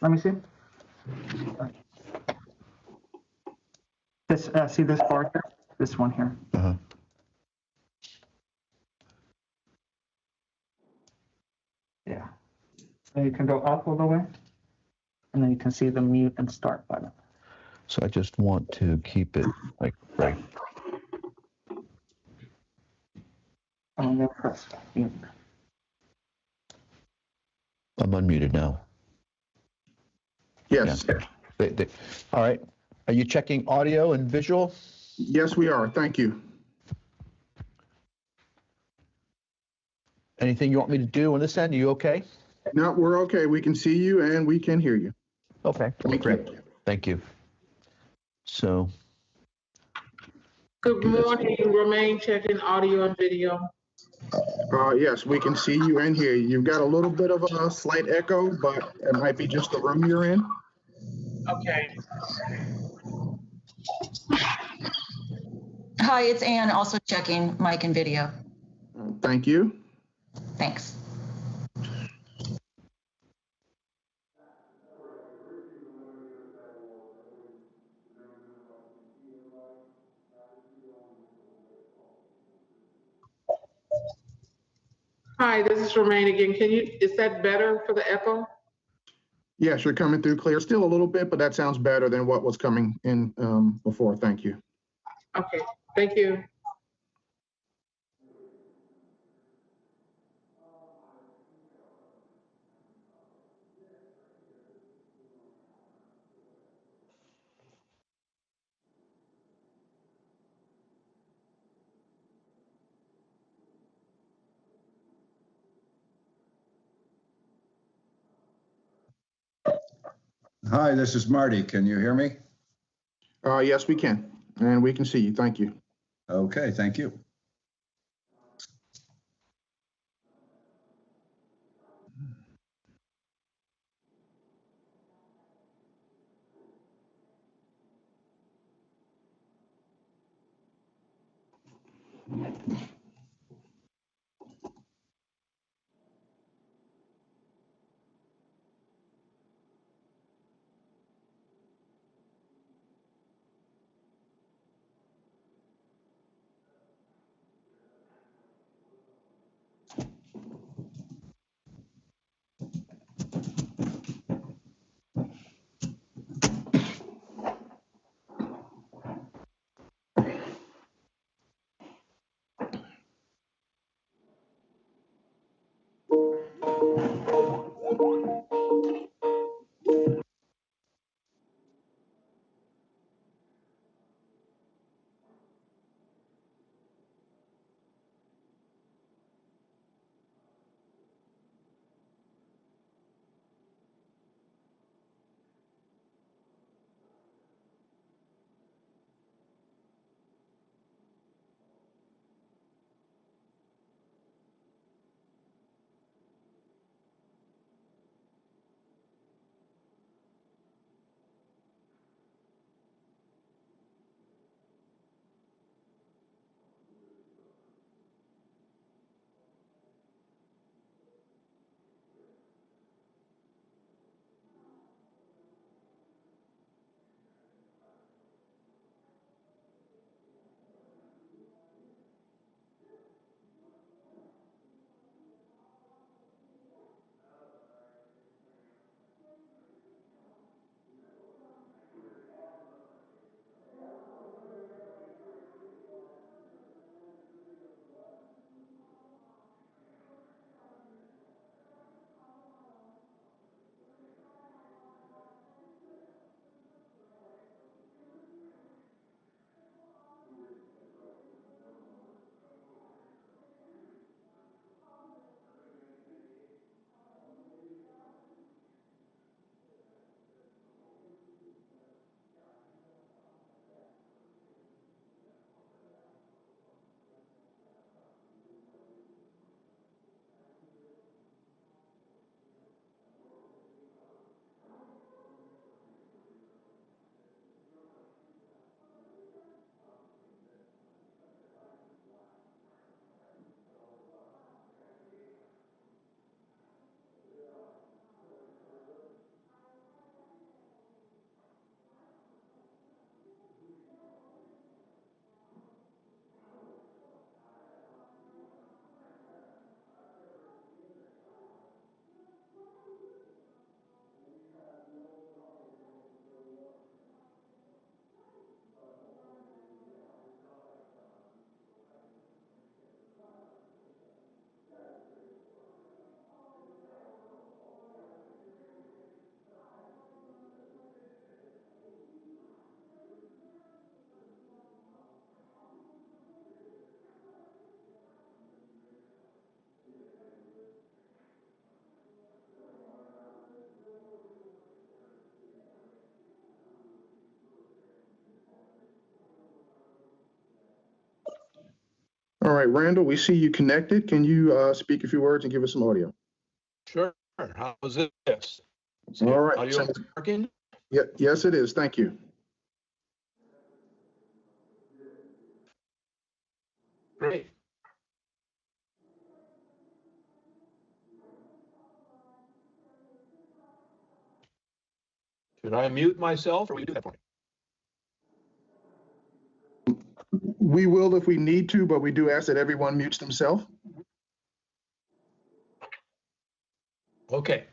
Let me see. This, see this bar here? This one here. Uh-huh. Yeah. So you can go up all the way, and then you can see the mute and start button. So I just want to keep it like right. And then press mute. I'm unmuted now. Yes. Yeah. All right. Are you checking audio and visual? Yes, we are. Thank you. Anything you want me to do on this end? Are you okay? No, we're okay. We can see you and we can hear you. Okay. Thank Great. you. Thank you. So. Good morning, Remain checking audio and video. Yes, we can see you and hear you. You've got a little bit of a slight echo, but it might be just the room you're in. Okay. Hi, it's Ann, also checking mic and video. Thank you. Thanks. Hi, this is Remain again. Is that better for the echo? Yes, you're coming through clear. Still a little bit, but that sounds better than what was coming in before. Thank you. Okay, thank you. Hi, this is Marty. Can you hear me? Yes, we can. And we can see you. Thank you. Okay, thank you. All right, Randall, we see you connected. Can you speak a few words and give us some audio? Sure. How's this? All right. Audio working? Yeah, yes, it is. Thank you. Great. Should I mute myself or will you do that for me? We will if we need to, but we do ask that everyone mutes themselves. Okay.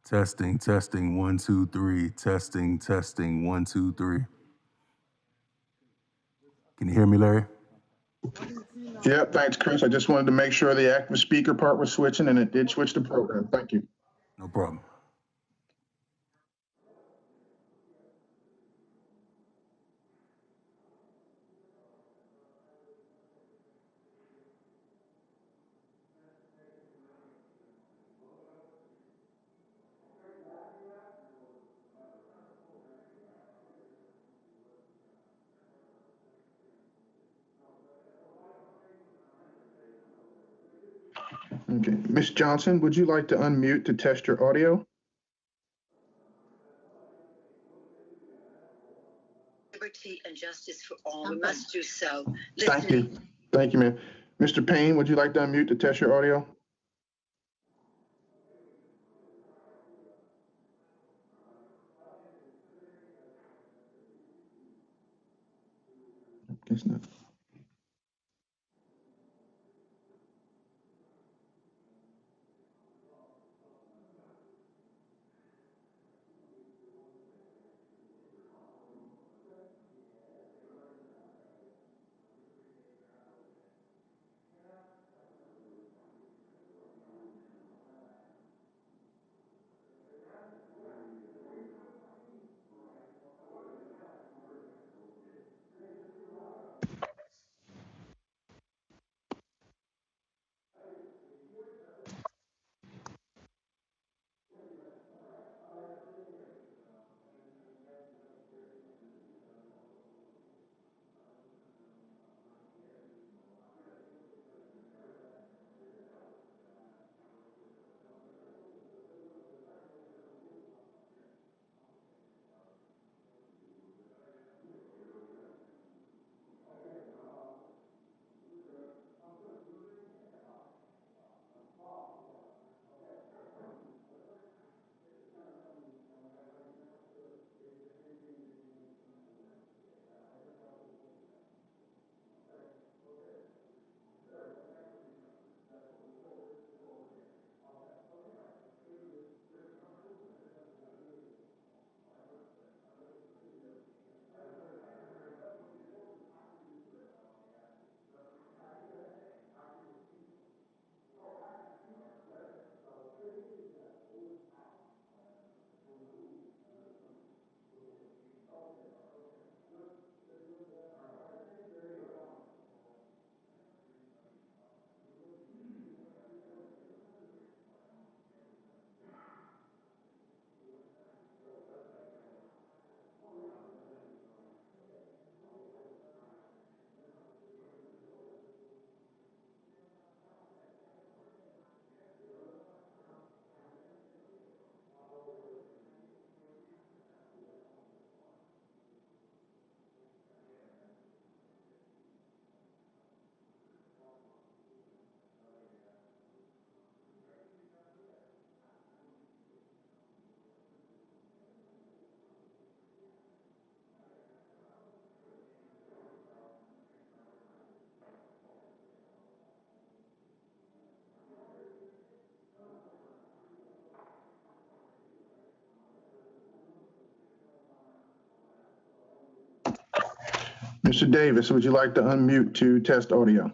Testing, testing, 1, 2, 3. Testing, testing, 1, 2, 3. Can you hear me, Larry? Yeah, thanks, Chris. I just wanted to make sure the active speaker part was switching, and it did switch the program. Thank you. No problem. Okay, Ms. Johnson, would you like to unmute to test your audio? Liberty and justice for all. We must do so. Thank you. Thank you, ma'am. Mr. Payne, would you like to unmute to test your audio? Guess not. Mr. Davis, would you like to unmute to test audio?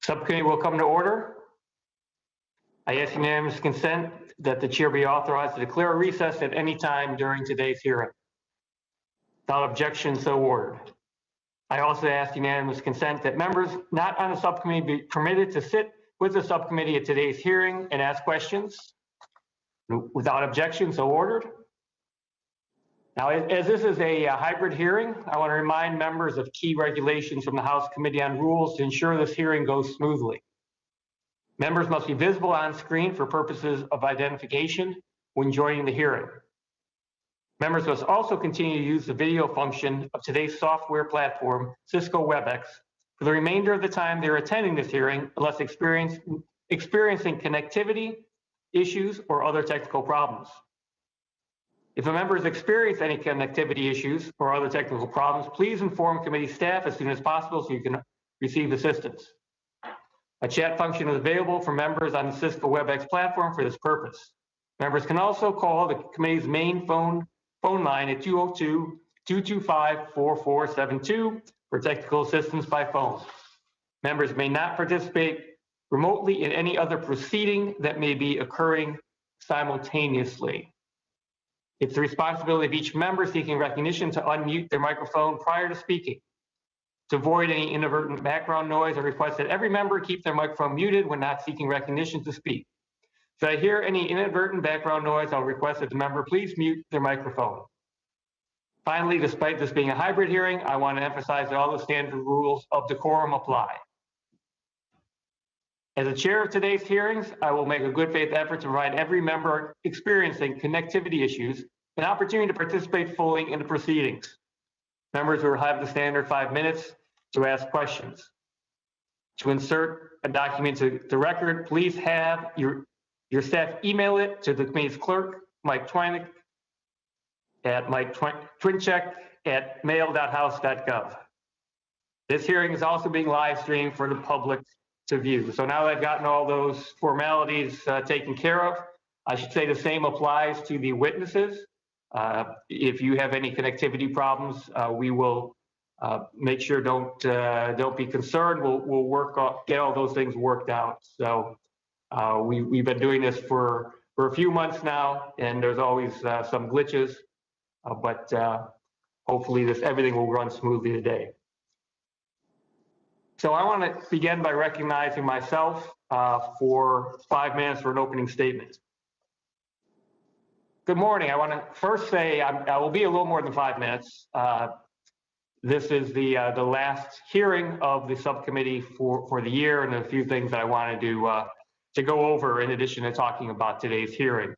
Subcommittee will come to order. I ask unanimous consent that the chair be authorized to declare a recess at any time during today's hearing. Without objection, so ordered. I also ask unanimous consent that members not on the subcommittee be permitted to sit with the subcommittee at today's hearing and ask questions. Without objection, so ordered. Now, as this is a hybrid hearing, I want to remind members of key regulations from the House Committee on Rules to ensure this hearing goes smoothly. Members must be visible on screen for purposes of identification when joining the hearing. Members must also continue to use the video function of today's software platform, Cisco WebEx, for the remainder of the time they're attending this hearing, unless experiencing connectivity issues or other technical problems. If a member has experienced any connectivity issues or other technical problems, please inform committee staff as soon as possible so you can receive assistance. A chat function is available for members on the Cisco WebEx platform for this purpose. Members can also call the committee's main phone line at 202-225-4472 for technical assistance by phone. Members may not participate remotely in any other proceeding that may be occurring simultaneously. It's the responsibility of each member seeking recognition to unmute their microphone prior to speaking. To avoid any inadvertent background noise, I request that every member keep their microphone muted when not seeking recognition to speak. If I hear any inadvertent background noise, I'll request that the member please mute their microphone. Finally, despite this being a hybrid hearing, I want to emphasize that all the standard rules of decorum apply. As the chair of today's hearings, I will make a good faith effort to provide every member experiencing connectivity issues an opportunity to participate fully in the proceedings. Members will have the standard 5 minutes to ask questions. To insert a document to the record, please have your staff email it to the committee's clerk, Mike Twinick, at twincheck@mail.house.gov. This hearing is also being live streamed for the public to view. So now that I've gotten all those formalities taken care of, I should say the same applies to the witnesses. If you have any connectivity problems, we will make sure don't be concerned. We'll get all those things worked out. So we've been doing this for a few months now, and there's always some glitches, but hopefully everything will run smoothly today. So I want to begin by recognizing myself for 5 minutes for an opening statement. Good morning. I want to first say I will be a little more than 5 minutes. This is the last hearing of the subcommittee for the year, and a few things that I wanted to go over in addition to talking about today's hearing.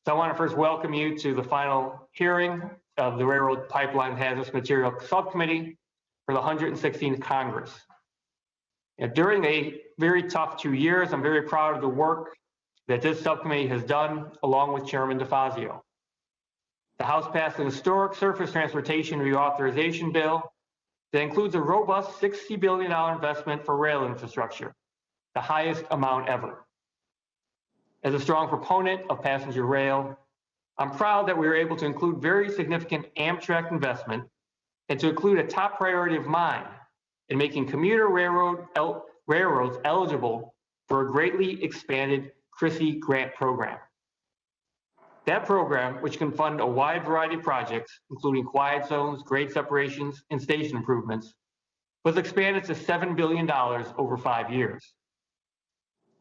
So I want to first welcome you to the final hearing of the Railroad Pipeline Hazardous Material Subcommittee for the 116th Congress. And during a very tough 2 years, I'm very proud of the work that this subcommittee has done along with Chairman DeFazio. The House passed an historic surface transportation reauthorization bill that includes a robust $60 billion investment for rail infrastructure, the highest amount ever. As a strong proponent of passenger rail, I'm proud that we were able to include very significant Amtrak investment and to include a top priority of mine in making commuter railroads eligible for a greatly expanded CRISI grant program. That program, which can fund a wide variety of projects, including quiet zones, grade separations, and station improvements, was expanded to $7 billion over 5 years.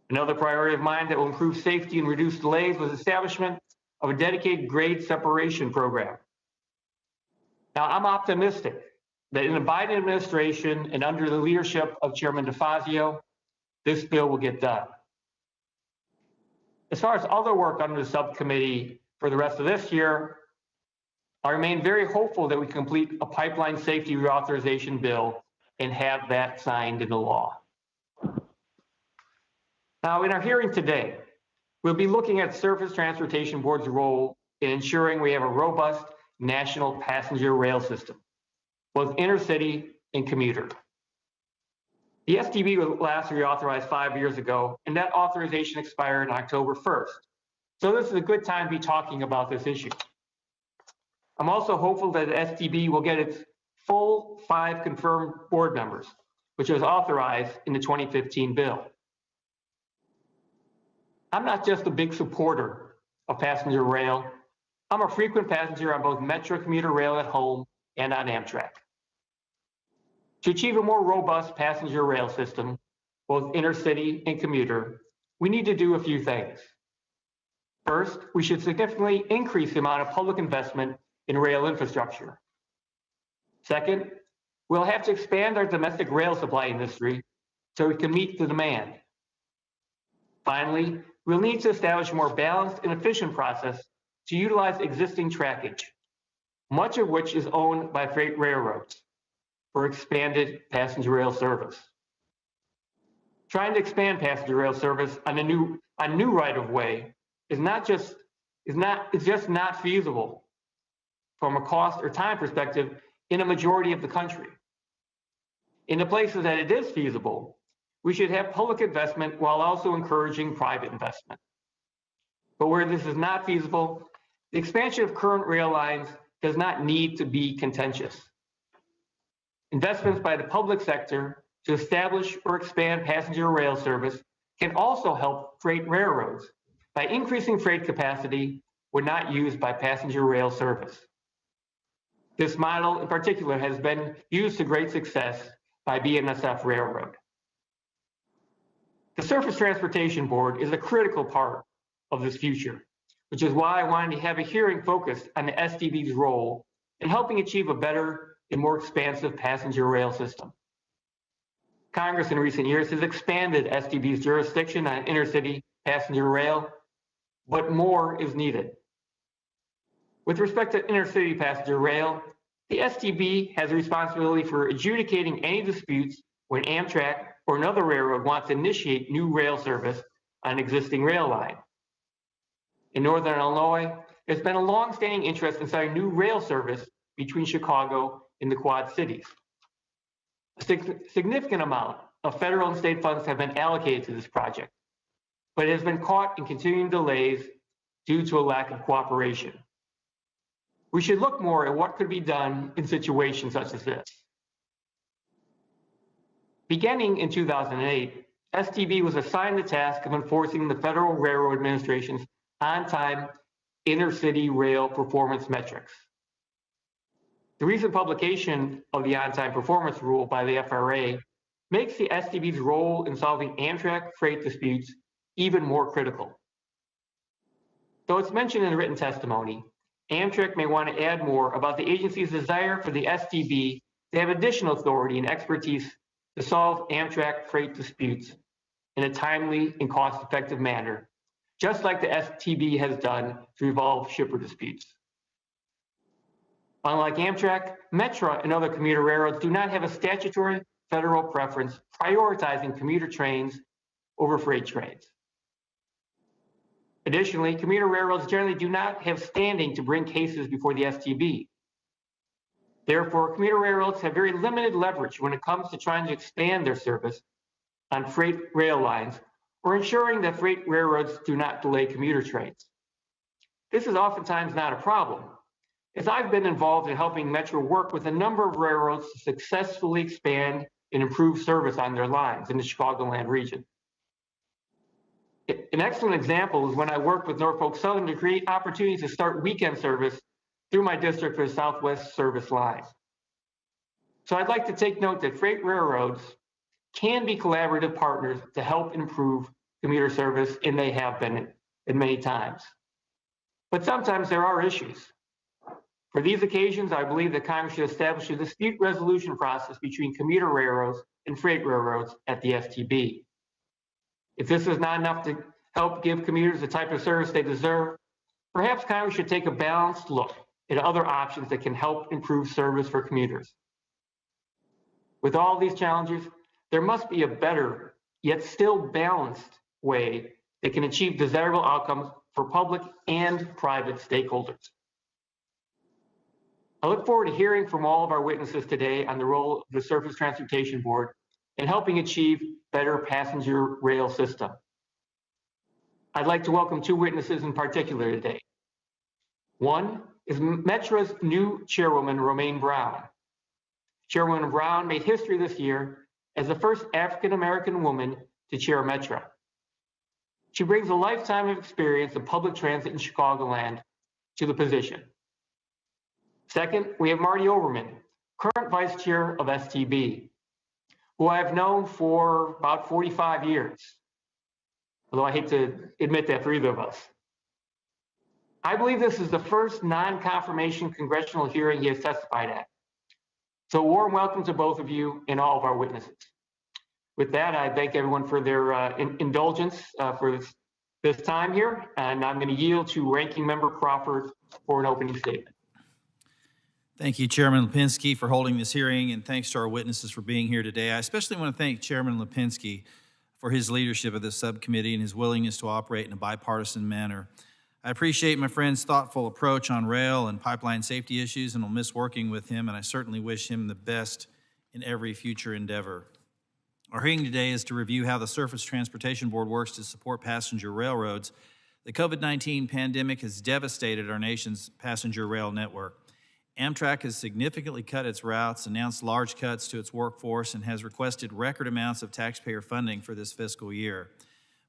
Another priority of mine that will improve safety and reduce delays was establishment of a dedicated grade separation program. Now, I'm optimistic that in the Biden administration and under the leadership of Chairman DeFazio, this bill will get done. As far as other work under the subcommittee for the rest of this year, I remain very hopeful that we complete a pipeline safety reauthorization bill and have that signed into law. Now, in our hearing today, we'll be looking at Surface Transportation Board's role in ensuring we have a robust national passenger rail system, both intercity and commuter. The STB was last reauthorized 5 years ago, and that authorization expired on October 1st. So this is a good time to be talking about this issue. I'm also hopeful that the STB will get its full 5 confirmed board members, which was authorized in the 2015 bill. I'm not just a big supporter of passenger rail. I'm a frequent passenger on both Metra commuter rail at home and on Amtrak. To achieve a more robust passenger rail system, both intercity and commuter, we need to do a few things. First, we should significantly increase the amount of public investment in rail infrastructure. Second, we'll have to expand our domestic rail supply industry so we can meet the demand. Finally, we'll need to establish a more balanced and efficient process to utilize existing trackage, much of which is owned by freight railroads, for expanded passenger rail service. Trying to expand passenger rail service on new right-of-way is just not feasible from a cost or time perspective in a majority of the country. In the places that it is feasible, we should have public investment while also encouraging private investment. But where this is not feasible, the expansion of current rail lines does not need to be contentious. Investments by the public sector to establish or expand passenger rail service can also help freight railroads by increasing freight capacity when not used by passenger rail service. This model in particular has been used to great success by BNSF Railroad. The Surface Transportation Board is a critical part of this future, which is why I wanted to have a hearing focused on the STB's role in helping achieve a better and more expansive passenger rail system. Congress in recent years has expanded STB's jurisdiction on intercity passenger rail, but more is needed. With respect to intercity passenger rail, the STB has a responsibility for adjudicating any disputes when Amtrak or another railroad wants to initiate new rail service on an existing rail line. In Northern Illinois, there's been a long-standing interest in starting new rail service between Chicago and the Quad Cities. A significant amount of federal and state funds have been allocated to this project, but it has been caught in continuing delays due to a lack of cooperation. We should look more at what could be done in situations such as this. Beginning in 2008, STB was assigned the task of enforcing the Federal Railroad Administration's on-time intercity rail performance metrics. The recent publication of the on-time performance rule by the FRA makes the STB's role in solving Amtrak freight disputes even more critical. Though it's mentioned in the written testimony, Amtrak may want to add more about the agency's desire for the STB to have additional authority and expertise to solve Amtrak freight disputes in a timely and cost-effective manner, just like the STB has done to resolve shipper disputes. Unlike Amtrak, Metra and other commuter railroads do not have a statutory federal preference prioritizing commuter trains over freight trains. Additionally, commuter railroads generally do not have standing to bring cases before the STB. Therefore, commuter railroads have very limited leverage when it comes to trying to expand their service on freight rail lines or ensuring that freight railroads do not delay commuter trains. This is oftentimes not a problem, as I've been involved in helping Metra work with a number of railroads to successfully expand and improve service on their lines in the Chicagoland region. An excellent example is when I worked with Norfolk Southern to create opportunities to start weekend service through my district for the Southwest service line. So I'd like to take note that freight railroads can be collaborative partners to help improve commuter service, and they have been at many times. But sometimes there are issues. For these occasions, I believe that Congress should establish a dispute resolution process between commuter railroads and freight railroads at the STB. If this is not enough to help give commuters the type of service they deserve, perhaps Congress should take a balanced look at other options that can help improve service for commuters. With all these challenges, there must be a better, yet still balanced way that can achieve desirable outcomes for public and private stakeholders. I look forward to hearing from all of our witnesses today on the role of the Surface Transportation Board in helping achieve better passenger rail system. I'd like to welcome two witnesses in particular today. One is Metra's new chairwoman, Romaine Brown. Chairwoman Brown made history this year as the first African-American woman to chair Metra. She brings a lifetime of experience in public transit in Chicagoland to the position. Second, we have Marty Overman, current vice chair of STB, who I've known for about 45 years, although I hate to admit that for either of us. I believe this is the first non-confirmation congressional hearing he has testified at. So a warm welcome to both of you and all of our witnesses. With that, I thank everyone for their indulgence for this time here, and I'm going to yield to Ranking Member Crawford for an opening statement. Thank you, Chairman Lipinski, for holding this hearing, and thanks to our witnesses for being here today. I especially want to thank Chairman Lipinski for his leadership of this subcommittee and his willingness to operate in a bipartisan manner. I appreciate my friend's thoughtful approach on rail and pipeline safety issues, and will miss working with him, and I certainly wish him the best in every future endeavor. Our hearing today is to review how the Surface Transportation Board works to support passenger railroads. The COVID-19 pandemic has devastated our nation's passenger rail network. Amtrak has significantly cut its routes, announced large cuts to its workforce, and has requested record amounts of taxpayer funding for this fiscal year.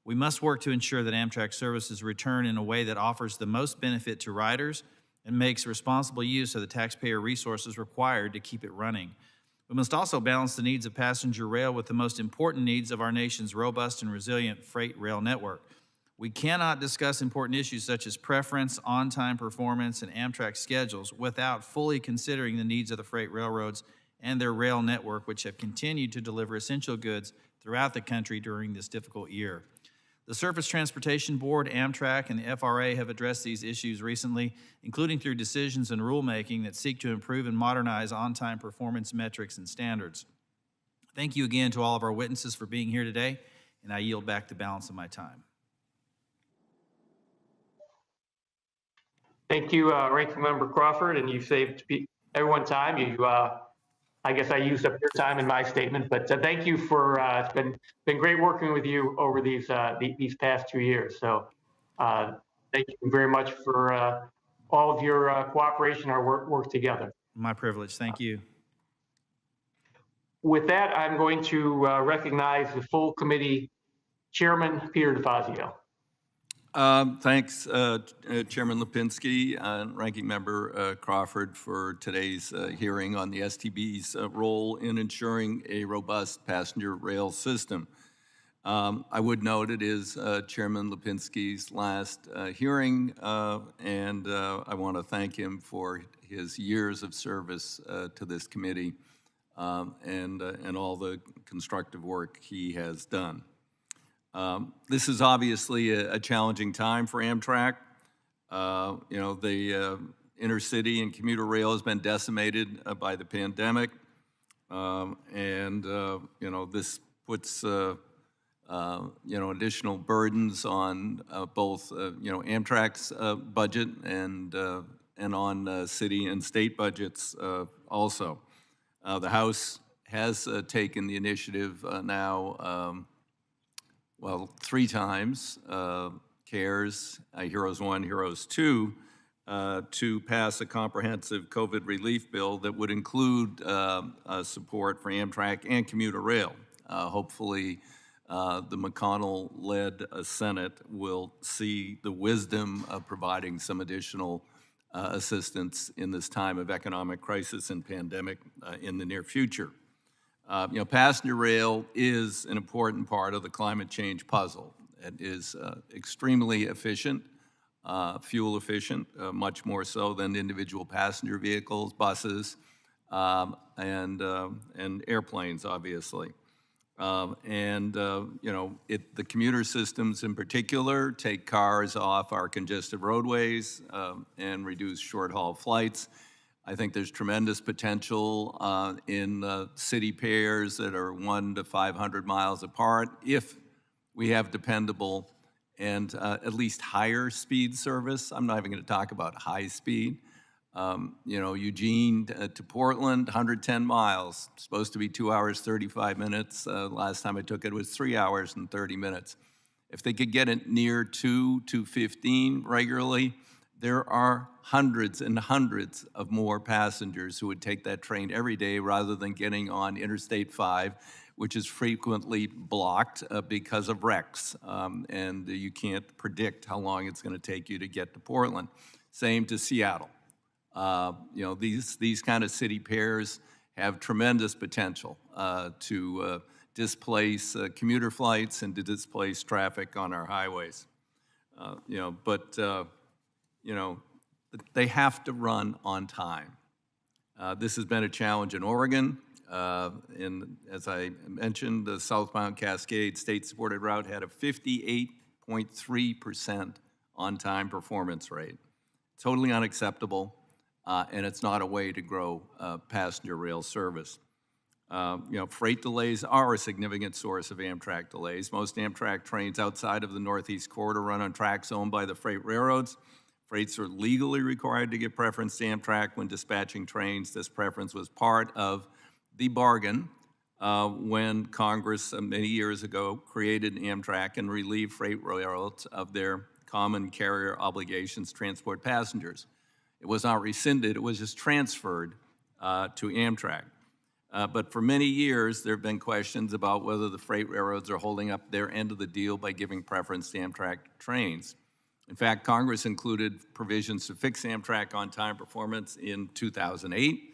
We must work to ensure that Amtrak services return in a way that offers the most benefit to riders and makes responsible use of the taxpayer resources required to keep it running. We must also balance the needs of passenger rail with the most important needs of our nation's robust and resilient freight rail network. We cannot discuss important issues such as preference, on-time performance, and Amtrak schedules without fully considering the needs of the freight railroads and their rail network, which have continued to deliver essential goods throughout the country during this difficult year. The Surface Transportation Board, Amtrak, and the FRA have addressed these issues recently, including through decisions and rulemaking that seek to improve and modernize on-time performance metrics and standards. Thank you again to all of our witnesses for being here today, and I yield back the balance of my time. Thank you, Ranking Member Crawford, and you saved everyone time. I guess I used up your time in my statement, but thank you for it's been great working with you over these past 2 years. So thank you very much for all of your cooperation, our work together. My privilege. Thank you. With that, I'm going to recognize the full committee chairman, Peter DeFazio. Thanks, Chairman Lipinski and Ranking Member Crawford for today's hearing on the STB's role in ensuring a robust passenger rail system. I would note it is Chairman Lipinski's last hearing, and I want to thank him for his years of service to this committee and all the constructive work he has done. This is obviously a challenging time for Amtrak. You know, the intercity and commuter rail has been decimated by the pandemic. You know, this puts, you know, additional burdens on both, you know, Amtrak's budget and on city and state budgets also. The House has taken the initiative now, well, 3 times, CARES, HEROES 1, HEROES 2, to pass a comprehensive COVID relief bill that would include support for Amtrak and commuter rail. Hopefully, the McConnell-led Senate will see the wisdom of providing some additional assistance in this time of economic crisis and pandemic in the near future. You know, passenger rail is an important part of the climate change puzzle. It is extremely efficient, fuel efficient, much more so than individual passenger vehicles, buses, and airplanes, obviously. You know, the commuter systems in particular take cars off our congested roadways and reduce short-haul flights. I think there's tremendous potential in city pairs that are 100 to 500 miles apart if we have dependable and at least higher speed service. I'm not even going to talk about high speed. You know, Eugene to Portland, 110 miles, supposed to be 2 hours, 35 minutes. Last time I took it was 3 hours and 30 minutes. If they could get it near 215 regularly, there are hundreds and hundreds of more passengers who would take that train every day rather than getting on Interstate 5, which is frequently blocked because of wrecks, and you can't predict how long it's going to take you to get to Portland. Same to Seattle. You know, these kind of city pairs have tremendous potential to displace commuter flights and to displace traffic on our highways. You know, but you know, they have to run on time. This has been a challenge in Oregon. As I mentioned, the southbound Cascade state-supported route had a 58.3% on-time performance rate. Totally unacceptable, and it's not a way to grow passenger rail service. You know, freight delays are a significant source of Amtrak delays. Most Amtrak trains outside of the Northeast Corridor run on tracks owned by the freight railroads. Freights are legally required to give preference to Amtrak when dispatching trains. This preference was part of the bargain when Congress many years ago created Amtrak and relieved freight railroads of their common carrier obligations to transport passengers. It was not rescinded, it was just transferred to Amtrak. But for many years, there have been questions about whether the freight railroads are holding up their end of the deal by giving preference to Amtrak trains. In fact, Congress included provisions to fix Amtrak on-time performance in 2008.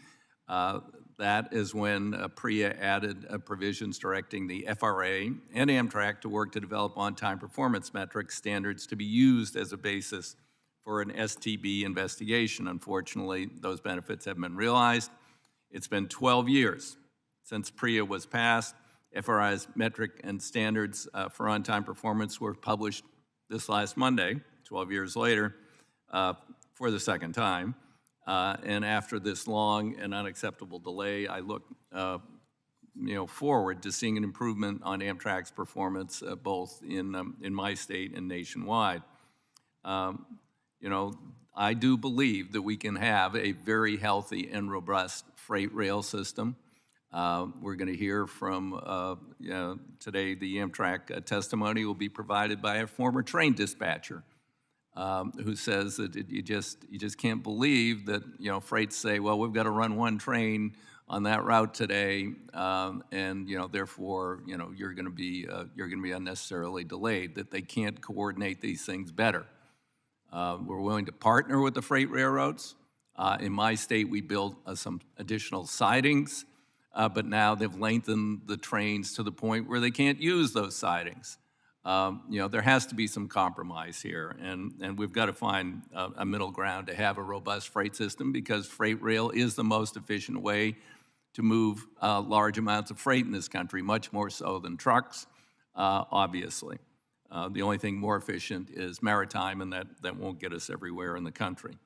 That is when PREA added provisions directing the FRA and Amtrak to work to develop on-time performance metrics standards to be used as a basis for an STB investigation. Unfortunately, those benefits haven't been realized. It's been 12 years since PREA was passed. FRI's metric and standards for on-time performance were published this last Monday, 12 years later, for the second time. And after this long and unacceptable delay, I look forward to seeing an improvement on Amtrak's performance both in my state and nationwide. You know, I do believe that we can have a very healthy and robust freight rail system. We're going to hear from today. The Amtrak testimony will be provided by a former train dispatcher who says that you just can't believe that freights say, well, we've got to run one train on that route today, and therefore you're going to be unnecessarily delayed. That they can't coordinate these things better. We're willing to partner with the freight railroads. In my state, we built some additional sidings, but now they've lengthened the trains to the point where they can't use those sidings. There has to be some compromise here, and we've got to find a middle ground to have a robust freight system, because freight rail is the most efficient way to move large amounts of freight in this country, much more so than trucks, obviously. The only thing more efficient is maritime, and that won't get us everywhere in the country.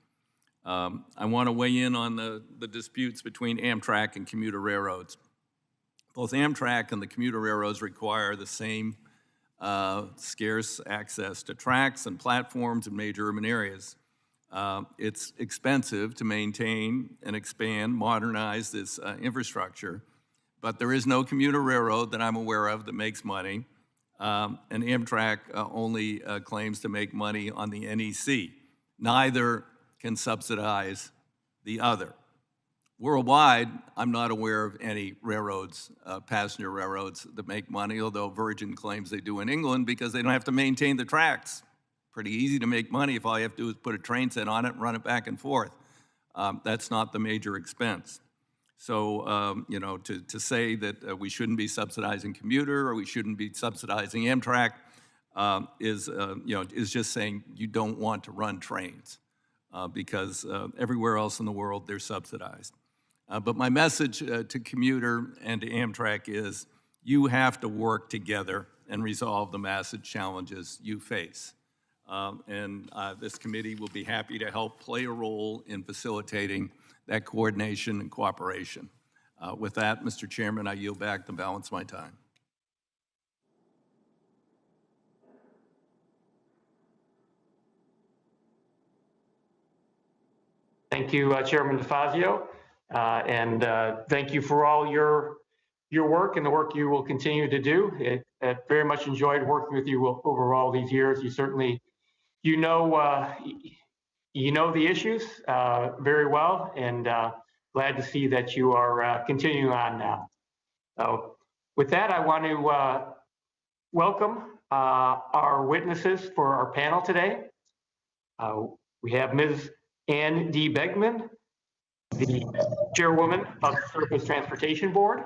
I want to weigh in on the disputes between Amtrak and commuter railroads. Both Amtrak and the commuter railroads require the same scarce access to tracks and platforms in major urban areas. It's expensive to maintain and expand, modernize this infrastructure, but there is no commuter railroad that I'm aware of that makes money. And Amtrak only claims to make money on the NEC. Neither can subsidize the other. Worldwide, I'm not aware of any railroads, passenger railroads, that make money, although Virgin claims they do in England because they don't have to maintain the tracks. Pretty easy to make money if all you have to do is put a train set on it and run it back and forth. That's not the major expense. So, to say that we shouldn't be subsidizing commuter or we shouldn't be subsidizing Amtrak is just saying you don't want to run trains because everywhere else in the world they're subsidized. But my message to commuter and to Amtrak is you have to work together and resolve the massive challenges you face. And this committee will be happy to help play a role in facilitating that coordination and cooperation. With that, Mr. Chairman, I yield back the balance of my time. Thank you, Chairman DeFazio, and thank you for all your work and the work you will continue to do. I very much enjoyed working with you over all these years. You certainly, you know the issues very well, and glad to see that you are continuing on now. So With that, I want to welcome our witnesses for our panel today. We have Ms. Ann D. Begman, the Chairwoman of the Surface Transportation Board,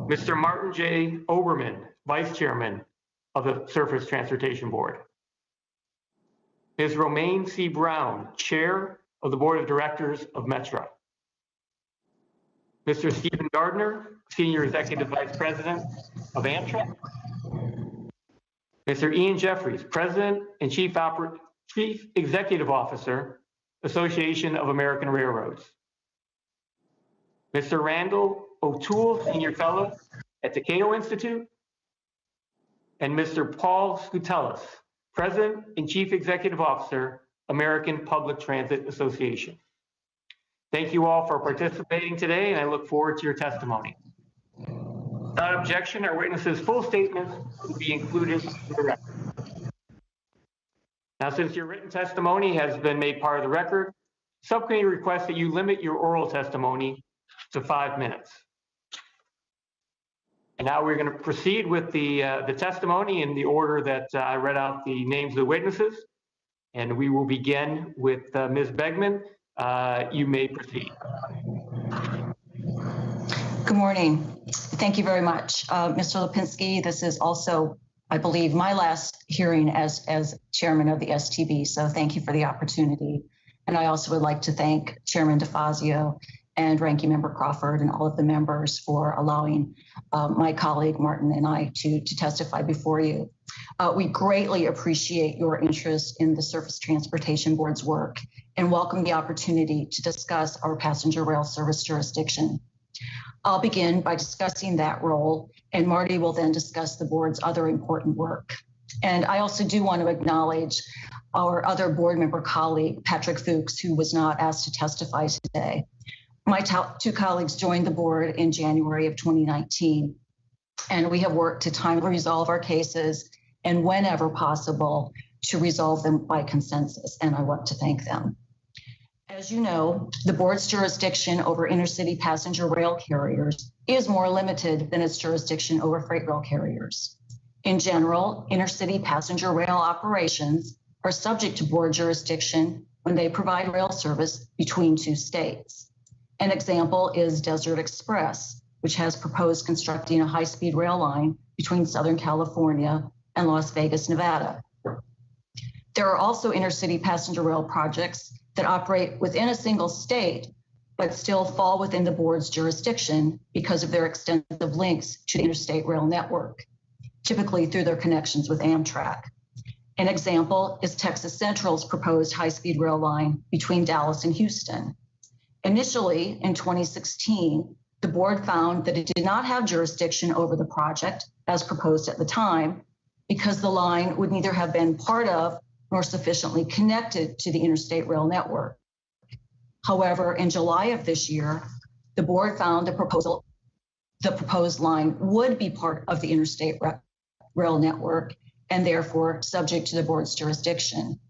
Mr. Martin J. Oberman, Vice Chairman of the Surface Transportation Board, Ms. Romaine C. Brown, Chair of the Board of Directors of Metra, Mr. Stephen Gardner, Senior Executive Vice President of Amtrak, Mr. Ian Jeffries, President and Chief Executive Officer, Association of American Railroads, Mr. Randall O'Toole, Senior Fellow at the Cato Institute, and Mr. Paul Skoutelis, President and Chief Executive Officer, American Public Transit Association. Thank you all for participating today, and I look forward to your testimony. Without objection, our witnesses' full statements will be included in the record. Now, since your written testimony has been made part of the record, subcommittee requests that you limit your oral testimony to 5 minutes. And now we're going to proceed with the testimony in the order that I read out the names of the witnesses. And we will begin with Ms. Begman. You may proceed. Good morning. Thank you very much. Mr. Lipinski, this is also, I believe, my last hearing as chairman of the STB. So thank you for the opportunity. And I also would like to thank Chairman DeFazio and Ranking Member Crawford and all of the members for allowing my colleague Martin and I to testify before you. We greatly appreciate your interest in the Surface Transportation Board's work and welcome the opportunity to discuss our passenger rail service jurisdiction. I'll begin by discussing that role, and Marty will then discuss the board's other important work. And I also do want to acknowledge our other board member colleague, Patrick Fuchs, who was not asked to testify today. My two colleagues joined the board in January of 2019, and we have worked to timely resolve our cases and whenever possible to resolve them by consensus, and I want to thank them. As you know, the board's jurisdiction over intercity passenger rail carriers is more limited than its jurisdiction over freight rail carriers. In general, intercity passenger rail operations are subject to board jurisdiction when they provide rail service between two states. An example is Desert Express, which has proposed constructing a high-speed rail line between Southern California and Las Vegas, Nevada. There are also intercity passenger rail projects that operate within a single state, but still fall within the board's jurisdiction because of their extensive links to the interstate rail network, typically through their connections with Amtrak. An example is Texas Central's proposed high-speed rail line between Dallas and Houston. Initially, in 2016, the board found that it did not have jurisdiction over the project as proposed at the time because the line would neither have been part of nor sufficiently connected to the interstate rail network. However, in July of this year, the board found the proposed line would be part of the interstate rail network and therefore subject to the board's jurisdiction.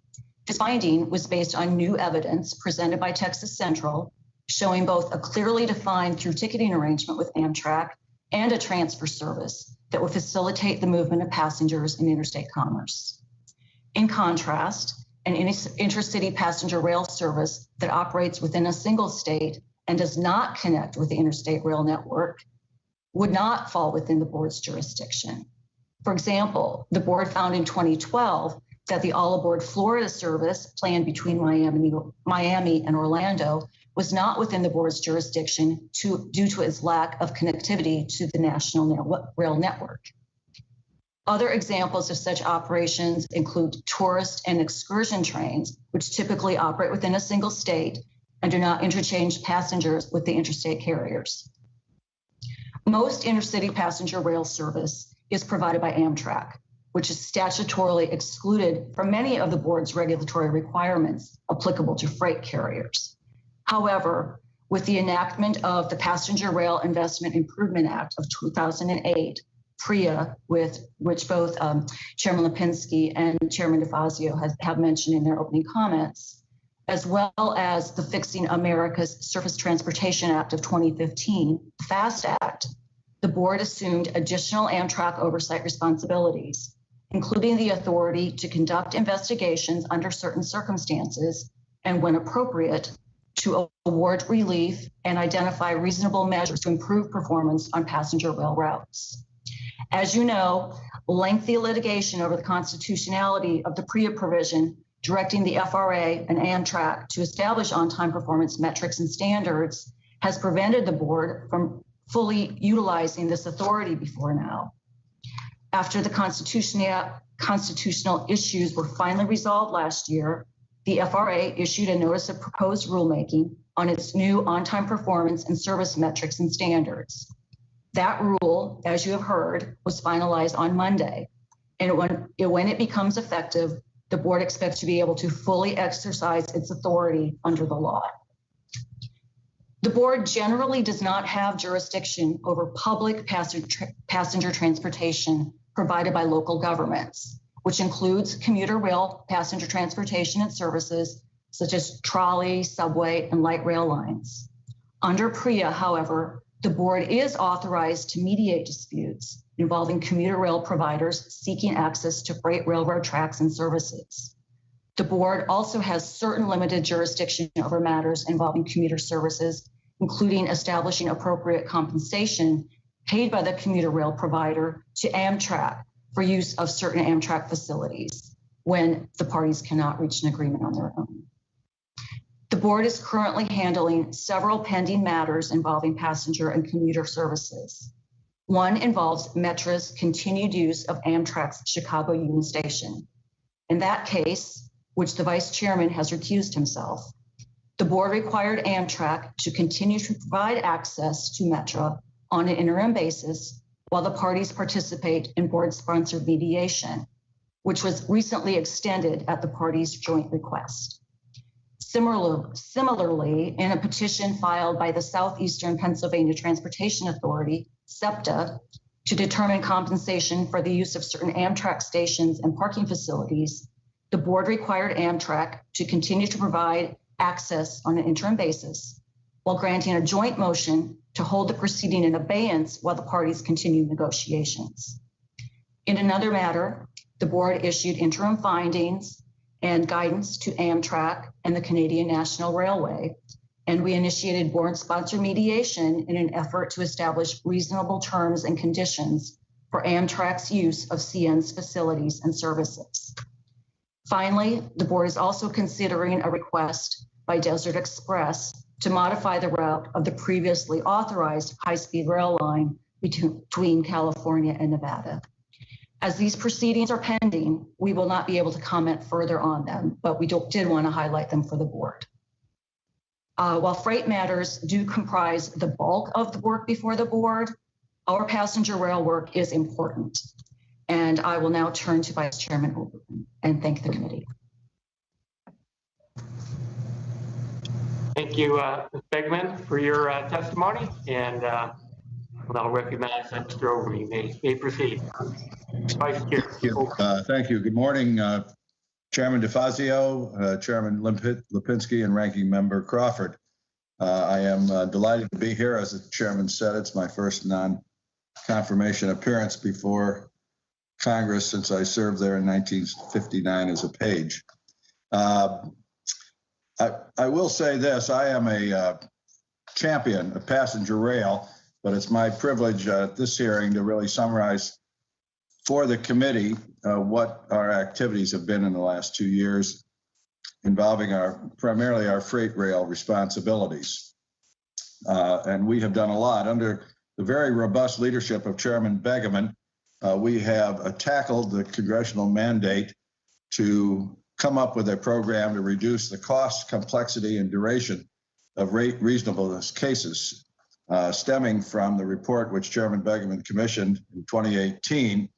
This finding was based on new evidence presented by Texas Central, showing both a clearly defined through ticketing arrangement with Amtrak and a transfer service that would facilitate the movement of passengers in interstate commerce. In contrast, an intercity passenger rail service that operates within a single state and does not connect with the interstate rail network would not fall within the board's jurisdiction. For example, the board found in 2012 that the all-aboard Florida service planned between Miami and Orlando was not within the board's jurisdiction due to its lack of connectivity to the national rail network. Other examples of such operations include tourist and excursion trains, which typically operate within a single state and do not interchange passengers with the interstate carriers. Most intercity passenger rail service is provided by Amtrak, which is statutorily excluded from many of the board's regulatory requirements applicable to freight carriers. However, with the enactment of the Passenger Rail Investment Improvement Act of 2008, PRIA, which both Chairman Lipinski and Chairman DeFazio have mentioned in their opening comments, as well as the Fixing America's Surface Transportation Act of 2015, FAST Act, the board assumed additional Amtrak oversight responsibilities, including the authority to conduct investigations under certain circumstances and, when appropriate, to award relief and identify reasonable measures to improve performance on passenger rail routes. As you know, lengthy litigation over the constitutionality of the PREA provision directing the FRA and Amtrak to establish on-time performance metrics and standards has prevented the board from fully utilizing this authority before now. After the constitutional issues were finally resolved last year, the FRA issued a notice of proposed rulemaking on its new on-time performance and service metrics and standards. That rule, as you have heard, was finalized on Monday. And when it becomes effective, the board expects to be able to fully exercise its authority under the law. The board generally does not have jurisdiction over public passenger transportation provided by local governments, which includes commuter rail passenger transportation and services such as trolley, subway, and light rail lines. Under PREA, however, the board is authorized to mediate disputes involving commuter rail providers seeking access to freight railroad tracks and services. The board also has certain limited jurisdiction over matters involving commuter services, including establishing appropriate compensation paid by the commuter rail provider to Amtrak for use of certain Amtrak facilities when the parties cannot reach an agreement on their own. The board is currently handling several pending matters involving passenger and commuter services. One involves Metra's continued use of Amtrak's Chicago Union Station. In that case, which the vice chairman has recused himself, the board required Amtrak to continue to provide access to Metra on an interim basis while the parties participate in board-sponsored mediation, which was recently extended at the parties' joint request. Similarly, in a petition filed by the Southeastern Pennsylvania Transportation Authority, SEPTA, to determine compensation for the use of certain Amtrak stations and parking facilities, the board required Amtrak to continue to provide access on an interim basis while granting a joint motion to hold the proceeding in abeyance while the parties continue negotiations. In another matter, the board issued interim findings and guidance to Amtrak and the Canadian National Railway, and we initiated board-sponsored mediation in an effort to establish reasonable terms and conditions for Amtrak's use of CN's facilities and services. Finally, the board is also considering a request by Desert Express to modify the route of the previously authorized high-speed rail line between California and Nevada. As these proceedings are pending, we will not be able to comment further on them, but we did want to highlight them for the board. While freight matters do comprise the bulk of the work before the board, our passenger rail work is important. And I will now turn to Vice Chairman Oberman and thank the committee. Thank you, Ms. Begman, for your testimony, and I'll recognize Mr. Oberman. You may proceed. Vice Chair. Thank you. Good morning, Chairman DeFazio, Chairman Lipinski, and Ranking Member Crawford. I am delighted to be here. As the chairman said, it's my first non-confirmation appearance before Congress since I served there in 1959 as a page. I will say this, I am a champion of passenger rail, but it's my privilege at this hearing to really summarize for the committee what our activities have been in the last 2 years involving primarily our freight rail responsibilities. And we have done a lot. Under the very robust leadership of Chairman Begeman, we have tackled the congressional mandate to come up with a program to reduce the cost, complexity, and duration of rate reasonableness cases stemming from the report which Chairman Begeman commissioned in 2018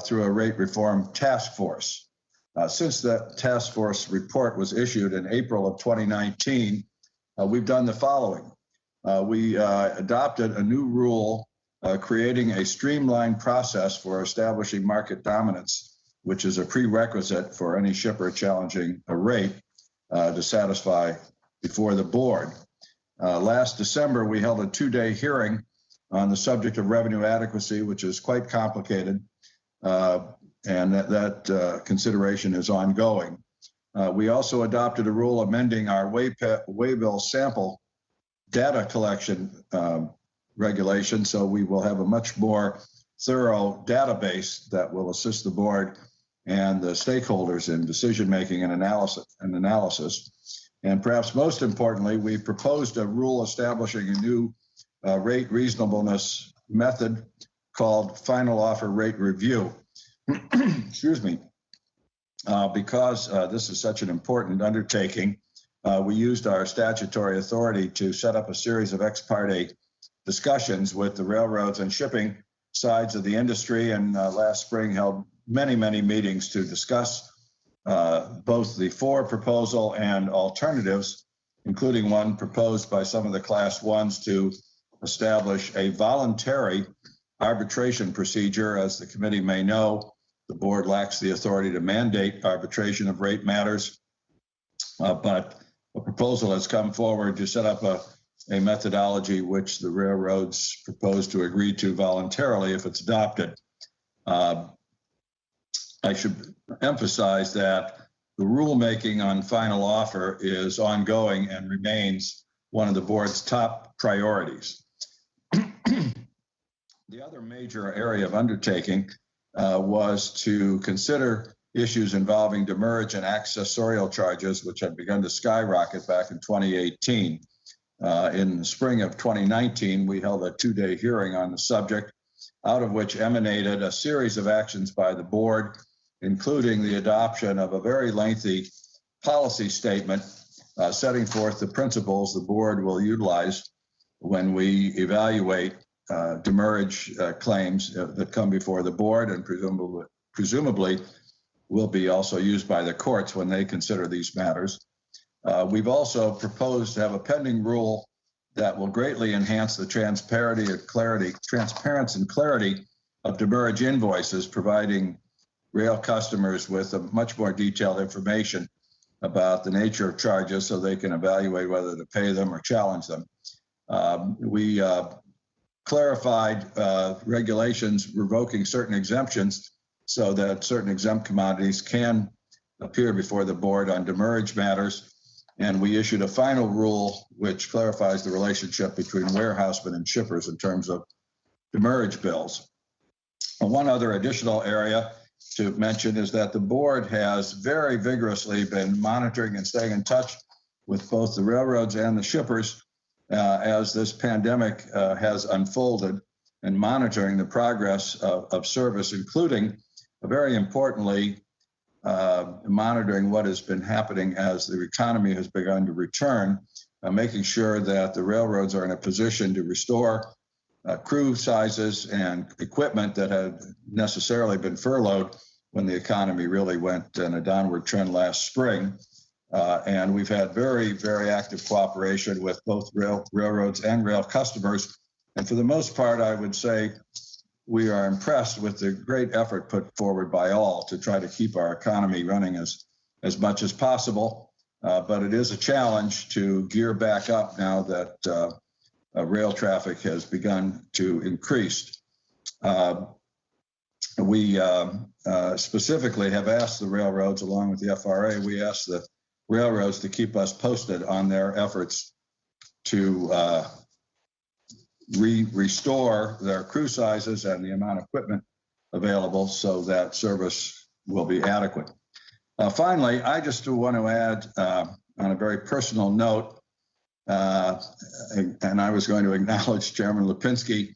through a rate reform task force. Since that task force report was issued in April of 2019, we've done the following. We adopted a new rule creating a streamlined process for establishing market dominance, which is a prerequisite for any shipper challenging a rate to satisfy before the board. Last December, we held a 2-day hearing on the subject of revenue adequacy, which is quite complicated, and that consideration is ongoing. We also adopted a rule amending our waybill sample data collection regulation, so we will have a much more thorough database that will assist the board and the stakeholders in decision-making and analysis. And perhaps most importantly, we proposed a rule establishing a new rate reasonableness method called final offer rate review. Excuse me. Because this is such an important undertaking, we used our statutory authority to set up a series of ex parte discussions with the railroads and shipping sides of the industry, and last spring held many meetings to discuss both the for proposal and alternatives, including one proposed by some of the class ones to establish a voluntary arbitration procedure. As the committee may know, the board lacks the authority to mandate arbitration of rate matters, but a proposal has come forward to set up a methodology which the railroads propose to agree to voluntarily if it's adopted. I should emphasize that the rulemaking on final offer is ongoing and remains one of the board's top priorities. The other major area of undertaking was to consider issues involving demurrage and accessorial charges, which had begun to skyrocket back in 2018. In the spring of 2019, we held a 2-day hearing on the subject, out of which emanated a series of actions by the board, including the adoption of a very lengthy policy statement setting forth the principles the board will utilize when we evaluate demurrage claims that come before the board, and presumably will be also used by the courts when they consider these matters. We've also proposed to have a pending rule that will greatly enhance the transparency and clarity of demurrage invoices, providing rail customers with a much more detailed information about the nature of charges so they can evaluate whether to pay them or challenge them. We clarified regulations revoking certain exemptions so that certain exempt commodities can appear before the board on demurrage matters. And we issued a final rule which clarifies the relationship between warehousemen and shippers in terms of demurrage bills. One other additional area to mention is that the board has very vigorously been monitoring and staying in touch with both the railroads and the shippers as this pandemic has unfolded, and monitoring the progress of service, including, very importantly, monitoring what has been happening as the economy has begun to return, making sure that the railroads are in a position to restore crew sizes and equipment that had necessarily been furloughed when the economy really went in a downward trend last spring. And we've had very active cooperation with both railroads and rail customers. And for the most part, I would say we are impressed with the great effort put forward by all to try to keep our economy running as much as possible. But it is a challenge to gear back up now that rail traffic has begun to increase. We specifically have asked the railroads, along with the FRA, we asked the railroads to keep us posted on their efforts to restore their crew sizes and the amount of equipment available so that service will be adequate. Finally, I just want to add on a very personal note, and I was going to acknowledge Chairman Lipinski,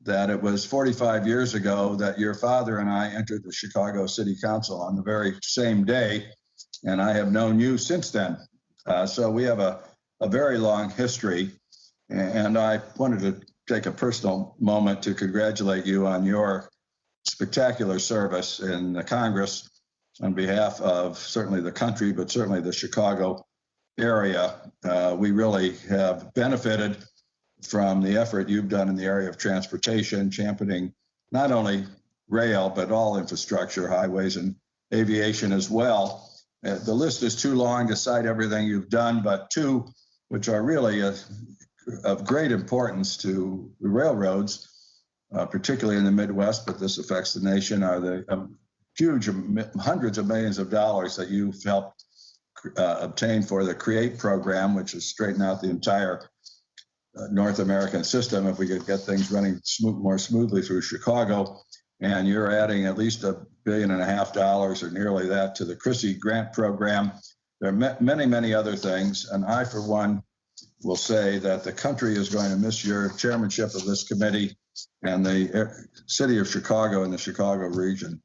that it was 45 years ago that your father and I entered the Chicago City Council on the very same day, and I have known you since then. So we have a very long history, and I wanted to take a personal moment to congratulate you on your spectacular service in the Congress on behalf of certainly the country, but certainly the Chicago area. We really have benefited from the effort you've done in the area of transportation, championing not only rail, but all infrastructure, highways, and aviation as well. The list is too long to cite everything you've done, but two, which are really of great importance to the railroads, particularly in the Midwest, but this affects the nation, are the huge hundreds of millions of dollars that you've helped obtain for the CREATE program, which is straighten out the entire North American system if we could get things running more smoothly through Chicago. And you're adding at least $1.5 billion or nearly that to the Chrissy grant program. There are many, many other things. And I, for one, will say that the country is going to miss your chairmanship of this committee, and the city of Chicago and the Chicago region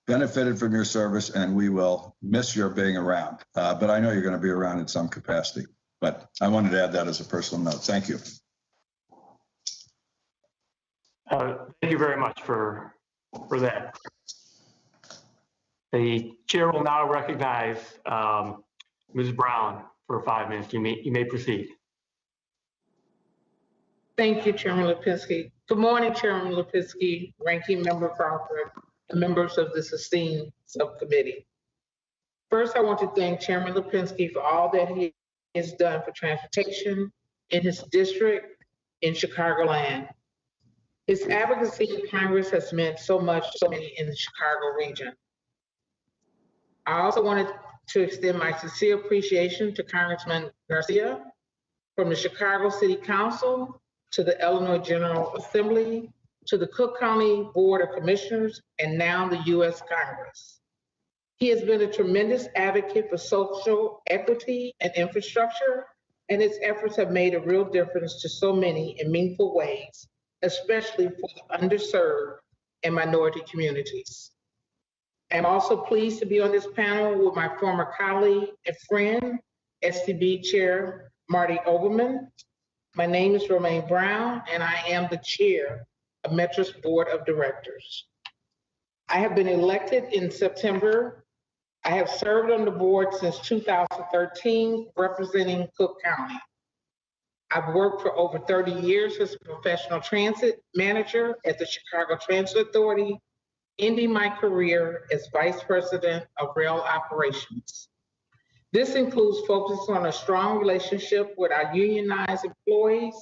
benefited from your service, and we will miss your being around. But I know you're going to be around in some capacity. But I wanted to add that as a personal note. Thank you. Thank you very much for that. The chair will now recognize Ms. Brown for 5 minutes. You may proceed. Thank you, Chairman Lipinski. Good morning, Chairman Lipinski, Ranking Member Crawford, and members of this esteemed subcommittee. First, I want to thank Chairman Lipinski for all that he has done for transportation in his district in Chicagoland. His advocacy in Congress has meant so much to so many in the Chicago region. I also wanted to extend my sincere appreciation to Congressman Garcia, from the Chicago City Council to the Illinois General Assembly to the Cook County Board of Commissioners and now the U.S. Congress. He has been a tremendous advocate for social equity and infrastructure, and his efforts have made a real difference to so many in meaningful ways, especially for the underserved and minority communities. I'm also pleased to be on this panel with my former colleague and friend, STB Chair Marty Oberman. My name is Romaine Brown, and I am the chair of Metra's Board of Directors. I have been elected in September. I have served on the board since 2013, representing Cook County. I've worked for over 30 years as a professional transit manager at the Chicago Transit Authority, ending my career as Vice President of Rail Operations. This includes focusing on a strong relationship with our unionized employees,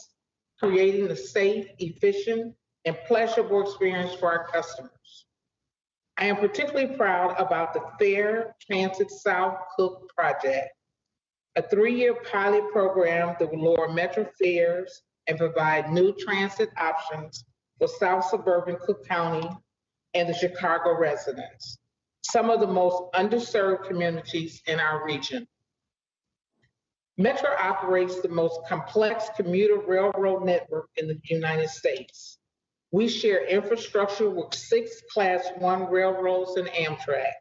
creating a safe, efficient, and pleasurable experience for our customers. I am particularly proud about the Fair Transit South Cook project, a 3-year pilot program that will lower metro fares and provide new transit options for South suburban Cook County and the Chicago residents, some of the most underserved communities in our region. Metra operates the most complex commuter railroad network in the United States. We share infrastructure with 6 Class 1 railroads and Amtrak.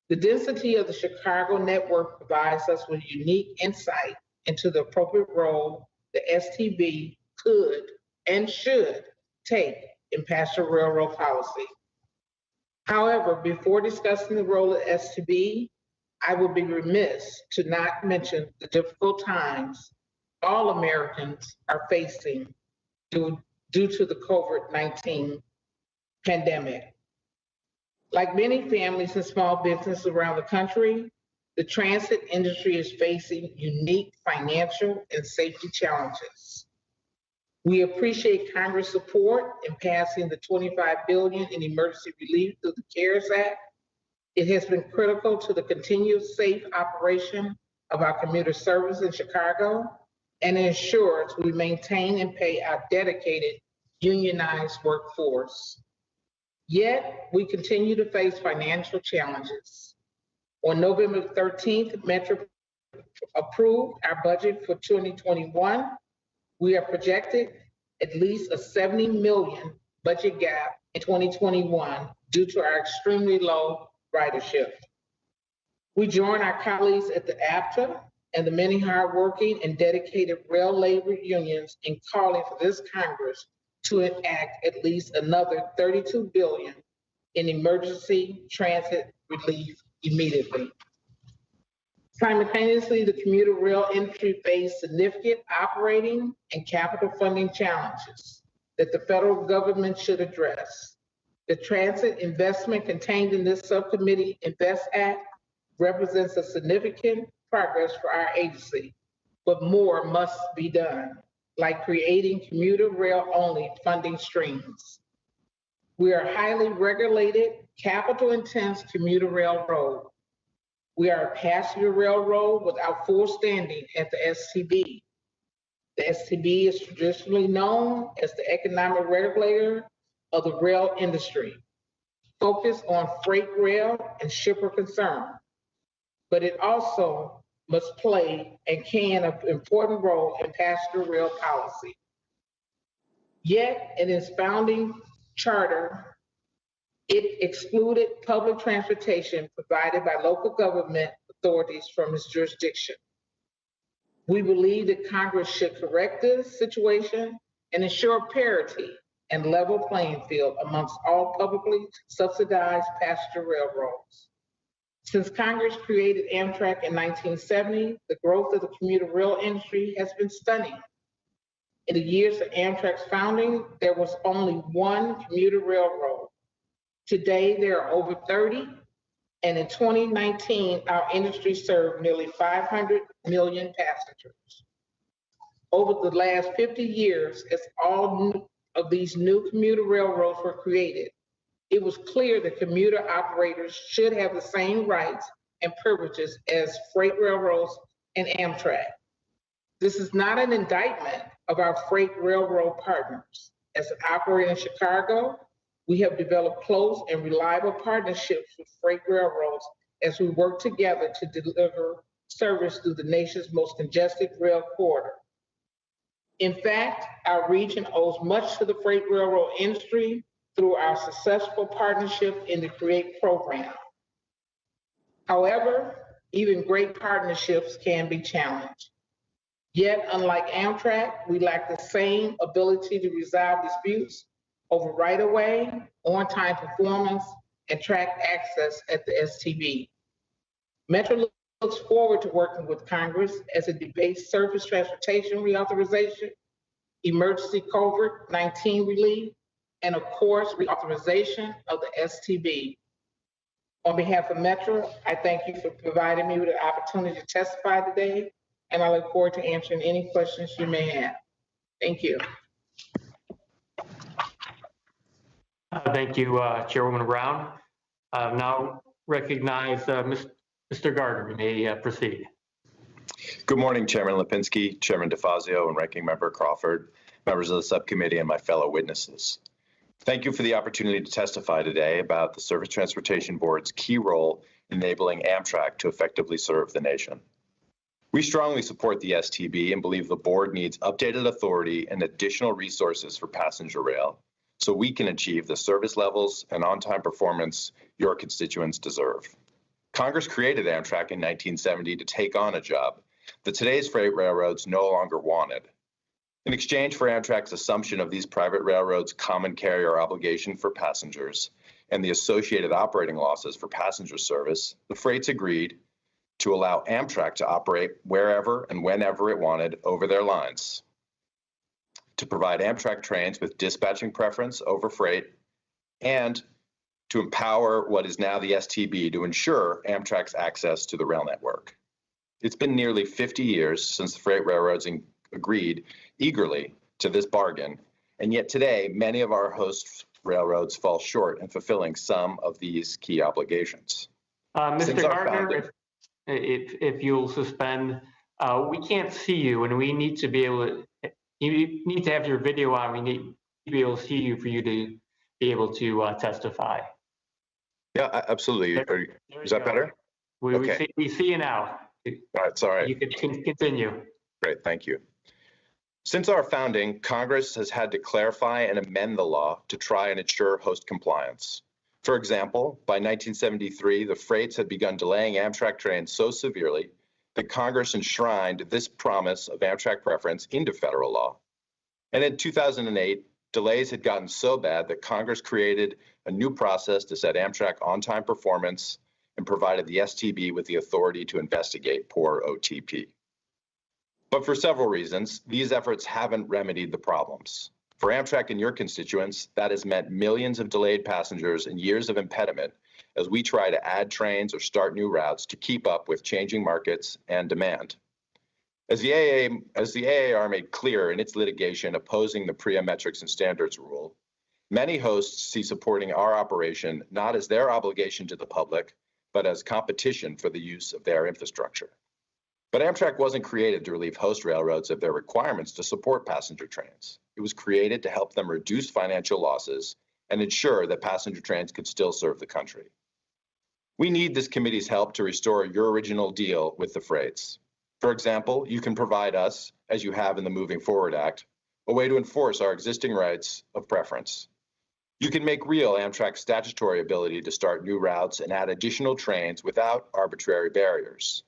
The density of the Chicago network provides us with unique insight into the appropriate role the STB could and should take in passenger railroad policy. However, before discussing the role of STB, I would be remiss to not mention the difficult times all Americans are facing due to the COVID-19 pandemic. Like many families and small businesses around the country, the transit industry is facing unique financial and safety challenges. We appreciate Congress' support in passing the $25 billion in emergency relief through the CARES Act. It has been critical to the continued safe operation of our commuter service in Chicago, and ensures we maintain and pay our dedicated unionized workforce. Yet, we continue to face financial challenges. On November 13th, Metra approved our budget for 2021. We are projected at least a $70 million budget gap in 2021 due to our extremely low ridership. We join our colleagues at the APTA and the many hardworking and dedicated rail labor unions in calling for this Congress to enact at least another $32 billion in emergency transit relief immediately. Simultaneously, the commuter rail industry faced significant operating and capital funding challenges that the federal government should address. The transit investment contained in this subcommittee Invest Act represents a significant progress for our agency, but more must be done. like creating commuter rail-only funding streams. We are a highly regulated, capital-intense commuter railroad. We are a passenger railroad without full standing at the STB. The STB is traditionally known as the economic regulator of the rail industry, focused on freight rail and shipper concern, but it also must play and can an important role in passenger rail policy. Yet, in its founding charter, it excluded public transportation provided by local government authorities from its jurisdiction. We believe that Congress should correct this situation and ensure parity and level playing field amongst all publicly subsidized passenger railroads. Since Congress created Amtrak in 1970, the growth of the commuter rail industry has been stunning. In the years of Amtrak's founding, there was only one commuter railroad. Today, there are over 30, and in 2019, our industry served nearly 500 million passengers. Over the last 50 years, as all of these new commuter railroads were created, it was clear that commuter operators should have the same rights and privileges as freight railroads and Amtrak. This is not an indictment of our freight railroad partners. As an operator in Chicago, we have developed close and reliable partnerships with freight railroads as we work together to deliver service through the nation's most congested rail corridor. In fact, our region owes much to the freight railroad industry through our successful partnership in the CREATE program. However, even great partnerships can be challenged. Yet, unlike Amtrak, we lack the same ability to resolve disputes over right-of-way, on-time performance, and track access at the STB. Metra looks forward to working with Congress as it debates surface transportation reauthorization, emergency COVID-19 relief, and of course, reauthorization of the STB. On behalf of Metra, I thank you for providing me with the opportunity to testify today, and I look forward to answering any questions you may have. Thank you. Thank you, Chairwoman Brown. Now recognize Mr. Gardner. You may proceed. Good morning, Chairman Lipinski, Chairman DeFazio, and Ranking Member Crawford, members of the subcommittee, and my fellow witnesses. Thank you for the opportunity to testify today about the Surface Transportation Board's key role in enabling Amtrak to effectively serve the nation. We strongly support the STB and believe the board needs updated authority and additional resources for passenger rail so we can achieve the service levels and on-time performance your constituents deserve. Congress created Amtrak in 1970 to take on a job that today's freight railroads no longer wanted. In exchange for Amtrak's assumption of these private railroads' common carrier obligation for passengers and the associated operating losses for passenger service, the freights agreed to allow Amtrak to operate wherever and whenever it wanted over their lines, to provide Amtrak trains with dispatching preference over freight, and to empower what is now the STB to ensure Amtrak's access to the rail network. It's been nearly 50 years since the freight railroads agreed eagerly to this bargain, and yet today, many of our host railroads fall short in fulfilling some of these key obligations. Mr. Gardner, if you'll suspend, we can't see you, and we need to be able to, you need to have your video on. We need to be able to see you for you to be able to testify. Yeah, absolutely. Is that better? We see you now. All right, sorry. You can continue. Great, thank you. Since our founding, Congress has had to clarify and amend the law to try and ensure host compliance. For example, by 1973, the freights had begun delaying Amtrak trains so severely that Congress enshrined this promise of Amtrak preference into federal law. And in 2008, delays had gotten so bad that Congress created a new process to set Amtrak on-time performance and provided the STB with the authority to investigate poor OTP. But for several reasons, these efforts haven't remedied the problems. For Amtrak and your constituents, that has meant millions of delayed passengers and years of impediment as we try to add trains or start new routes to keep up with changing markets and demand. As the AAR made clear in its litigation opposing the PREA metrics and standards rule, many hosts see supporting our operation not as their obligation to the public, but as competition for the use of their infrastructure. But Amtrak wasn't created to relieve host railroads of their requirements to support passenger trains. It was created to help them reduce financial losses and ensure that passenger trains could still serve the country. We need this committee's help to restore your original deal with the freights. For example, you can provide us, as you have in the Moving Forward Act, a way to enforce our existing rights of preference. You can make real Amtrak's statutory ability to start new routes and add additional trains without arbitrary barriers.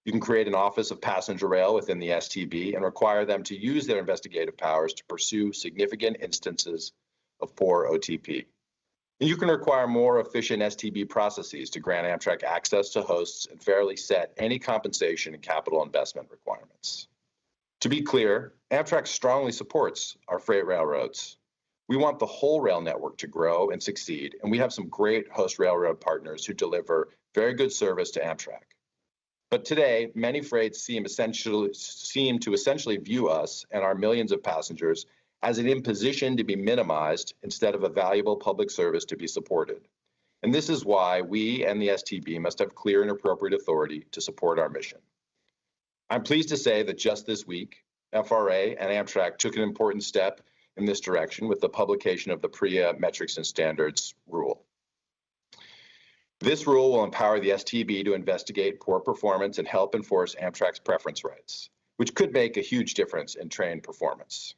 You can create an Office of Passenger Rail within the STB and require them to use their investigative powers to pursue significant instances of poor OTP. And you can require more efficient STB processes to grant Amtrak access to hosts and fairly set any compensation and capital investment requirements. To be clear, Amtrak strongly supports our freight railroads. We want the whole rail network to grow and succeed, and we have some great host railroad partners who deliver very good service to Amtrak. But today, many freights seem to essentially view us and our millions of passengers as an imposition to be minimized instead of a valuable public service to be supported. And this is why we and the STB must have clear and appropriate authority to support our mission. I'm pleased to say that just this week, FRA and Amtrak took an important step in this direction with the publication of the PREA Metrics and Standards Rule. This rule will empower the STB to investigate poor performance and help enforce Amtrak's preference rights, which could make a huge difference in train performance.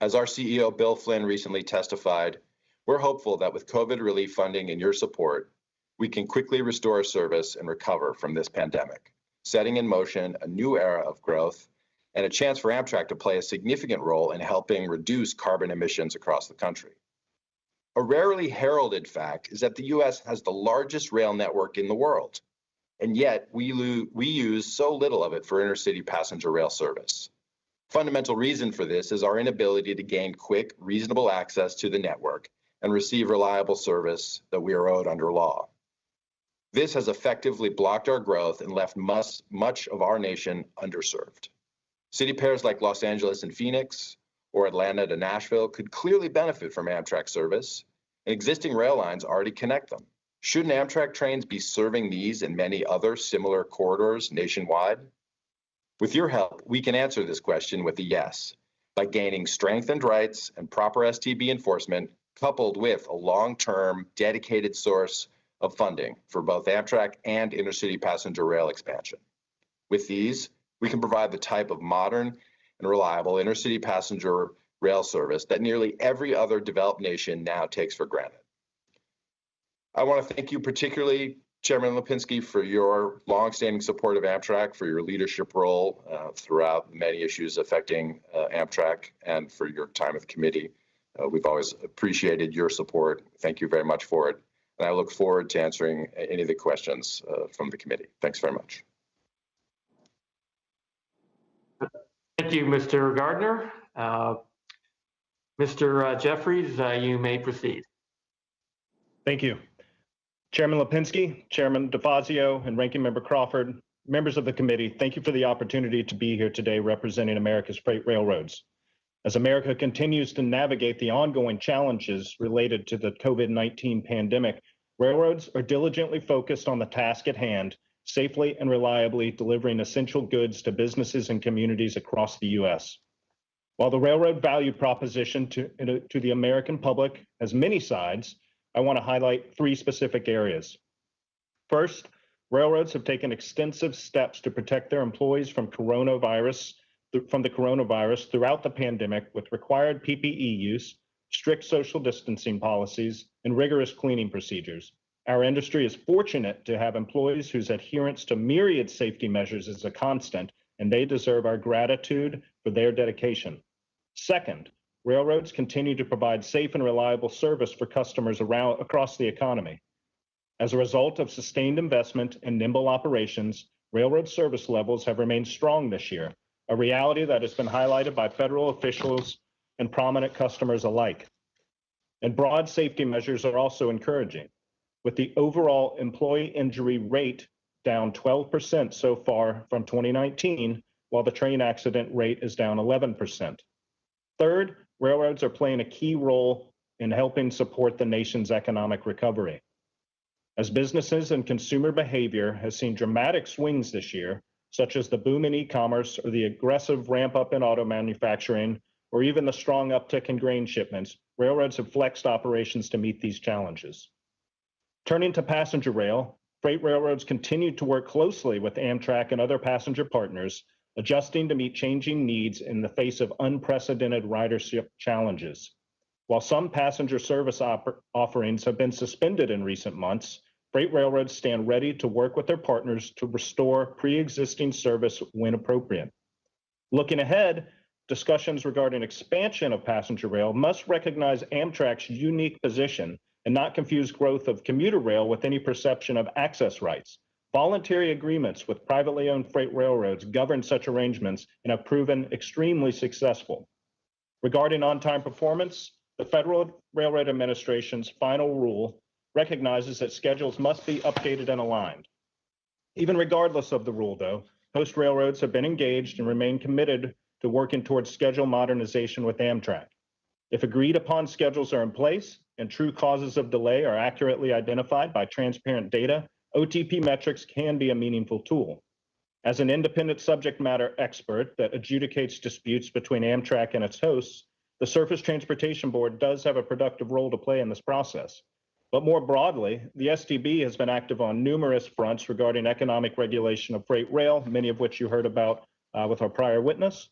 As our CEO, Bill Flynn, recently testified, we're hopeful that with COVID relief funding and your support, we can quickly restore service and recover from this pandemic, setting in motion a new era of growth and a chance for Amtrak to play a significant role in helping reduce carbon emissions across the country. A rarely heralded fact is that the US has the largest rail network in the world, and yet we use so little of it for intercity passenger rail service. Fundamental reason for this is our inability to gain quick, reasonable access to the network and receive reliable service that we are owed under law. This has effectively blocked our growth and left much of our nation underserved. City pairs like Los Angeles and Phoenix, or Atlanta to Nashville, could clearly benefit from Amtrak service, and existing rail lines already connect them. Shouldn't Amtrak trains be serving these and many other similar corridors nationwide? With your help, we can answer this question with a yes, by gaining strengthened rights and proper STB enforcement, coupled with a long-term, dedicated source of funding for both Amtrak and intercity passenger rail expansion. With these, we can provide the type of modern and reliable intercity passenger rail service that nearly every other developed nation now takes for granted. I want to thank you particularly, Chairman Lipinski, for your longstanding support of Amtrak, for your leadership role throughout many issues affecting Amtrak, and for your time at the committee. We've always appreciated your support. Thank you very much for it. And I look forward to answering any of the questions from the committee. Thanks very much. Thank you, Mr. Gardner. Mr. Jeffries, you may proceed. Thank you. Chairman Lipinski, Chairman DeFazio, and Ranking Member Crawford, members of the committee, thank you for the opportunity to be here today representing America's freight railroads. As America continues to navigate the ongoing challenges related to the COVID-19 pandemic, railroads are diligently focused on the task at hand, safely and reliably delivering essential goods to businesses and communities across the U.S. While the railroad value proposition to the American public has many sides, I want to highlight three specific areas. First, railroads have taken extensive steps to protect their employees from the coronavirus throughout the pandemic with required PPE use, strict social distancing policies, and rigorous cleaning procedures. Our industry is fortunate to have employees whose adherence to myriad safety measures is a constant, and they deserve our gratitude for their dedication. Second, railroads continue to provide safe and reliable service for customers across the economy. As a result of sustained investment and nimble operations, railroad service levels have remained strong this year, a reality that has been highlighted by federal officials and prominent customers alike. And broad safety measures are also encouraging, with the overall employee injury rate down 12% so far from 2019, while the train accident rate is down 11%. Third, railroads are playing a key role in helping support the nation's economic recovery. As businesses and consumer behavior has seen dramatic swings this year, such as the boom in e-commerce or the aggressive ramp up in auto manufacturing, or even the strong uptick in grain shipments, railroads have flexed operations to meet these challenges. Turning to passenger rail, freight railroads continue to work closely with Amtrak and other passenger partners, adjusting to meet changing needs in the face of unprecedented ridership challenges. While some passenger service offerings have been suspended in recent months, freight railroads stand ready to work with their partners to restore pre-existing service when appropriate. Looking ahead, discussions regarding expansion of passenger rail must recognize Amtrak's unique position and not confuse growth of commuter rail with any perception of access rights. Voluntary agreements with privately owned freight railroads govern such arrangements and have proven extremely successful. Regarding on-time performance, the Federal Railroad Administration's final rule recognizes that schedules must be updated and aligned. Even regardless of the rule, though, host railroads have been engaged and remain committed to working towards schedule modernization with Amtrak. If agreed upon schedules are in place and true causes of delay are accurately identified by transparent data, OTP metrics can be a meaningful tool. As an independent subject matter expert that adjudicates disputes between Amtrak and its hosts, the Surface Transportation Board does have a productive role to play in this process. But more broadly, the STB has been active on numerous fronts regarding economic regulation of freight rail, many of which you heard about with our prior witness.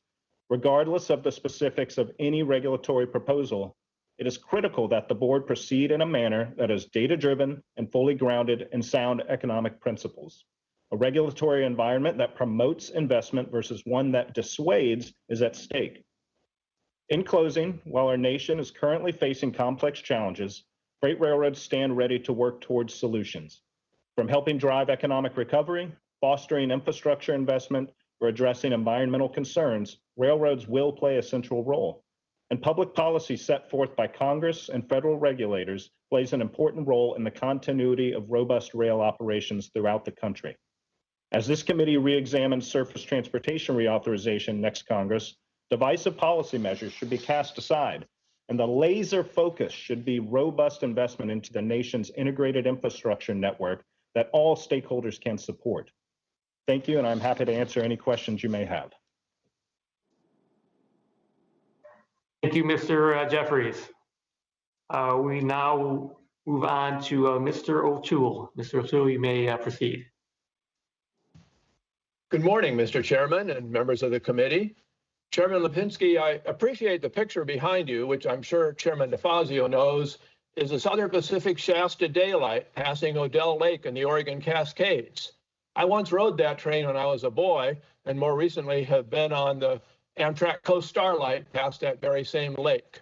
Regardless of the specifics of any regulatory proposal, it is critical that the board proceed in a manner that is data-driven and fully grounded in sound economic principles. A regulatory environment that promotes investment versus one that dissuades is at stake. In closing, while our nation is currently facing complex challenges, freight railroads stand ready to work towards solutions. From helping drive economic recovery, fostering infrastructure investment, or addressing environmental concerns, railroads will play a central role. And public policy set forth by Congress and federal regulators plays an important role in the continuity of robust rail operations throughout the country. As this committee re-examines surface transportation reauthorization next Congress, divisive policy measures should be cast aside, and the laser focus should be robust investment into the nation's integrated infrastructure network that all stakeholders can support. Thank you, and I'm happy to answer any questions you may have. Thank you, Mr. Jeffries. We now move on to Mr. O'Toole. Mr. O'Toole, you may proceed. Good morning, Mr. Chairman and members of the committee. Chairman Lipinski, I appreciate the picture behind you, which I'm sure Chairman DeFazio knows, is the Southern Pacific Shasta Daylight passing Odell Lake in the Oregon Cascades. I once rode that train when I was a boy, and more recently have been on the Amtrak Coast Starlight past that very same lake.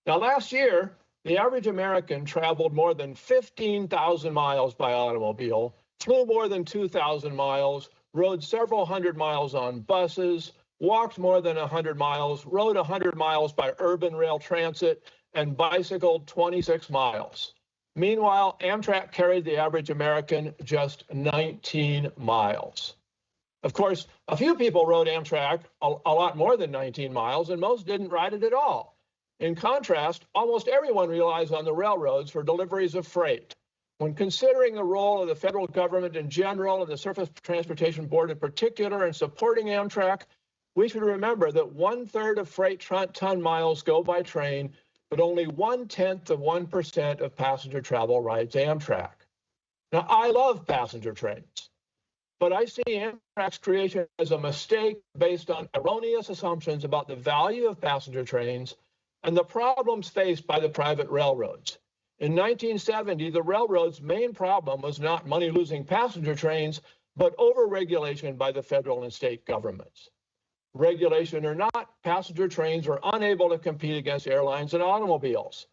Now, last year, the average American traveled more than 15,000 miles by automobile, flew more than 2,000 miles, rode several hundred miles on buses, walked more than 100 miles, rode 100 miles by urban rail transit, and bicycled 26 miles. Meanwhile, Amtrak carried the average American just 19 miles. Of course, a few people rode Amtrak a lot more than 19 miles, and most didn't ride it at all. In contrast, almost everyone relies on the railroads for deliveries of freight. When considering the role of the federal government in general and the Surface Transportation Board in particular in supporting Amtrak, we should remember that 1/3 of freight ton miles go by train, but only 0.1% of passenger travel rides Amtrak. Now, I love passenger trains, but I see Amtrak's creation as a mistake based on erroneous assumptions about the value of passenger trains and the problems faced by the private railroads. In 1970, the railroad's main problem was not money-losing passenger trains, but overregulation by the federal and state governments. Regulation or not, passenger trains were unable to compete against airlines and automobiles.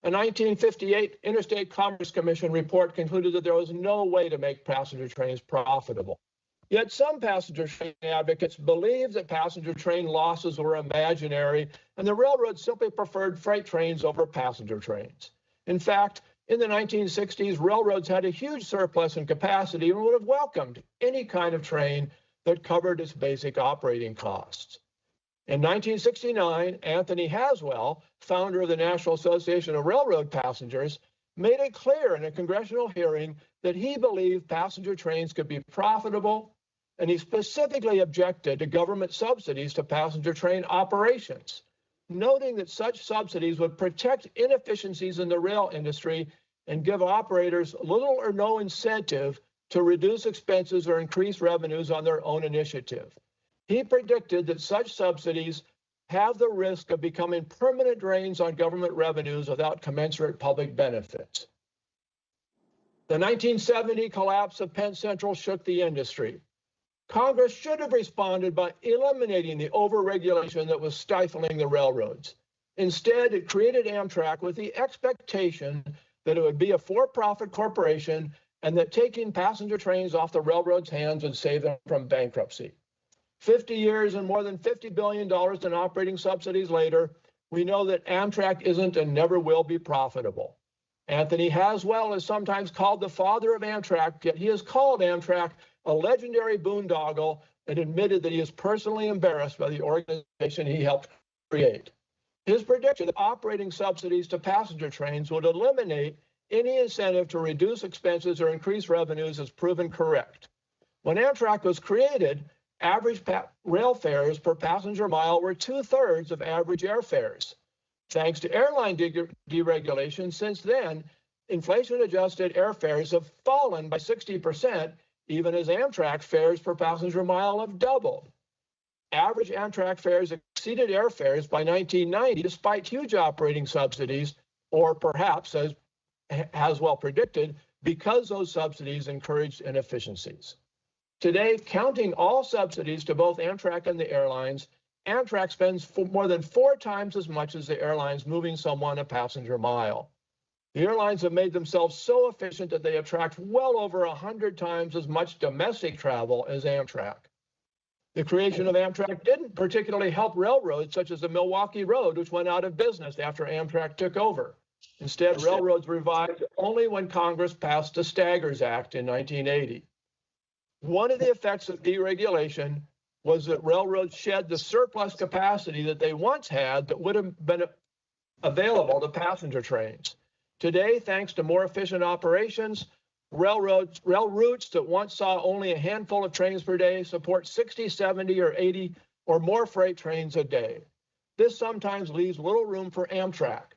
A 1958 Interstate Commerce Commission report concluded that there was no way to make passenger trains profitable. Yet some passenger train advocates believed that passenger train losses were imaginary, and the railroads simply preferred freight trains over passenger trains. In fact, In the 1960s, railroads had a huge surplus in capacity and would have welcomed any kind of train that covered its basic operating costs. In 1969, Anthony Haswell, founder of the National Association of Railroad Passengers, made it clear in a congressional hearing that he believed passenger trains could be profitable, and he specifically objected to government subsidies to passenger train operations, noting that such subsidies would protect inefficiencies in the rail industry and give operators little or no incentive to reduce expenses or increase revenues on their own initiative. He predicted that such subsidies have the risk of becoming permanent drains on government revenues without commensurate public benefits. The 1970 collapse of Penn Central shook the industry. Congress should have responded by eliminating the overregulation that was stifling the railroads. Instead, it created Amtrak with the expectation that it would be a for-profit corporation and that taking passenger trains off the railroad's hands would save them from bankruptcy. 50 years and more than $50 billion in operating subsidies later, we know that Amtrak isn't and never will be profitable. Anthony Haswell is sometimes called the father of Amtrak, yet he has called Amtrak a legendary boondoggle and admitted that he is personally embarrassed by the organization he helped create. His prediction that operating subsidies to passenger trains would eliminate any incentive to reduce expenses or increase revenues has proven correct. When Amtrak was created, average rail fares per passenger mile were 2/3 of average airfares. Thanks to airline deregulation, since then, inflation-adjusted airfares have fallen by 60%, even as Amtrak fares per passenger mile have doubled. Average Amtrak fares exceeded airfares by 1990, despite huge operating subsidies, or perhaps, as Haswell predicted, because those subsidies encouraged inefficiencies. Today, counting all subsidies to both Amtrak and the airlines, Amtrak spends more than 4 times as much as the airlines moving someone a passenger mile. The airlines have made themselves so efficient that they attract well over 100 times as much domestic travel as Amtrak. The creation of Amtrak didn't particularly help railroads such as the Milwaukee Road, which went out of business after Amtrak took over. Instead, railroads revived only when Congress passed the Staggers Act in 1980. One of the effects of deregulation was that railroads shed the surplus capacity that they once had that would have been available to passenger trains. Today, thanks to more efficient operations, rail routes that once saw only a handful of trains per day support 60, 70, or 80 or more freight trains a day. This sometimes leaves little room for Amtrak.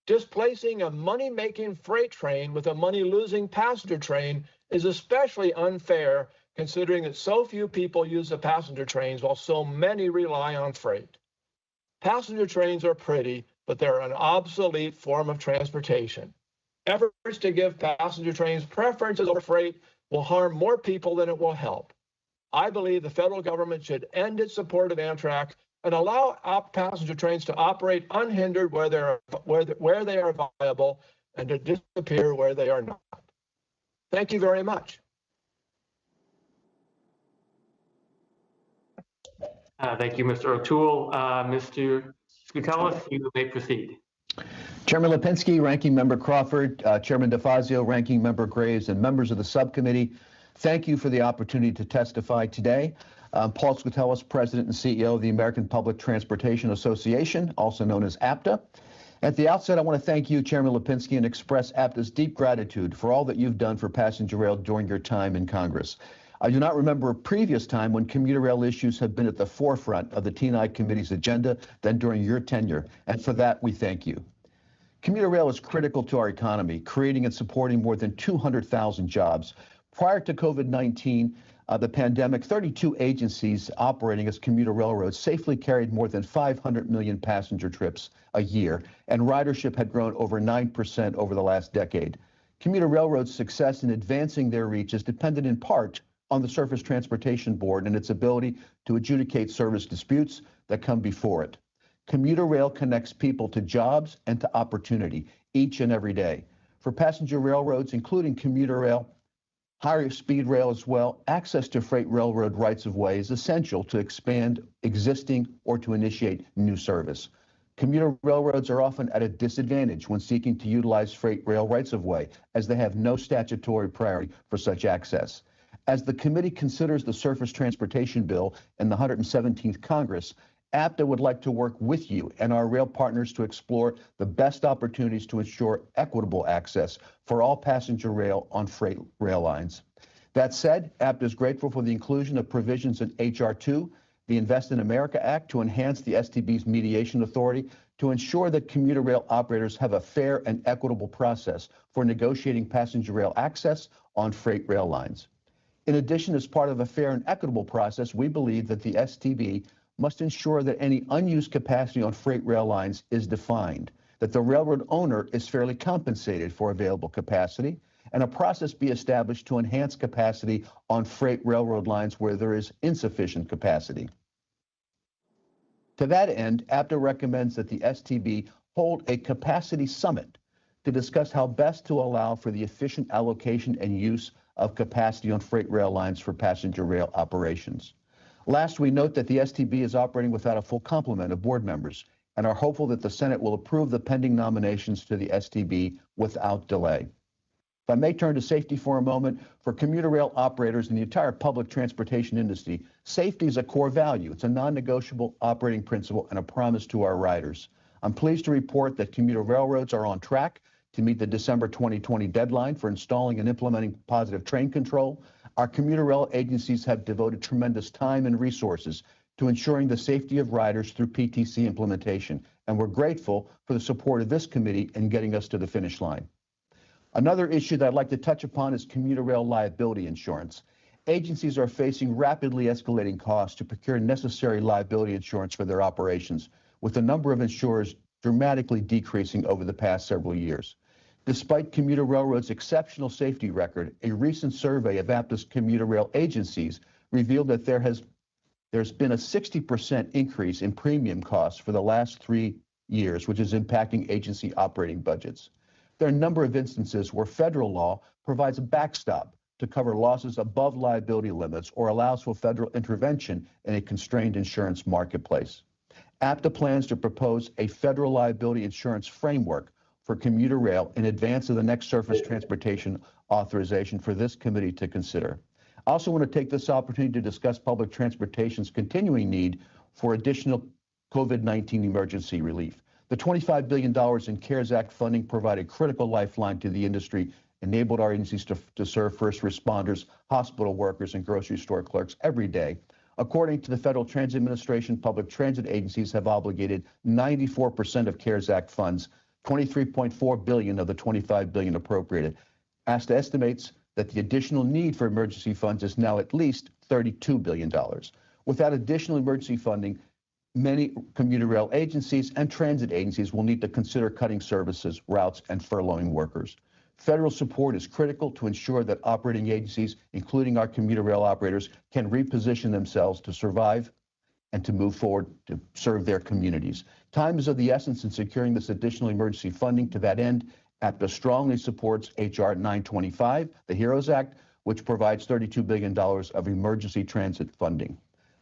Displacing a money-making freight train with a money-losing passenger train is especially unfair, considering that so few people use the passenger trains while so many rely on freight. Passenger trains are pretty, but they're an obsolete form of transportation. Efforts to give passenger trains preferences over freight will harm more people than it will help. I believe the federal government should end its support of Amtrak and allow passenger trains to operate unhindered where they are viable and to disappear where they are not. Thank you very much. Thank you, Mr. O'Toole. Mr. Skoutelis, you may proceed. Chairman Lipinski, Ranking Member Crawford, Chairman DeFazio, Ranking Member Graves, and members of the subcommittee, thank you for the opportunity to testify today. Paul Skoutelis, President and CEO of the American Public Transportation Association, also known as APTA. At the outset, I want to thank you, Chairman Lipinski, and express APTA's deep gratitude for all that you've done for passenger rail during your time in Congress. I do not remember a previous time when commuter rail issues have been at the forefront of the T&I Committee's agenda than during your tenure, and for that, we thank you. Commuter rail is critical to our economy, creating and supporting more than 200,000 jobs. Prior to COVID-19, the pandemic, 32 agencies operating as commuter railroads safely carried more than 500 million passenger trips a year, and ridership had grown over 9% over the last decade. Commuter railroads' success in advancing their reach is dependent in part on the Surface Transportation Board and its ability to adjudicate service disputes that come before it. Commuter rail connects people to jobs and to opportunity each and every day. For passenger railroads, including commuter rail, higher speed rail as well, access to freight railroad rights of way is essential to expand existing or to initiate new service. Commuter railroads are often at a disadvantage when seeking to utilize freight rail rights-of-way, as they have no statutory priority for such access. As the committee considers the Surface Transportation Bill in the 117th Congress, APTA would like to work with you and our rail partners to explore the best opportunities to ensure equitable access for all passenger rail on freight rail lines. That said, APTA is grateful for the inclusion of provisions in H.R. 2, the Invest in America Act, to enhance the STB's mediation authority to ensure that commuter rail operators have a fair and equitable process for negotiating passenger rail access on freight rail lines. In addition, as part of a fair and equitable process, we believe that the STB must ensure that any unused capacity on freight rail lines is defined, that the railroad owner is fairly compensated for available capacity, and a process be established to enhance capacity on freight railroad lines where there is insufficient capacity. To that end, APTA recommends that the STB hold a capacity summit to discuss how best to allow for the efficient allocation and use of capacity on freight rail lines for passenger rail operations. Last, we note that the STB is operating without a full complement of board members and are hopeful that the Senate will approve the pending nominations to the STB without delay. If I may turn to safety for a moment, for commuter rail operators and the entire public transportation industry, safety is a core value. It's a non-negotiable operating principle and a promise to our riders. I'm pleased to report that commuter railroads are on track to meet the December 2020 deadline for installing and implementing positive train control. Our commuter rail agencies have devoted tremendous time and resources to ensuring the safety of riders through PTC implementation, and we're grateful for the support of this committee in getting us to the finish line. Another issue that I'd like to touch upon is commuter rail liability insurance. Agencies are facing rapidly escalating costs to procure necessary liability insurance for their operations, with the number of insurers dramatically decreasing over the past several years. Despite commuter railroads' exceptional safety record, a recent survey of APTA's commuter rail agencies revealed that there's been a 60% increase in premium costs for the last 3 years, which is impacting agency operating budgets. There are a number of instances where federal law provides a backstop to cover losses above liability limits or allows for federal intervention in a constrained insurance marketplace. APTA plans to propose a federal liability insurance framework for commuter rail in advance of the next surface transportation authorization for this committee to consider. I also want to take this opportunity to discuss public transportation's continuing need for additional COVID-19 emergency relief. The $25 billion in CARES Act funding provided critical lifeline to the industry, enabled our agencies to serve first responders, hospital workers, and grocery store clerks every day. According to the Federal Transit Administration, public transit agencies have obligated 94% of CARES Act funds, $23.4 billion of the $25 billion appropriated. ASTA estimates that the additional need for emergency funds is now at least $32 billion. Without additional emergency funding, many commuter rail agencies and transit agencies will need to consider cutting services, routes, and furloughing workers. Federal support is critical to ensure that operating agencies, including our commuter rail operators, can reposition themselves to survive and to move forward to serve their communities. Time is of the essence in securing this additional emergency funding. To that end, APTA strongly supports H.R. 925, the HEROES Act, which provides $32 billion of emergency transit funding.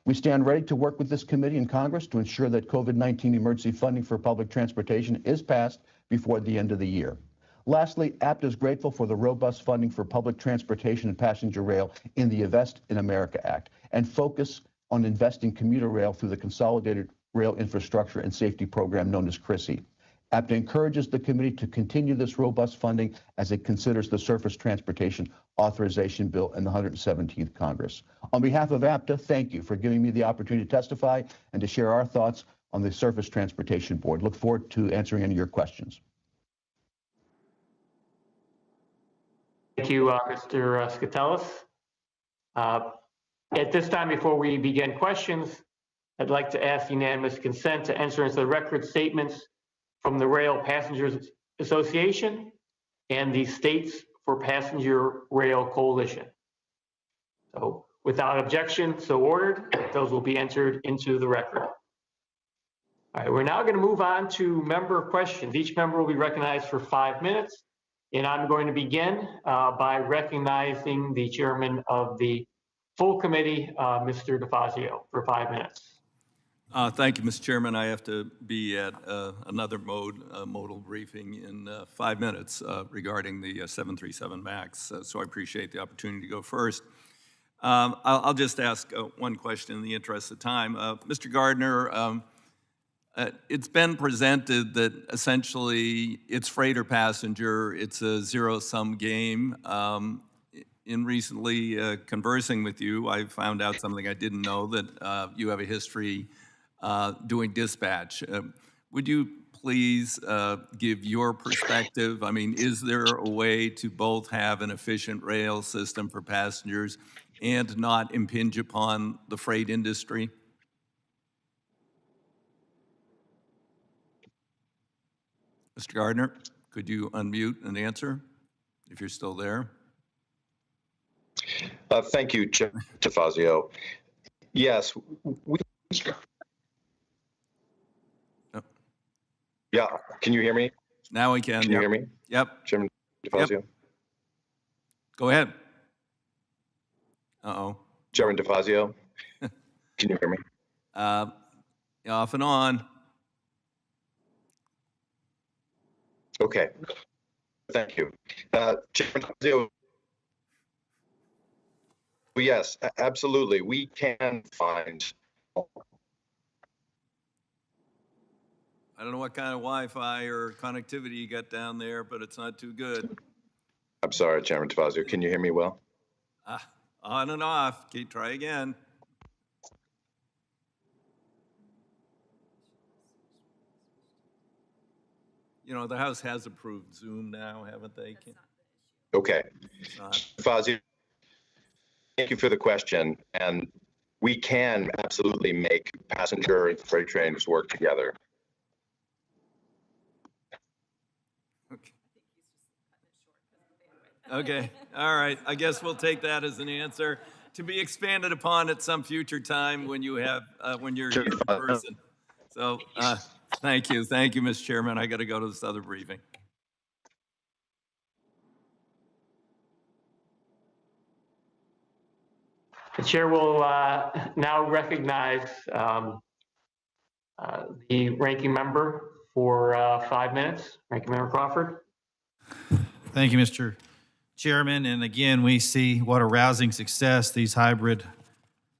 We stand ready to work with this committee and Congress to ensure that COVID-19 emergency funding for public transportation is passed before the end of the year. Lastly, APTA is grateful for the robust funding for public transportation and passenger rail in the Invest in America Act and focus on investing commuter rail through the Consolidated Rail Infrastructure and Safety Program known as CRISI. APTA encourages the committee to continue this robust funding as it considers the Surface Transportation Authorization Bill in the 117th Congress. On behalf of APTA, thank you for giving me the opportunity to testify and to share our thoughts on the Surface Transportation Board. Look forward to answering any of your questions. Thank you, Mr. Skatelis. At this time, before we begin questions, I'd like to ask unanimous consent to enter into the record statements from the Rail Passengers Association and the States for Passenger Rail Coalition. So without objection, so ordered, those will be entered into the record. All right, we're now going to move on to member questions. Each member will be recognized for 5 minutes, and I'm going to begin by recognizing the chairman of the full committee, Mr. DeFazio, for 5 minutes. Thank you, Mr. Chairman. I have to be at another modal briefing in 5 minutes regarding the 737 MAX, so I appreciate the opportunity to go first. I'll just ask one question in the interest of time. Mr. Gardner, it's been presented that essentially it's freighter passenger, it's a zero-sum game. In recently conversing with you, I found out something I didn't know, that you have a history doing dispatch. Would you please give your perspective? I mean, is there a way to both have an efficient rail system for passengers and not impinge upon the freight industry? Mr. Gardner, could you unmute and answer if you're still there? Thank you, Chair DeFazio. Yes, we. Yeah, can you hear me? Now we can. Can you hear me? Yep. Chairman DeFazio? Yep. Go ahead. Uh-oh. Chairman DeFazio, can you hear me? Off and on. Okay, thank you. Chairman DeFazio, yes, absolutely, we can find. I don't know what kind of Wi-Fi or connectivity you got down there, but it's not too good. I'm sorry, Chairman DeFazio, can you hear me well? On and off. Try again. You know, the House has approved Zoom now, haven't they? Okay. DeFazio, thank you for the question. And we can absolutely make passenger and freight trains work together. Okay, all right. I guess we'll take that as an answer to be expanded upon at some future time when you have when you're here in person. So thank you, Mr. Chairman. I got to go to this other briefing. The chair will now recognize the ranking member for 5 minutes. Ranking Member Crawford. Thank you, Mr. Chairman. And again, we see what a rousing success these hybrid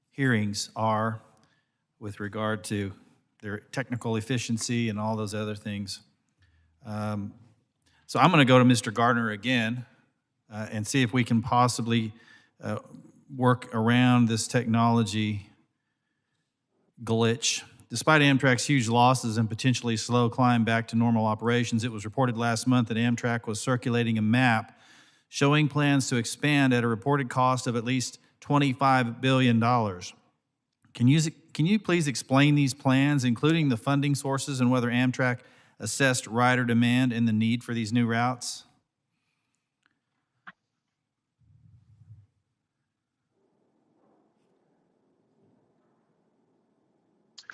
hearings are with regard to their technical efficiency and all those other things. So I'm going to go to Mr. Gardner again and see if we can possibly work around this technology glitch. Despite Amtrak's huge losses and potentially slow climb back to normal operations, it was reported last month that Amtrak was circulating a map showing plans to expand at a reported cost of at least $25 billion. Can you please explain these plans, including the funding sources and whether Amtrak assessed rider demand and the need for these new routes?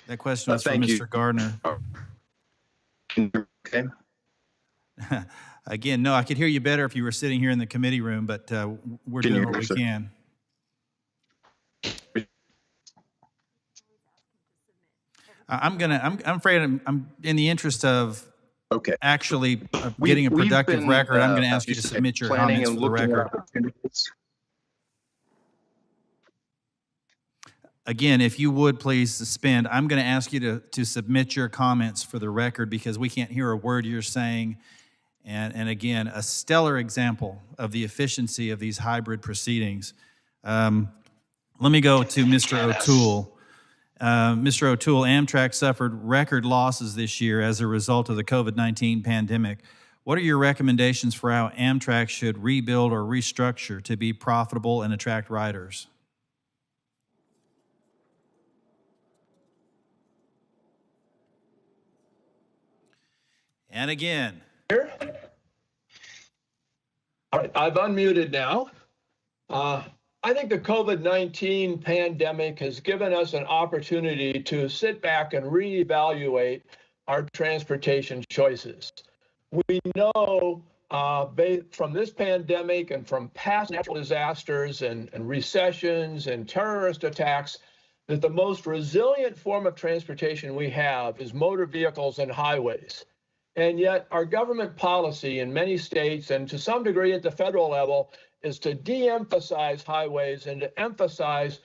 That question was from Mr. Gardner. Okay. Again, no, I could hear you better if you were sitting here in the committee room, but we're doing what we can. I'm afraid I'm in the interest of actually getting a productive record. I'm going to ask you to submit your comments for the record. Again, if you would please suspend, I'm going to ask you to submit your comments for the record because we can't hear a word you're saying. And again, a stellar example of the efficiency of these hybrid proceedings. Let me go to Mr. O'Toole. Mr. O'Toole, Amtrak suffered record losses this year as a result of the COVID-19 pandemic. What are your recommendations for how Amtrak should rebuild or restructure to be profitable and attract riders? And again. Here. All right, I've unmuted now. I think the COVID-19 pandemic has given us an opportunity to sit back and reevaluate our transportation choices. We know from this pandemic and from past natural disasters and recessions and terrorist attacks that the most resilient form of transportation we have is motor vehicles and highways. And yet our government policy in many states, and to some degree at the federal level, is to de-emphasize highways and to emphasize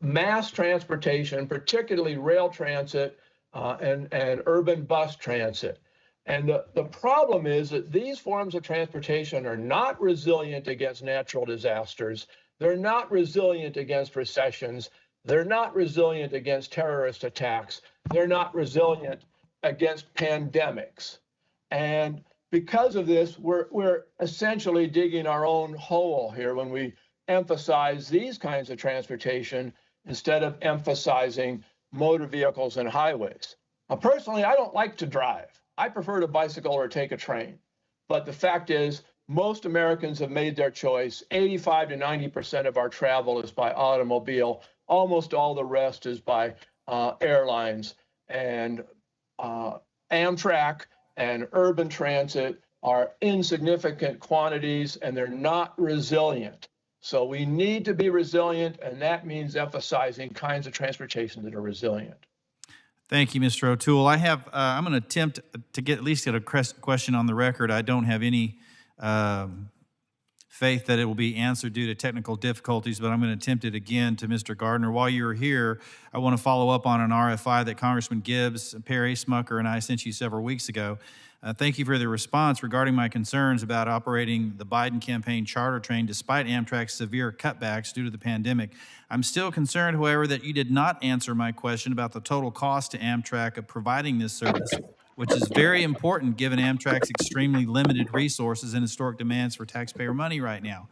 mass transportation, particularly rail transit and urban bus transit. And the problem is that these forms of transportation are not resilient against natural disasters. They're not resilient against recessions. They're not resilient against terrorist attacks. They're not resilient against pandemics. And because of this, we're essentially digging our own hole here when we emphasize these kinds of transportation instead of emphasizing motor vehicles and highways. Now, personally, I don't like to drive. I prefer to bicycle or take a train. But the fact is, most Americans have made their choice. 85 to 90% of our travel is by automobile. Almost all the rest is by airlines. And Amtrak and urban transit are insignificant quantities, and they're not resilient. So we need to be resilient, and that means emphasizing kinds of transportation that are resilient. Thank you, Mr. O'Toole. I'm going to attempt to at least get a question on the record. I don't have any faith that it will be answered due to technical difficulties, but I'm going to attempt it again to Mr. Gardner. While you're here, I want to follow up on an RFI that Congressman Gibbs, Perry Smucker, and I sent you several weeks ago. Thank you for the response regarding my concerns about operating the Biden campaign charter train despite Amtrak's severe cutbacks due to the pandemic. I'm still concerned, however, that you did not answer my question about the total cost to Amtrak of providing this service, which is very important given Amtrak's extremely limited resources and historic demands for taxpayer money right now.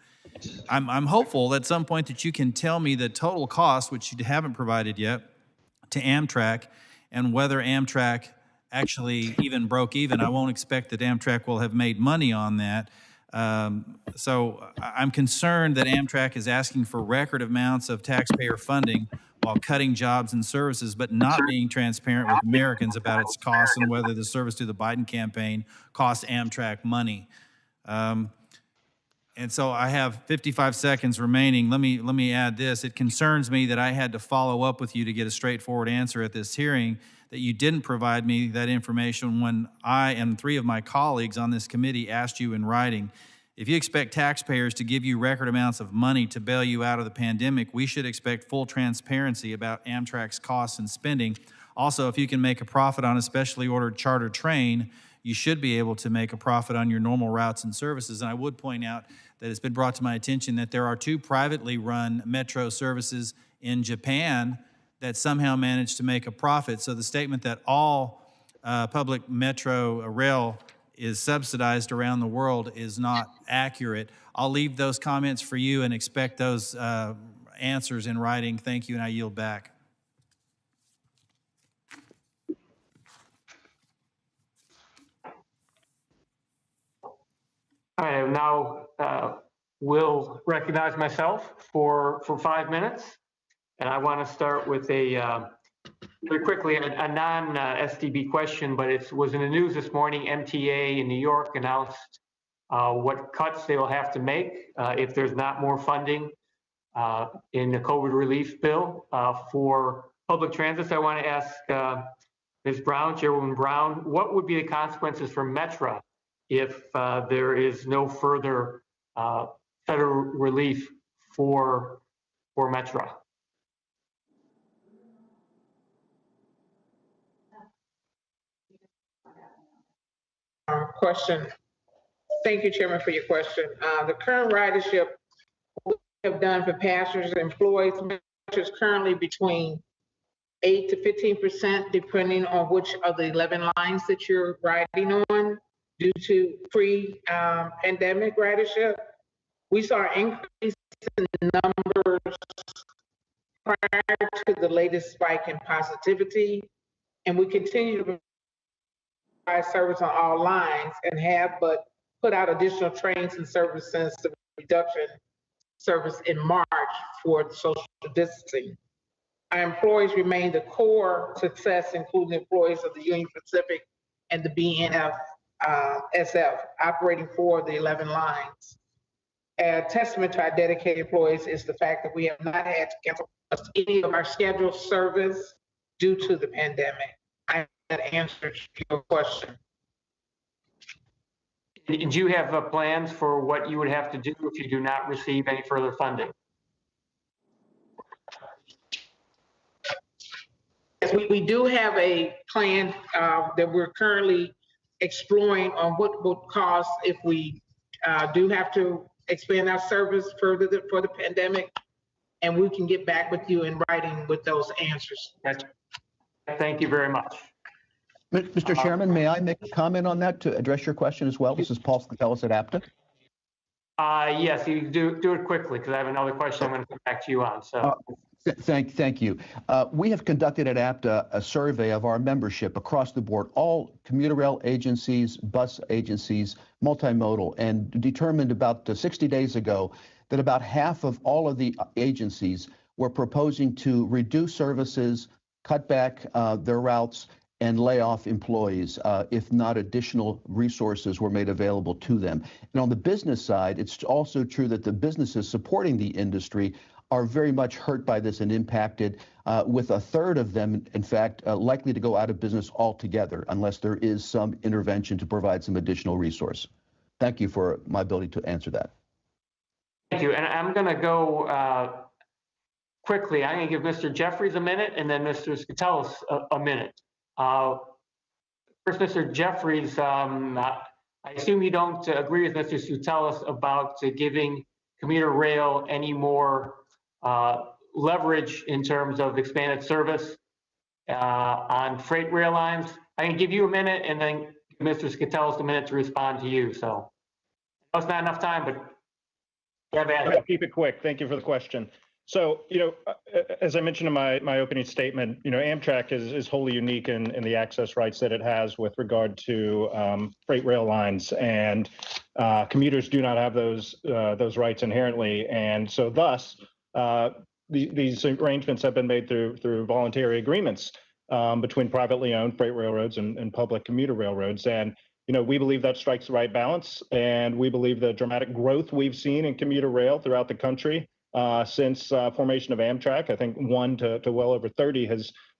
I'm hopeful at some point that you can tell me the total cost, which you haven't provided yet, to Amtrak, and whether Amtrak actually even broke even. I won't expect that Amtrak will have made money on that. So I'm concerned that Amtrak is asking for record amounts of taxpayer funding while cutting jobs and services, but not being transparent with Americans about its costs and whether the service to the Biden campaign costs Amtrak money. And so I have 55 seconds remaining. Let me add this. It concerns me that I had to follow up with you to get a straightforward answer at this hearing, that you didn't provide me that information when I and 3 of my colleagues on this committee asked you in writing. If you expect taxpayers to give you record amounts of money to bail you out of the pandemic, we should expect full transparency about Amtrak's costs and spending. Also, if you can make a profit on a specially ordered charter train, you should be able to make a profit on your normal routes and services. And I would point out that it's been brought to my attention that there are 2 privately run metro services in Japan that somehow managed to make a profit. So the statement that all public metro rail is subsidized around the world is not accurate. I'll leave those comments for you and expect those answers in writing. Thank you, and I yield back. I now will recognize myself for 5 minutes. And I want to start with a very quickly a non-STB question, but it was in the news this morning. MTA in New York announced what cuts they will have to make if there's not more funding in the COVID relief bill for public transit. So I want to ask Ms. Brown, Chairwoman Brown, what would be the consequences for Metra if there is no further federal relief for Metra? Question. Thank you, Chairman, for your question. The current ridership we have done for passengers and employees is currently between 8 to 15%, depending on which of the 11 lines that you're riding on, due to pre-pandemic ridership. We saw an increase in numbers prior to the latest spike in positivity, and we continue to provide service on all lines and have but put out additional trains and service since the reduction service in March for the social distancing. Our employees remain the core success, including employees of the Union Pacific and the BNSF, operating 4 of the 11 lines. A testament to our dedicated employees is the fact that we have not had to cancel any of our scheduled service due to the pandemic. I hope that answers your question. Do you have plans for what you would have to do if you do not receive any further funding? Yes, we do have a plan that we're currently exploring on what would cost if we do have to expand our service further for the pandemic, and we can get back with you in writing with those answers. Thank you very much. Mr. Chairman, may I make a comment on that to address your question as well? This is Paul Skatelis at APTA. Yes, you do it quickly because I have another question I'm going to come back to you on. So. Thank you. We have conducted at APTA a survey of our membership across the board, all commuter rail agencies, bus agencies, multimodal, and determined about 60 days ago that about half of all of the agencies were proposing to reduce services, cut back their routes, and lay off employees if not additional resources were made available to them. And on the business side, it's also true that the businesses supporting the industry are very much hurt by this and impacted, with a third of them, in fact, likely to go out of business altogether unless there is some intervention to provide some additional resource. Thank you for my ability to answer that. Thank you. And I'm going to go quickly. I'm going to give Mr. Jeffries a minute and then Mr. Skatelis a minute. First, Mr. Jeffries, I assume you don't agree with Mr. Skatelis about giving commuter rail any more leverage in terms of expanded service on freight rail lines. I can give you a minute and then Mr. Skatelis a minute to respond to you. So that's not enough time, but I'll keep it quick. Thank you for the question. So, as I mentioned in my opening statement, Amtrak is wholly unique in the access rights that it has with regard to freight rail lines, and commuters do not have those rights inherently. And so thus, these arrangements have been made through voluntary agreements between privately owned freight railroads and public commuter railroads. And we believe that strikes the right balance, and we believe the dramatic growth we've seen in commuter rail throughout the country since formation of Amtrak, I think 1 to well over 30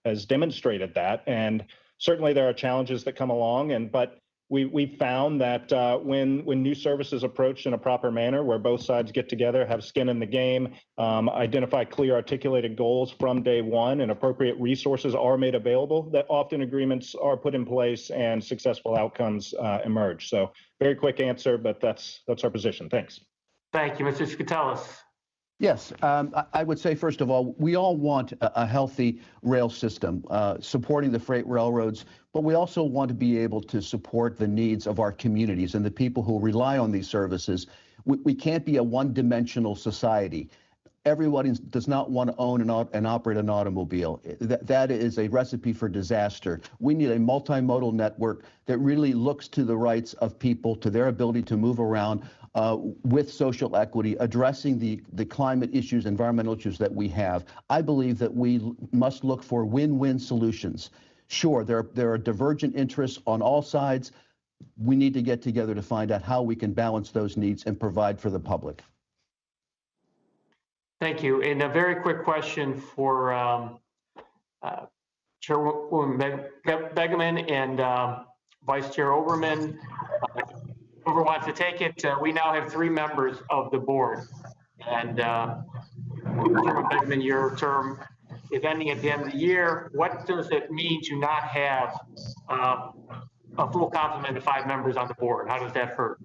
has demonstrated that. And certainly there are challenges that come along, but we found that when new services approached in a proper manner, where both sides get together, have skin in the game, identify clear articulated goals from day one, and appropriate resources are made available, that often agreements are put in place and successful outcomes emerge. So very quick answer, but that's our position. Thanks. Thank you, Mr. Skatelis. Yes, I would say, first of all, we all want a healthy rail system supporting the freight railroads, but we also want to be able to support the needs of our communities and the people who rely on these services. We can't be a one-dimensional society. Everyone does not want to own and operate an automobile. That is a recipe for disaster. We need a multimodal network that really looks to the rights of people, to their ability to move around with social equity, addressing the climate issues, environmental issues that we have. I believe that we must look for win-win solutions. Sure, there are divergent interests on all sides. We need to get together to find out how we can balance those needs and provide for the public. Thank you. And a very quick question for Chairwoman Begeman and Vice Chair Oberman. Whoever wants to take it, we now have 3 members of the board. And Chairman Begeman, your term is ending at the end of the year. What does it mean to not have a full complement of 5 members on the board? How does that hurt?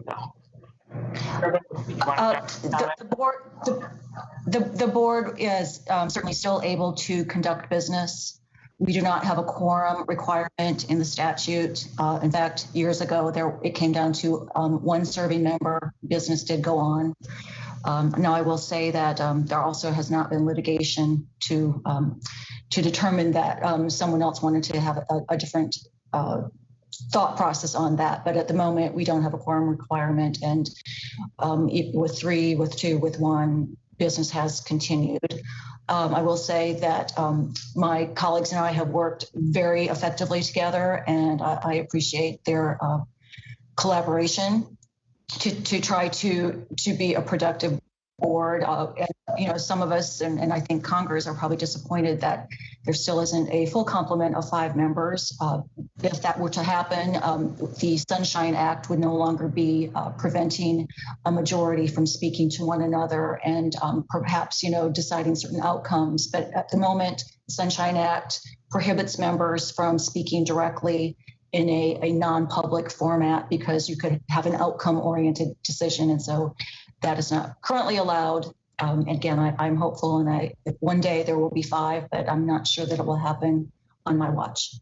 No. The board is certainly still able to conduct business. We do not have a quorum requirement in the statute. In fact, years ago, it came down to 1 serving member. Business did go on. Now, I will say that there also has not been litigation to determine that someone else wanted to have a different thought process on that. But at the moment, we don't have a quorum requirement. And with 3, with 2, with 1, business has continued. I will say that my colleagues and I have worked very effectively together, and I appreciate their collaboration. to try to be a productive board. And, some of us, and I think Congress, are probably disappointed that there still isn't a full complement of 5 members. If that were to happen, the Sunshine Act would no longer be preventing a majority from speaking to one another and perhaps, deciding certain outcomes. But at the moment, the Sunshine Act prohibits members from speaking directly in a non-public format because you could have an outcome-oriented decision. And so that is not currently allowed. Again, I'm hopeful, and one day there will be 5, but I'm not sure that it will happen on my watch.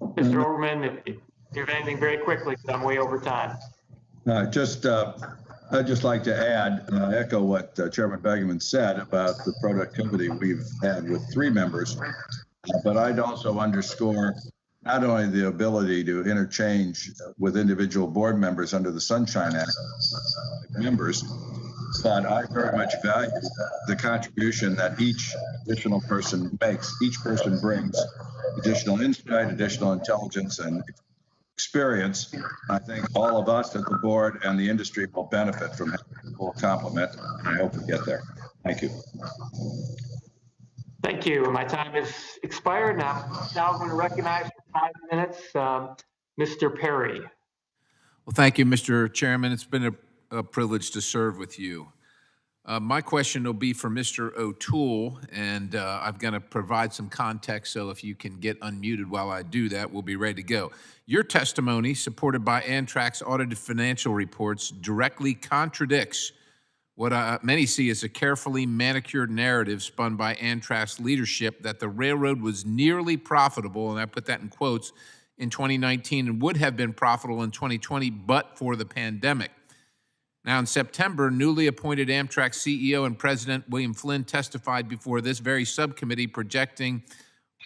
Mr. Overman, if you have anything very quickly, because I'm way over time. I'd just like to add, echo what Chairman Begeman said about the productivity we've had with 3 members, but I'd also underscore not only the ability to interchange with individual board members under the Sunshine Act members, but I very much value the contribution that each additional person makes. Each person brings additional insight, additional intelligence, and experience. I think all of us at the board and the industry will benefit from having a full complement, and I hope we get there. Thank you. Thank you. My time has expired. Now I'm going to recognize for 5 minutes Mr. Perry. Well, thank you, Mr. Chairman. It's been a privilege to serve with you. My question will be for Mr. O'Toole, and I'm going to provide some context, so if you can get unmuted while I do that, we'll be ready to go. Your testimony, supported by Amtrak's audited financial reports, directly contradicts what many see as a carefully manicured narrative spun by Amtrak's leadership that the railroad was nearly profitable, and I put that in quotes, in 2019 and would have been profitable in 2020 but for the pandemic. Now, in September, newly appointed Amtrak CEO and President William Flynn testified before this very subcommittee, projecting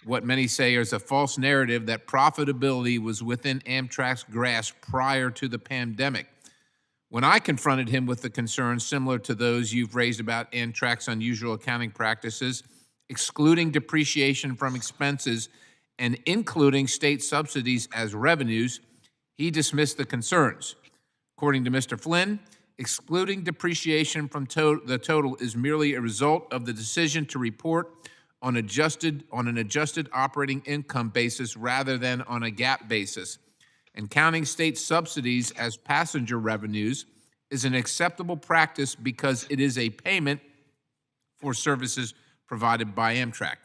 what many say is a false narrative that profitability was within Amtrak's grasp prior to the pandemic. When I confronted him with the concerns similar to those you've raised about Amtrak's unusual accounting practices, excluding depreciation from expenses and including state subsidies as revenues, he dismissed the concerns. According to Mr. Flynn, excluding depreciation from the total is merely a result of the decision to report on an adjusted operating income basis rather than on a GAAP basis. And counting state subsidies as passenger revenues is an acceptable practice because it is a payment for services provided by Amtrak.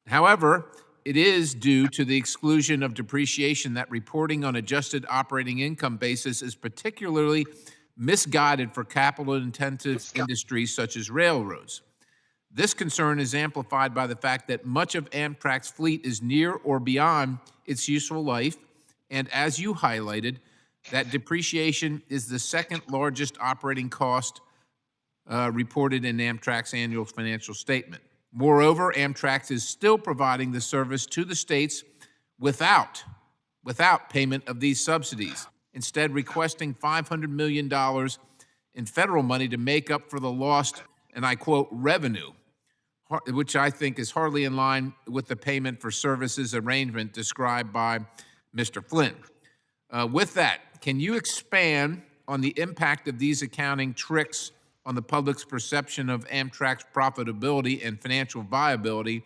However, it is due to the exclusion of depreciation that reporting on adjusted operating income basis is particularly misguided for capital-intensive industries such as railroads. This concern is amplified by the fact that much of Amtrak's fleet is near or beyond its useful life, and as you highlighted, that depreciation is the second largest operating cost reported in Amtrak's annual financial statement. Moreover, Amtrak is still providing the service to the states without payment of these subsidies, instead requesting $500 million in federal money to make up for the lost, and I quote, revenue, which I think is hardly in line with the payment for services arrangement described by Mr. Flynn. With that, can you expand on the impact of these accounting tricks on the public's perception of Amtrak's profitability and financial viability?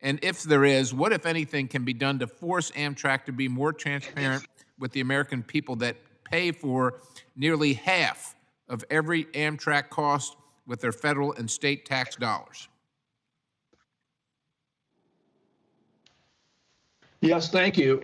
And if there is, what, if anything, can be done to force Amtrak to be more transparent with the American people that pay for nearly half of every Amtrak cost with their federal and state tax dollars? Yes, thank you.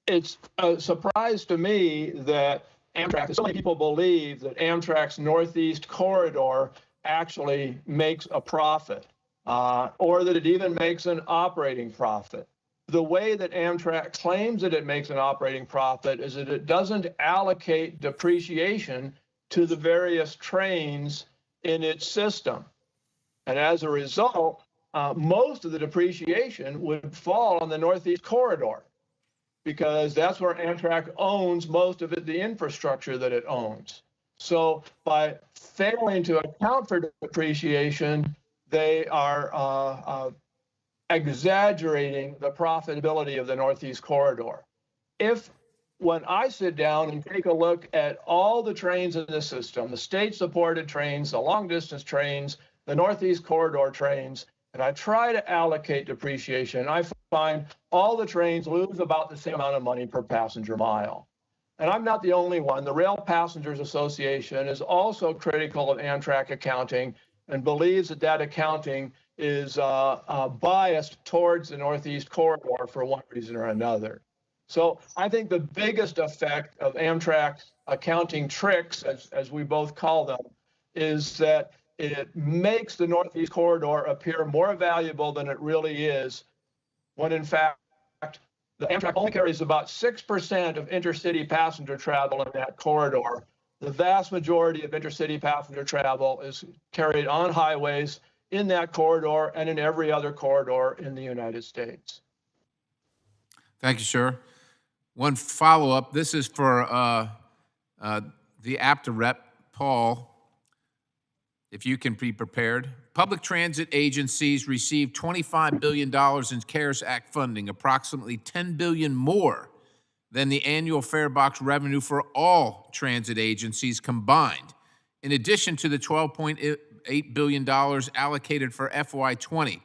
It's a surprise to me that Amtrak, so many people believe that Amtrak's Northeast Corridor actually makes a profit, or that it even makes an operating profit. The way that Amtrak claims that it makes an operating profit is that it doesn't allocate depreciation to the various trains in its system. And as a result, most of the depreciation would fall on the Northeast Corridor, because that's where Amtrak owns most of it, the infrastructure that it owns. So by failing to account for depreciation, they are exaggerating the profitability of the Northeast Corridor. If when I sit down and take a look at all the trains in the system, the state-supported trains, the long-distance trains, the Northeast Corridor trains, and I try to allocate depreciation, I find all the trains lose about the same amount of money per passenger mile. And I'm not the only one. The Rail Passengers Association is also critical of Amtrak accounting and believes that that accounting is biased towards the Northeast Corridor for one reason or another. So I think the biggest effect of Amtrak's accounting tricks, as we both call them, is that it makes the Northeast Corridor appear more valuable than it really is, when in fact, the Amtrak only carries about 6% of intercity passenger travel in that corridor. The vast majority of intercity passenger travel is carried on highways in that corridor and in every other corridor in the United States. Thank you, sir. One follow-up. This is for the APTA rep, Paul, if you can be prepared. Public transit agencies received $25 billion in CARES Act funding, approximately $10 billion more than the annual fare box revenue for all transit agencies combined, in addition to the $12.8 billion allocated for FY20.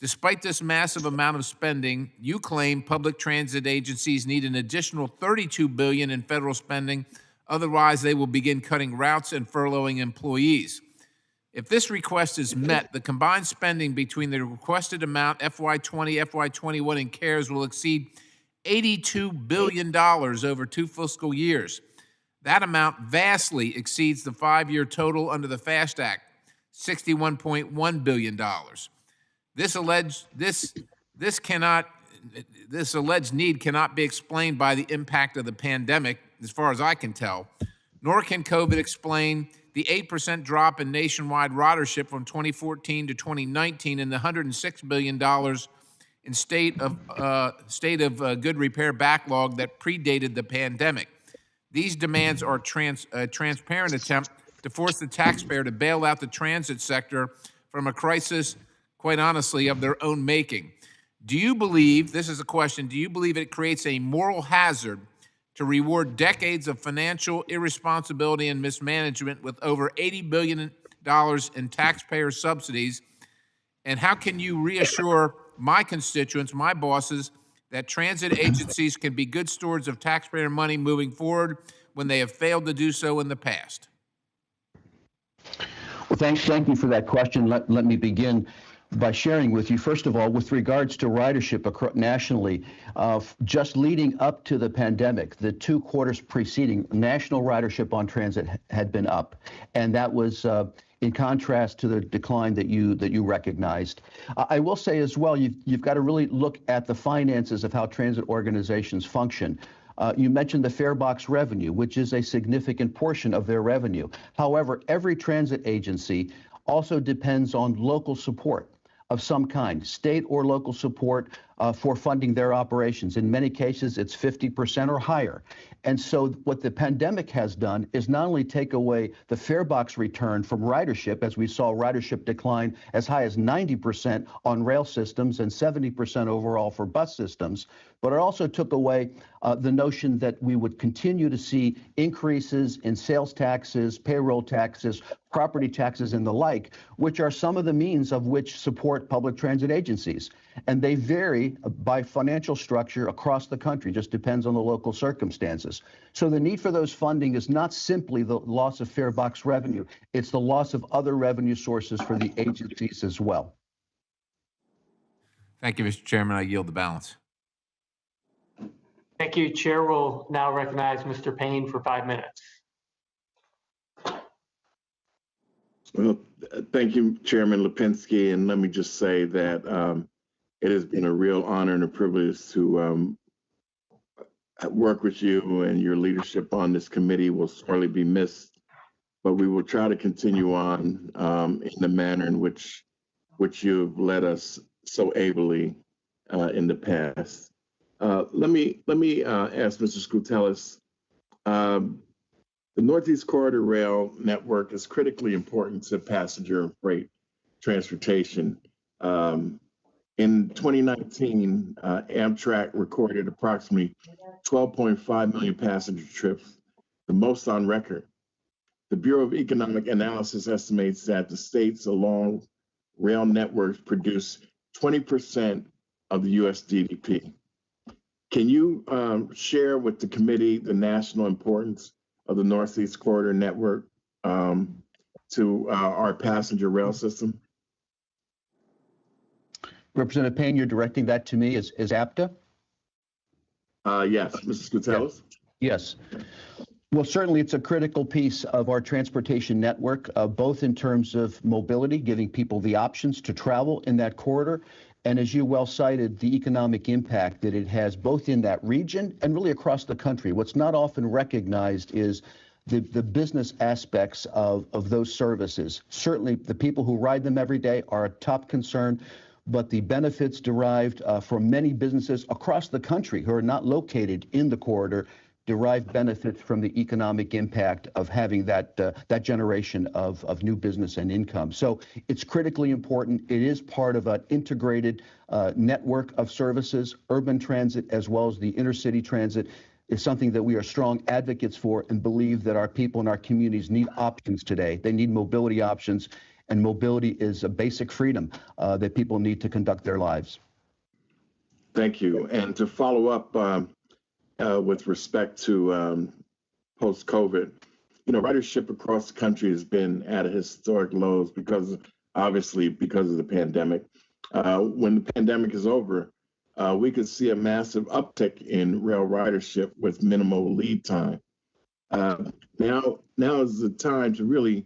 Despite this massive amount of spending, you claim public transit agencies need an additional $32 billion in federal spending. Otherwise, they will begin cutting routes and furloughing employees. If this request is met, the combined spending between the requested amount, FY20, FY21, and CARES will exceed $82 billion over 2 fiscal years. That amount vastly exceeds the 5-year total under the FAST Act, $61.1 billion. This alleged need cannot be explained by the impact of the pandemic, as far as I can tell, nor can COVID explain the 8% drop in nationwide ridership from 2014 to 2019 and the $106 billion in state of good repair backlog that predated the pandemic. These demands are a transparent attempt to force the taxpayer to bail out the transit sector from a crisis, quite honestly, of their own making. Do you believe, this is a question, do you believe it creates a moral hazard to reward decades of financial irresponsibility and mismanagement with over $80 billion in taxpayer subsidies? And how can you reassure my constituents, my bosses, that transit agencies can be good stewards of taxpayer money moving forward when they have failed to do so in the past? Well, thank you for that question. Let me begin by sharing with you, first of all, with regards to ridership nationally, just leading up to the pandemic, the 2 quarters preceding, national ridership on transit had been up. And that was in contrast to the decline that you recognized. I will say as well, you've got to really look at the finances of how transit organizations function. You mentioned the fare box revenue, which is a significant portion of their revenue. However, every transit agency also depends on local support of some kind, state or local support for funding their operations. In many cases, it's 50% or higher. And so what the pandemic has done is not only take away the fare box return from ridership, as we saw ridership decline as high as 90% on rail systems and 70% overall for bus systems, but it also took away the notion that we would continue to see increases in sales taxes, payroll taxes, property taxes, and the like, which are some of the means of which support public transit agencies. And they vary by financial structure across the country, just depends on the local circumstances. So the need for those funding is not simply the loss of fare box revenue, it's the loss of other revenue sources for the agencies as well. Thank you, Mr. Chairman. I yield the balance. Thank you. Chair will now recognize Mr. Payne for 5 minutes. Well, thank you, Chairman Lipinski, and let me just say that it has been a real honor and a privilege to work with you, and your leadership on this committee will sorely be missed, but we will try to continue on in the manner in which you've led us so ably in the past. Let me ask Mr. Skoutelis. The Northeast Corridor Rail network is critically important to passenger and freight transportation. In 2019, Amtrak recorded approximately 12.5 million passenger trips, the most on record. The Bureau of Economic Analysis estimates that the states along rail networks produce 20% of the US GDP. Can you share with the committee the national importance of the Northeast Corridor Network to our passenger rail system? Representative Payne, you're directing that to me as APTA? Yes, Mrs. Gutierrez? Yes. Well, certainly it's a critical piece of our transportation network, both in terms of mobility, giving people the options to travel in that corridor, and as you well cited, the economic impact that it has both in that region and really across the country. What's not often recognized is the business aspects of those services. Certainly the people who ride them every day are a top concern, but the benefits derived from many businesses across the country who are not located in the corridor derive benefits from the economic impact of having that generation of new business and income. So it's critically important. It is part of an integrated network of services. Urban transit as well as the intercity transit is something that we are strong advocates for and believe that our people and our communities need options today. They need mobility options, and mobility is a basic freedom that people need to conduct their lives. Thank you. And to follow up with respect to post-COVID, ridership across the country has been at a historic lows obviously because of the pandemic. When the pandemic is over, we could see a massive uptick in rail ridership with minimal lead time. Now is the time to really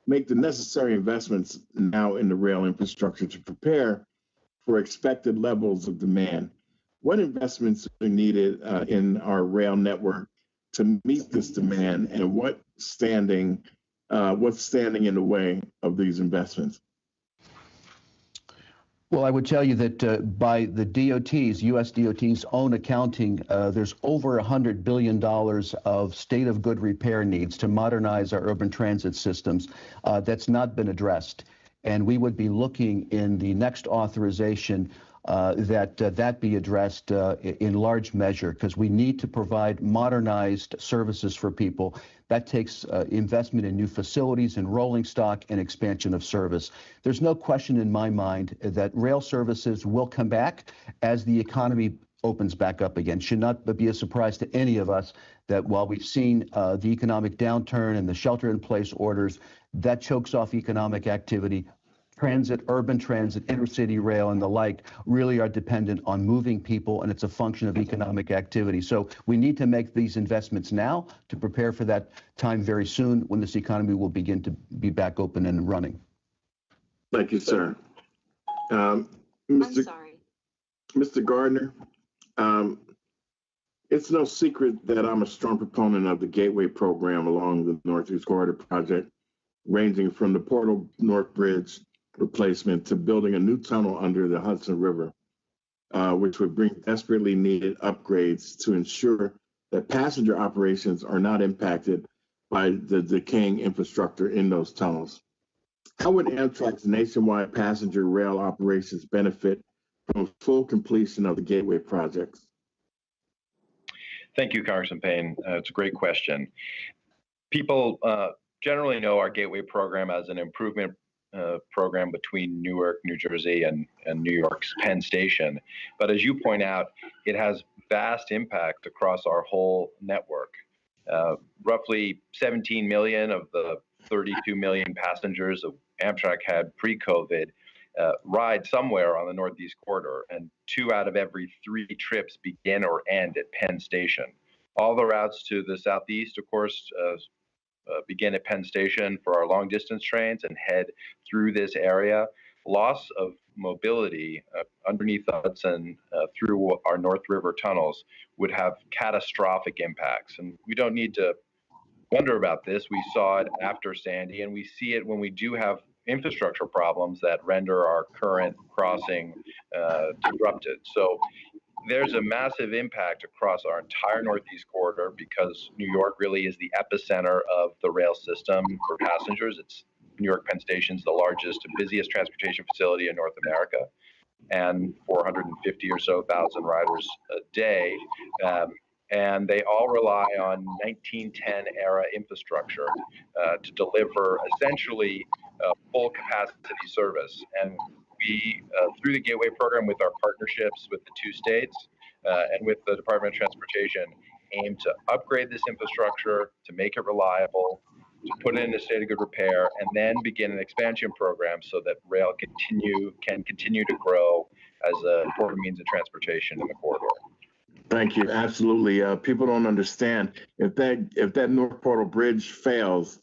make the necessary investments now in the rail infrastructure to prepare for expected levels of demand. What investments are needed in our rail network to meet this demand, and what's standing in the way of these investments? Well, I would tell you that by the DOT's, U.S. DOT's own accounting, there's over $100 billion of state of good repair needs to modernize our urban transit systems that's not been addressed. And we would be looking in the next authorization that be addressed in large measure, because we need to provide modernized services for people. That takes investment in new facilities and rolling stock and expansion of service. There's no question in my mind that rail services will come back as the economy opens back up again. Should not be a surprise to any of us that while we've seen the economic downturn and the shelter-in-place orders, that chokes off economic activity. Transit, urban transit, intercity rail, and the like really are dependent on moving people, and it's a function of economic activity. So we need to make these investments now to prepare for that time very soon when this economy will begin to be back open and running. Thank you, sir. I'm sorry. Mr. Gardner, it's no secret that I'm a strong proponent of the Gateway program along the Northeast Corridor project, ranging from the Portal North Bridge replacement to building a new tunnel under the Hudson River, which would bring desperately needed upgrades to ensure that passenger operations are not impacted by the decaying infrastructure in those tunnels. How would Amtrak's nationwide passenger rail operations benefit from full completion of the Gateway projects? Thank you, Congressman Payne. It's a great question. People generally know our Gateway program as an improvement program between Newark, New Jersey, and New York's Penn Station. But as you point out, it has vast impact across our whole network. Roughly 17 million of the 32 million passengers that Amtrak had pre-COVID ride somewhere on the Northeast Corridor, and 2 out of every 3 trips begin or end at Penn Station. All the routes to the Southeast, of course, begin at Penn Station for our long distance trains and head through this area. Loss of mobility underneath the Hudson through our North River tunnels would have catastrophic impacts. And we don't need to wonder about this. We saw it after Sandy, and we see it when we do have infrastructure problems that render our current crossing disrupted. So there's a massive impact across our entire Northeast Corridor because New York really is the epicenter of the rail system for passengers. It's New York Penn Station is the largest and busiest transportation facility in North America. and 450 or so thousand riders a day. And they all rely on 1910 era infrastructure to deliver essentially full capacity service. And we, through the Gateway program with our partnerships with the two states and with the Department of Transportation, aim to upgrade this infrastructure, to make it reliable, to put it in a state of good repair, and then begin an expansion program so that rail can continue to grow as an important means of transportation in the corridor. Thank you. Absolutely. People don't understand if that North Portal Bridge fails,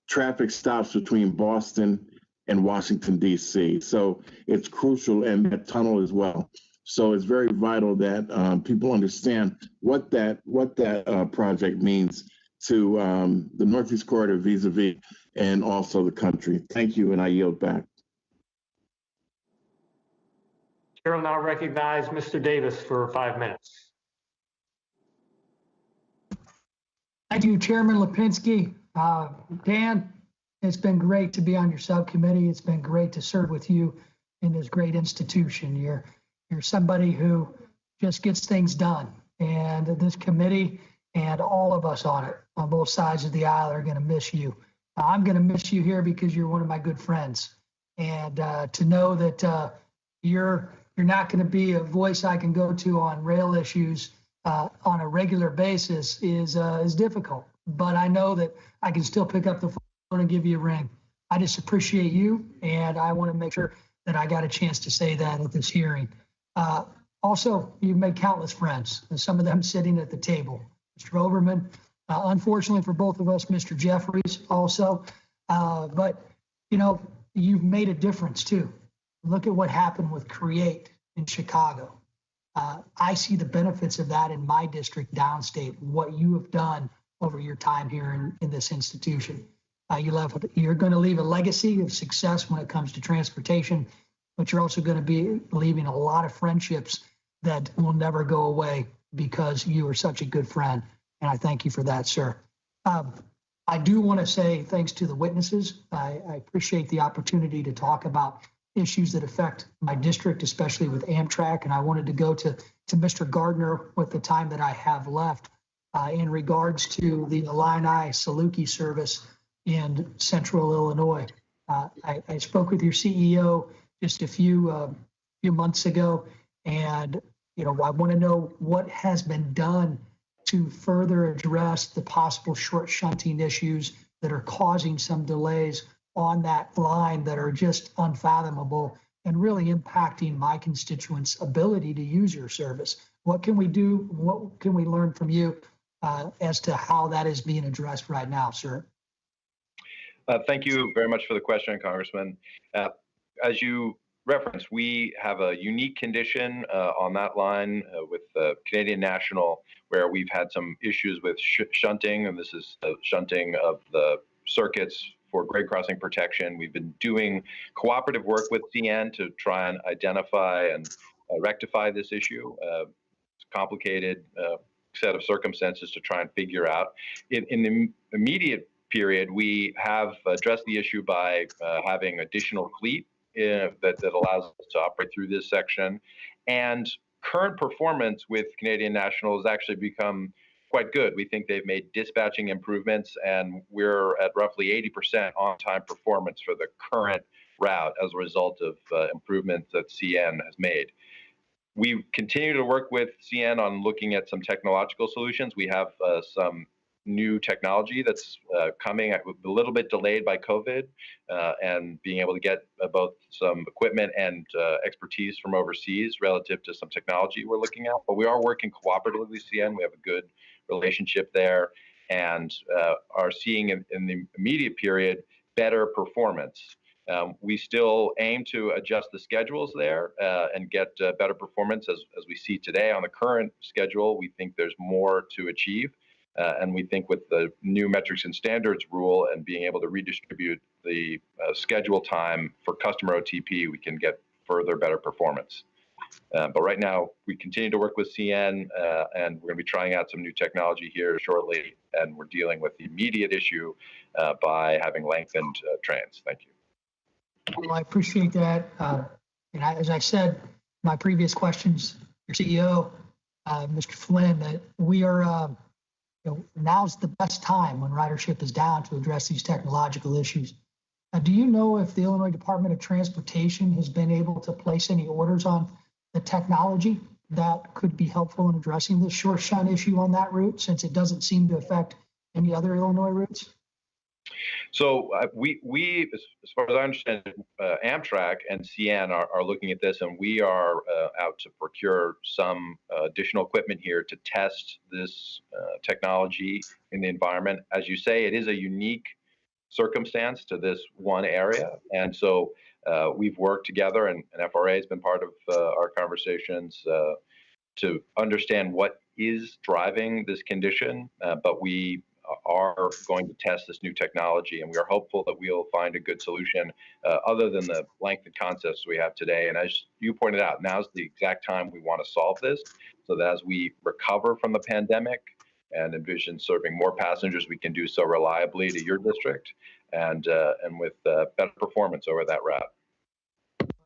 traffic stops between Boston and Washington, D.C. So it's crucial, and that tunnel as well. So it's very vital that people understand what that project means to the Northeast Corridor vis-a-vis and also the country. Thank you, and I yield back. Chair will now recognize Mr. Davis for 5 minutes. Thank you, Chairman Lipinski. Dan, it's been great to be on your subcommittee. It's been great to serve with you in this great institution. You're somebody who just gets things done. And this committee and all of us on it, on both sides of the aisle, are going to miss you. I'm going to miss you here because you're one of my good friends. And to know that you're not going to be a voice I can go to on rail issues on a regular basis is difficult. But I know that I can still pick up the phone and give you a ring. I just appreciate you, and I want to make sure that I got a chance to say that at this hearing. Also, you've made countless friends, and some of them sitting at the table. Mr. Overman, unfortunately for both of us, Mr. Jeffries also. But, you've made a difference too. Look at what happened with CREATE in Chicago. I see the benefits of that in my district downstate, what you have done over your time here in this institution. You're going to leave a legacy of success when it comes to transportation, but you're also going to be leaving a lot of friendships that will never go away because you are such a good friend. And I thank you for that, sir. I do want to say thanks to the witnesses. I appreciate the opportunity to talk about issues that affect my district, especially with Amtrak. And I wanted to go to Mr. Gardner with the time that I have left in regards to the Illini-Saluki service in central Illinois. I spoke with your CEO just a few months ago, and I want to know what has been done to further address the possible short shunting issues that are causing some delays on that line that are just unfathomable and really impacting my constituents' ability to use your service. What can we do? What can we learn from you as to how that is being addressed right now, sir? Thank you very much for the question, Congressman. As you referenced, we have a unique condition on that line with Canadian National, where we've had some issues with shunting, and this is shunting of the circuits for grade crossing protection. We've been doing cooperative work with CN to try and identify and rectify this issue. It's a complicated set of circumstances to try and figure out. In the immediate period, we have addressed the issue by having additional fleet that allows us to operate through this section. And current performance with Canadian National has actually become quite good. We think they've made dispatching improvements, and we're at roughly 80% on-time performance for the current route as a result of improvements that CN has made. We continue to work with CN on looking at some technological solutions. We have some new technology that's coming, a little bit delayed by COVID, and being able to get both some equipment and expertise from overseas relative to some technology we're looking at. But we are working cooperatively with CN. We have a good relationship there, and are seeing in the immediate period better performance. We still aim to adjust the schedules there and get better performance as we see today. On the current schedule, we think there's more to achieve. And we think with the new metrics and standards rule and being able to redistribute the schedule time for customer OTP, we can get further better performance. But right now, we continue to work with CN, and we're going to be trying out some new technology here shortly. And we're dealing with the immediate issue by having lengthened trains. Thank you. Well, I appreciate that. And as I said my previous questions, your CEO, Mr. Flynn, that we are, now's the best time when ridership is down to address these technological issues. Do you know if the Illinois Department of Transportation has been able to place any orders on the technology that could be helpful in addressing this short shun issue on that route, since it doesn't seem to affect any other Illinois routes? So we, as far as I understand it, Amtrak and CN are looking at this, and we are out to procure some additional equipment here to test this technology in the environment. As you say, it is a unique circumstance to this one area, and so we've worked together, and FRA has been part of our conversations to understand what is driving this condition, but we are going to test this new technology, and we are hopeful that we'll find a good solution other than the lengthened concepts we have today. And as you pointed out, now's the exact time we want to solve this, so that as we recover from the pandemic and envision serving more passengers, we can do so reliably to your district and with better performance over that route.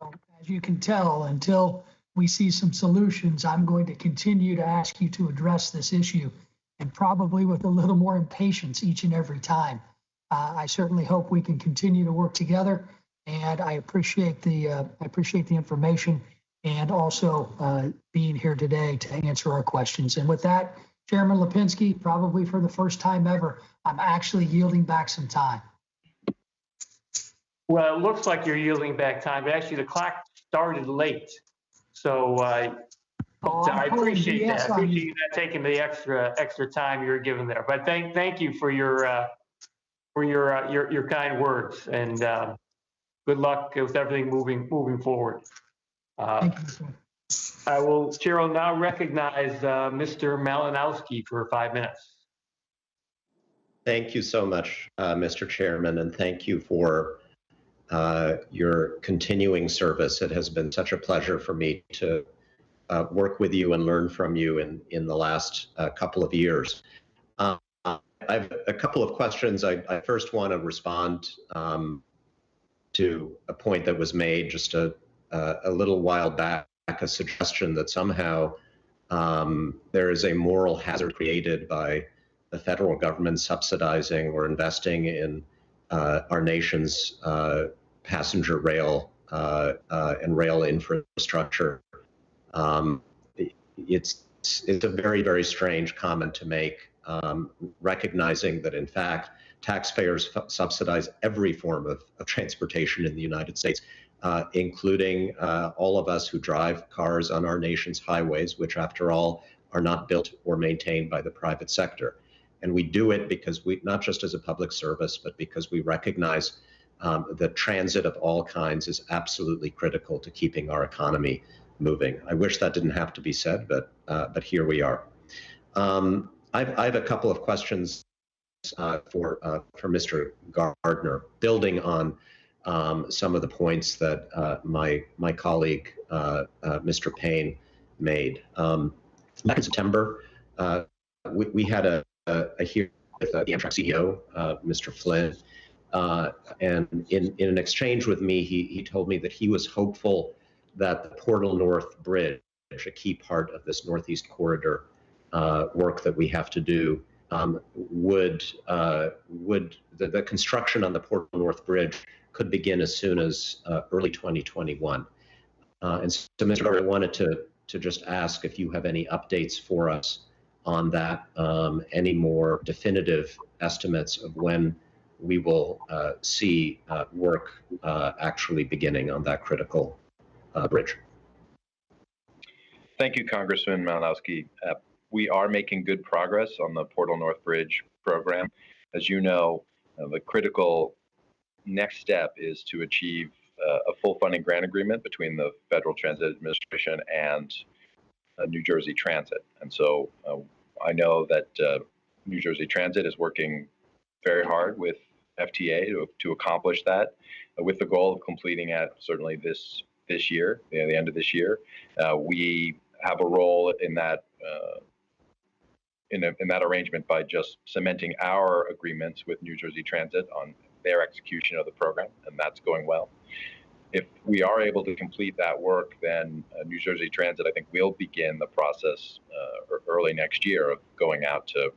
Well, as you can tell, until we see some solutions, I'm going to continue to ask you to address this issue, and probably with a little more impatience each and every time. I certainly hope we can continue to work together, and I appreciate the information and also being here today to answer our questions. And with that, Chairman Lipinski, probably for the first time ever, I'm actually yielding back some time. Well, it looks like you're yielding back time, but actually the clock started late. So I appreciate that. I appreciate you not taking the extra time you're given there. But thank you for your kind words, and good luck with everything moving forward. Thank you, sir. Chair will now recognize Mr. Malinowski for 5 minutes. Thank you so much, Mr. Chairman, and thank you for your continuing service. It has been such a pleasure for me to work with you and learn from you in the last couple of years. I have a couple of questions. I first want to respond to a point that was made just a little while back, a suggestion that somehow there is a moral hazard created by the federal government subsidizing or investing in our nation's passenger rail and rail infrastructure. It's a very, very strange comment to make, recognizing that in fact taxpayers subsidize every form of transportation in the United States, including all of us who drive cars on our nation's highways, which after all are not built or maintained by the private sector. And we do it because we, not just as a public service, but because we recognize that transit of all kinds is absolutely critical to keeping our economy moving. I wish that didn't have to be said, but here we are. I have a couple of questions for Mr. Gardner, building on some of the points that my colleague, Mr. Payne, made. Back in September, we had a hearing with the Amtrak CEO, Mr. Flynn, and in an exchange with me, he told me that he was hopeful that the Portal North Bridge, a key part of this Northeast Corridor work that we have to do, the construction on the Portal North Bridge could begin as soon as early 2021. And so, Mr. Gardner, I wanted to just ask if you have any updates for us on that, any more definitive estimates of when we will see work actually beginning on that critical bridge. Thank you, Congressman Malinowski. We are making good progress on the Portal North Bridge program. As you know, the critical next step is to achieve a full funding grant agreement between the Federal Transit Administration and New Jersey Transit. And so I know that New Jersey Transit is working very hard with FTA to accomplish that, with the goal of completing it certainly this year, the end of this year. We have a role in that in that arrangement by just cementing our agreements with New Jersey Transit on their execution of the program, and that's going well. If we are able to complete that work, then New Jersey Transit, I think, will begin the process early next year of going out to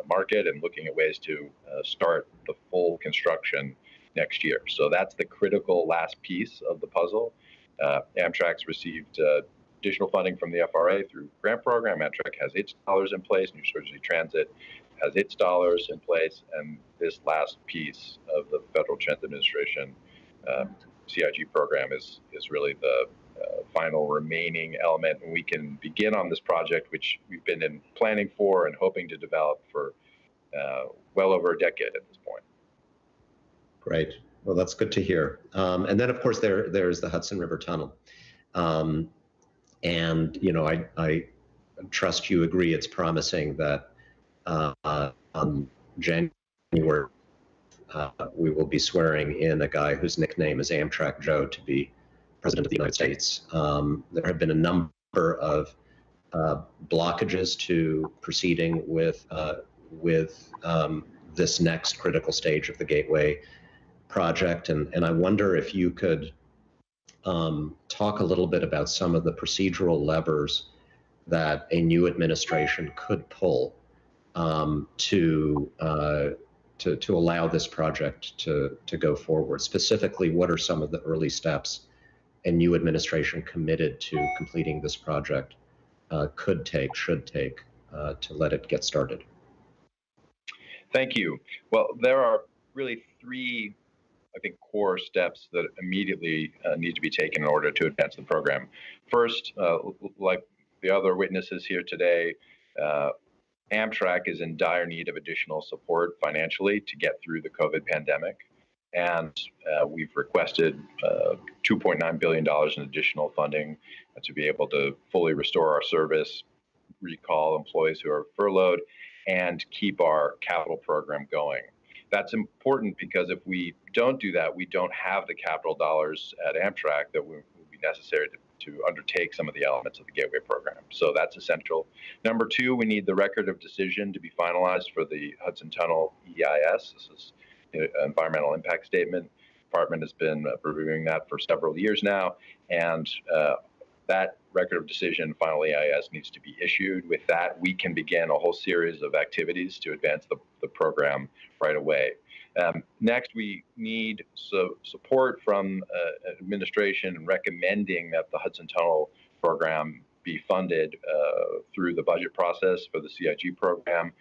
market and looking at ways to start the full construction next year. So that's the critical last piece of the puzzle. Amtrak's received additional funding from the FRA through grant program. Amtrak has its dollars in place. New Jersey Transit has its dollars in place. And this last piece of the Federal Transit Administration CIG program is really the final remaining element. And we can begin on this project, which we've been in planning for and hoping to develop for well over a decade at this point. Great. Well, that's good to hear. And then, of course, there's the Hudson River Tunnel. And, you know, I trust you agree it's promising that on January, we will be swearing in a guy whose nickname is Amtrak Joe to be President of the United States. There have been a number of blockages to proceeding with this next critical stage of the Gateway project. And I wonder if you could talk a little bit about some of the procedural levers that a new administration could pull to allow this project to go forward. Specifically, what are some of the early steps a new administration committed to completing this project could take, should take, to let it get started? Thank you. Well, there are really three, I think, core steps that immediately need to be taken in order to advance the program. First, like the other witnesses here today, Amtrak is in dire need of additional support financially to get through the COVID pandemic. And we've requested $2.9 billion in additional funding to be able to fully restore our service, recall employees who are furloughed, and keep our capital program going. That's important because if we don't do that, we don't have the capital dollars at Amtrak that will be necessary to undertake some of the elements of the Gateway program. So that's essential. Number two, we need the record of decision to be finalized for the Hudson Tunnel EIS. This is an environmental impact statement. The department has been reviewing that for several years now, and that record of decision, final EIS, needs to be issued. With that, we can begin a whole series of activities to advance the program right away. Next, we need support from administration recommending that the Hudson Tunnel program be funded through the budget process for the CIG program,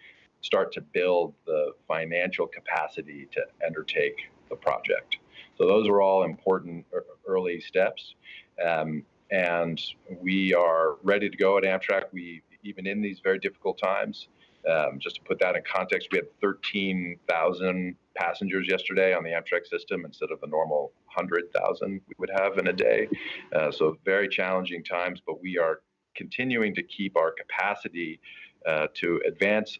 start to build the financial capacity to undertake the project. So those are all important early steps. And we are ready to go at Amtrak. Even in these very difficult times, just to put that in context, we had 13,000 passengers yesterday on the Amtrak system instead of the normal 100,000 we would have in a day. So very challenging times, but we are continuing to keep our capacity to advance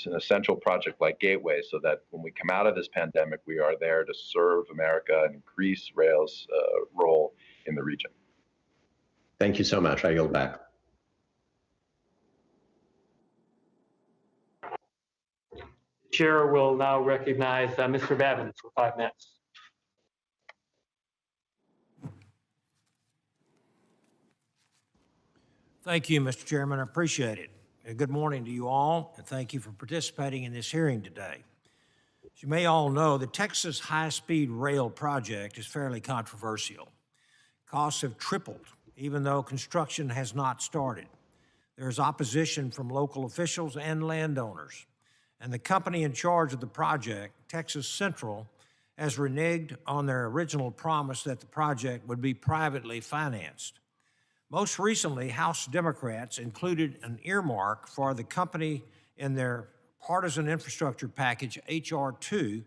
an essential project like Gateway so that when we come out of this pandemic, we are there to serve America and increase rail's role in the region. Thank you so much. I yield back. Chair will now recognize Mr. Babin for 5 minutes. Thank you, Mr. Chairman. I appreciate it. Good morning to you all, and thank you for participating in this hearing today. As you may all know, the Texas High-Speed Rail project is fairly controversial. Costs have tripled, even though construction has not started. There is opposition from local officials and landowners, and the company in charge of the project, Texas Central, has reneged on their original promise that the project would be privately financed. Most recently, House Democrats included an earmark for the company in their partisan infrastructure package, H.R. 2,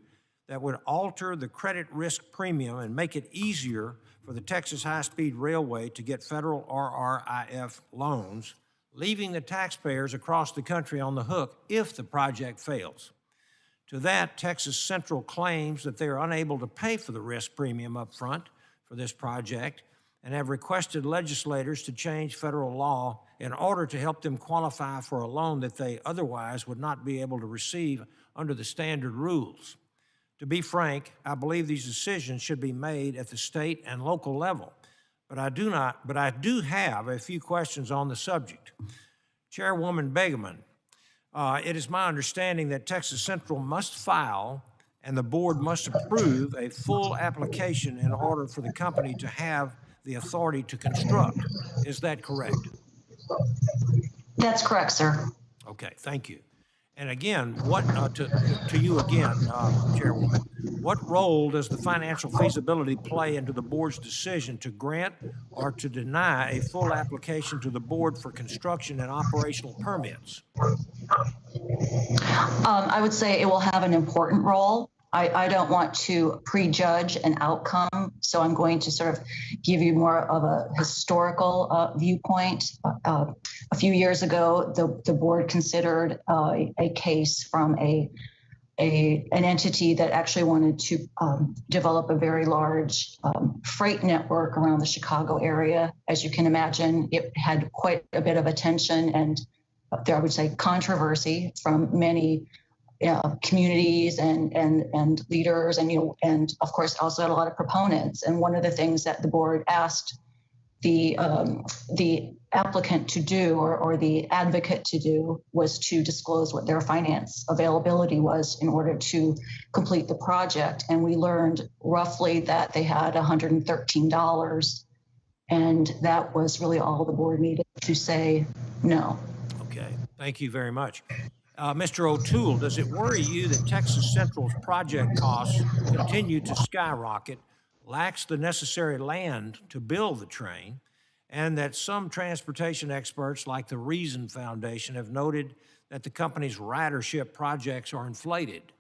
that would alter the credit risk premium and make it easier for the Texas High-Speed Railway to get federal RRIF loans, leaving the taxpayers across the country on the hook if the project fails. To that, Texas Central claims that they are unable to pay for the risk premium up front for this project and have requested legislators to change federal law in order to help them qualify for a loan that they otherwise would not be able to receive under the standard rules. To be frank, I believe these decisions should be made at the state and local level, but I do have a few questions on the subject. Chairwoman Begeman, it is my understanding that Texas Central must file and the board must approve a full application in order for the company to have the authority to construct. Is that correct? That's correct, sir. Okay, thank you. And again, to you again, Chairwoman, what role does the financial feasibility play into the board's decision to grant or to deny a full application to the board for construction and operational permits? I would say it will have an important role. I don't want to prejudge an outcome, so I'm going to sort of give you more of a historical viewpoint. A few years ago, the board considered a case from an entity that actually wanted to develop a very large freight network around the Chicago area. As you can imagine, it had quite a bit of attention and I would say controversy from many communities and leaders, and of course also had a lot of proponents. And one of the things that the board asked the applicant to do or the advocate to do was to disclose what their finance availability was in order to complete the project. And we learned roughly that they had $113, and that was really all the board needed to say no. Okay, thank you very much. Mr. O'Toole, does it worry you that Texas Central's project costs continue to skyrocket, lacks the necessary land to build the train, and that some transportation experts like the Reason Foundation have noted that the company's ridership projects are inflated?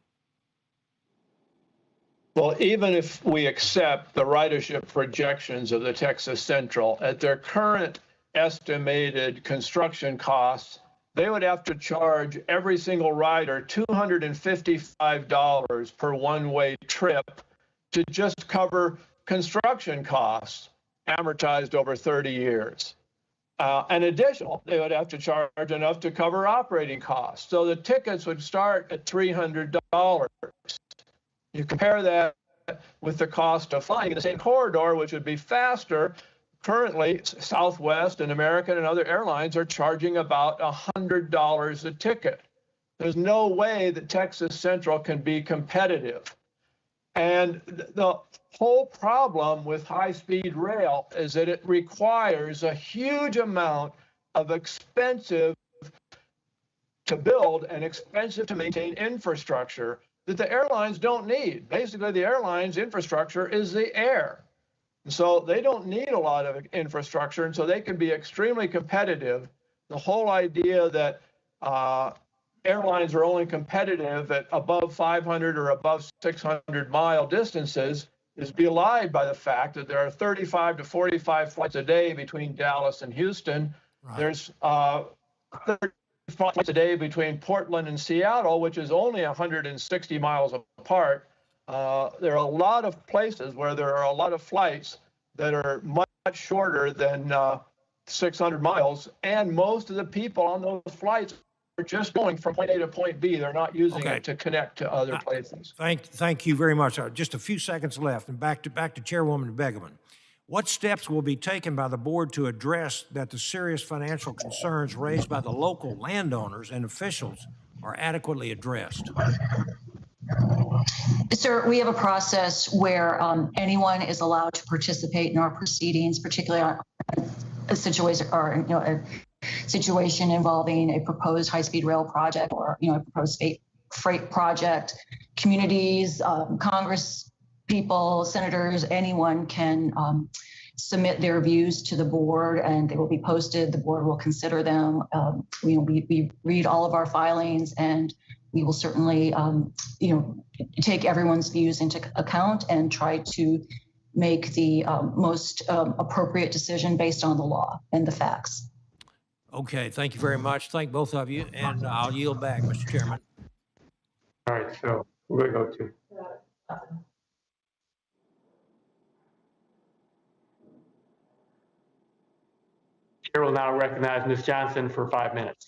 Well, even if we accept the ridership projections of the Texas Central at their current estimated construction costs, they would have to charge every single rider $255 per one-way trip to just cover construction costs amortized over 30 years. And additional, they would have to charge enough to cover operating costs. So the tickets would start at $300. You compare that with the cost of flying in the same corridor, which would be faster. Currently, Southwest and American and other airlines are charging about $100 a ticket. There's no way that Texas Central can be competitive. And the whole problem with high-speed rail is that it requires a huge amount of expensive to build and expensive to maintain infrastructure that the airlines don't need. Basically, the airlines' infrastructure is the air. So they don't need a lot of infrastructure, and so they can be extremely competitive. The whole idea that airlines are only competitive at above 500 or above 600-mile distances is belied by the fact that there are 35 to 45 flights a day between Dallas and Houston. Right. There's 30 flights a day between Portland and Seattle, which is only 160 miles apart. There are a lot of places where there are a lot of flights that are much shorter than 600 miles, and most of the people on those flights are just going from point A to point B. They're not using it to connect to other places. Thank you very much. Just a few seconds left, and back to Chairwoman Begeman. What steps will be taken by the board to address that the serious financial concerns raised by the local landowners and officials are adequately addressed? Sir, we have a process where anyone is allowed to participate in our proceedings, particularly on a situation a situation involving a proposed high-speed rail project or a proposed freight project. Communities, Congress people, senators, anyone can submit their views to the board, and they will be posted. The board will consider them. We read all of our filings, and we will certainly, take everyone's views into account and try to make the most appropriate decision based on the law and the facts. Okay, thank you very much. Thank both of you, and I'll yield back, Mr. Chairman. All right, so we're going to go to. Chair will now recognize Ms. Johnson for 5 minutes.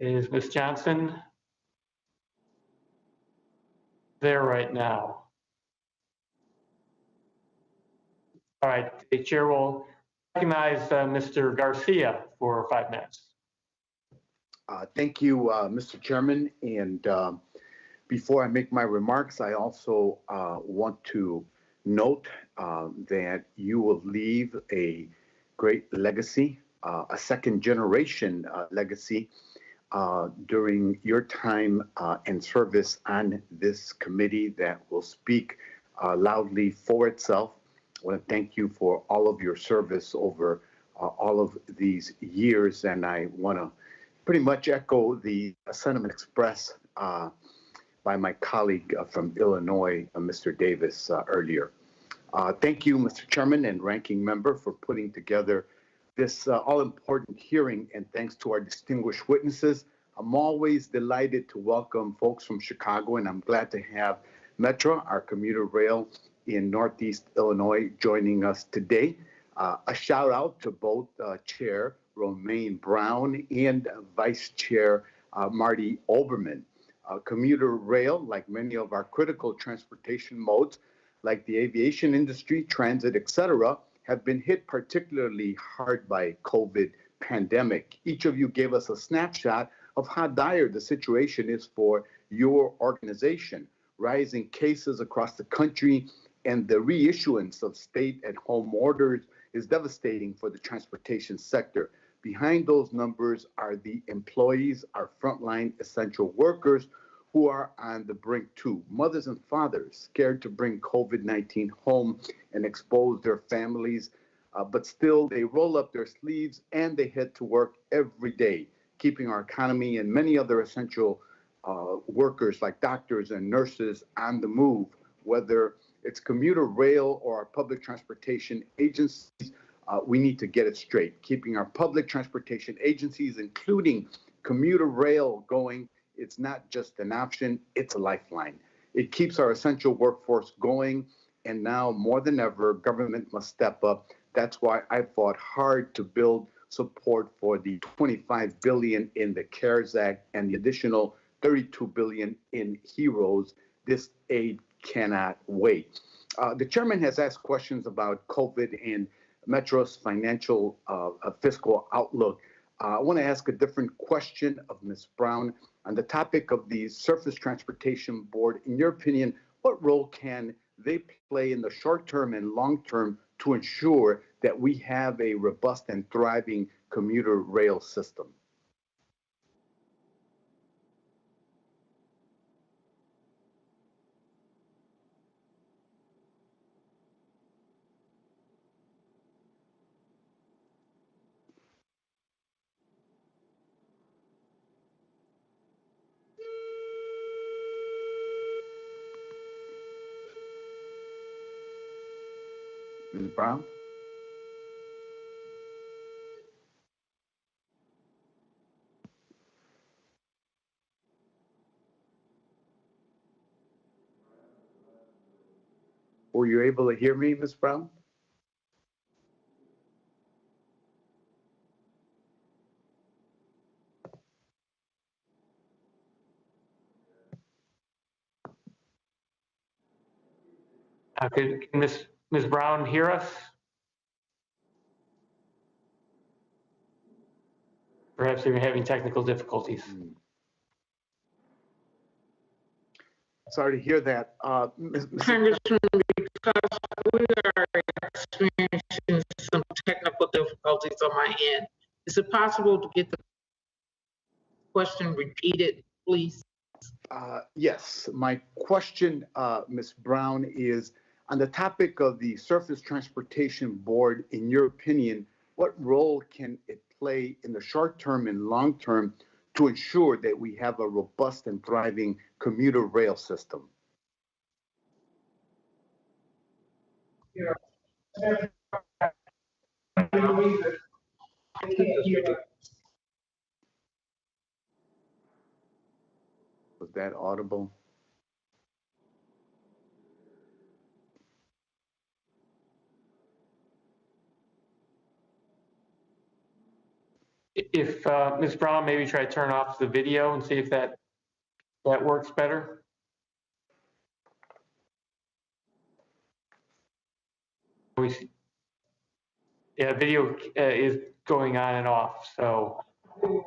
Is Ms. Johnson there right now? All right, the chair will recognize Mr. Garcia for 5 minutes. Thank you, Mr. Chairman. And before I make my remarks, I also want to note that you will leave a great legacy, a second generation legacy during your time and service on this committee that will speak loudly for itself. I want to thank you for all of your service over all of these years, and I want to pretty much echo the sentiment expressed by my colleague from Illinois, Mr. Davis, earlier. Thank you, Mr. Chairman and Ranking Member, for putting together this all-important hearing, and thanks to our distinguished witnesses. I'm always delighted to welcome folks from Chicago, and I'm glad to have Metra, our commuter rail in Northeast Illinois, joining us today. A shout out to both Chair Romaine Brown and Vice Chair Marty Oberman. Commuter rail, like many of our critical transportation modes, like the aviation industry, transit, etc., have been hit particularly hard by COVID pandemic. Each of you gave us a snapshot of how dire the situation is for your organization. Rising cases across the country and the reissuance of stay-at-home orders is devastating for the transportation sector. Behind those numbers are the employees, our frontline essential workers who are on the brink too. Mothers and fathers scared to bring COVID-19 home and expose their families, but still they roll up their sleeves and they head to work every day, keeping our economy and many other essential workers like doctors and nurses on the move, whether it's commuter rail or our public transportation agencies. We need to get it straight. Keeping our public transportation agencies, including commuter rail, going, it's not just an option, it's a lifeline. It keeps our essential workforce going, and now more than ever, government must step up. That's why I fought hard to build support for the $25 billion in the CARES Act and the additional $32 billion in HEROES. This aid cannot wait. The chairman has asked questions about COVID and Metro's financial fiscal outlook. I want to ask a different question of Ms. Brown on the topic of the Surface Transportation Board. In your opinion, what role can they play in the short term and long term to ensure that we have a robust and thriving commuter rail system? Ms. Brown? Were you able to hear me, Ms. Brown? Can Ms. Brown hear us? Perhaps you're having technical difficulties. Sorry to hear that. Congressman, because we are experiencing some technical difficulties on my end, is it possible to get the question repeated, please? Yes, my question, Ms. Brown, is on the topic of the Surface Transportation Board. In your opinion, what role can it play in the short term and long term to ensure that we have a robust and thriving commuter rail system? Was that audible? If Ms. Brown, maybe try to turn off the video and see if that works better. Yeah, video is going on and off, so we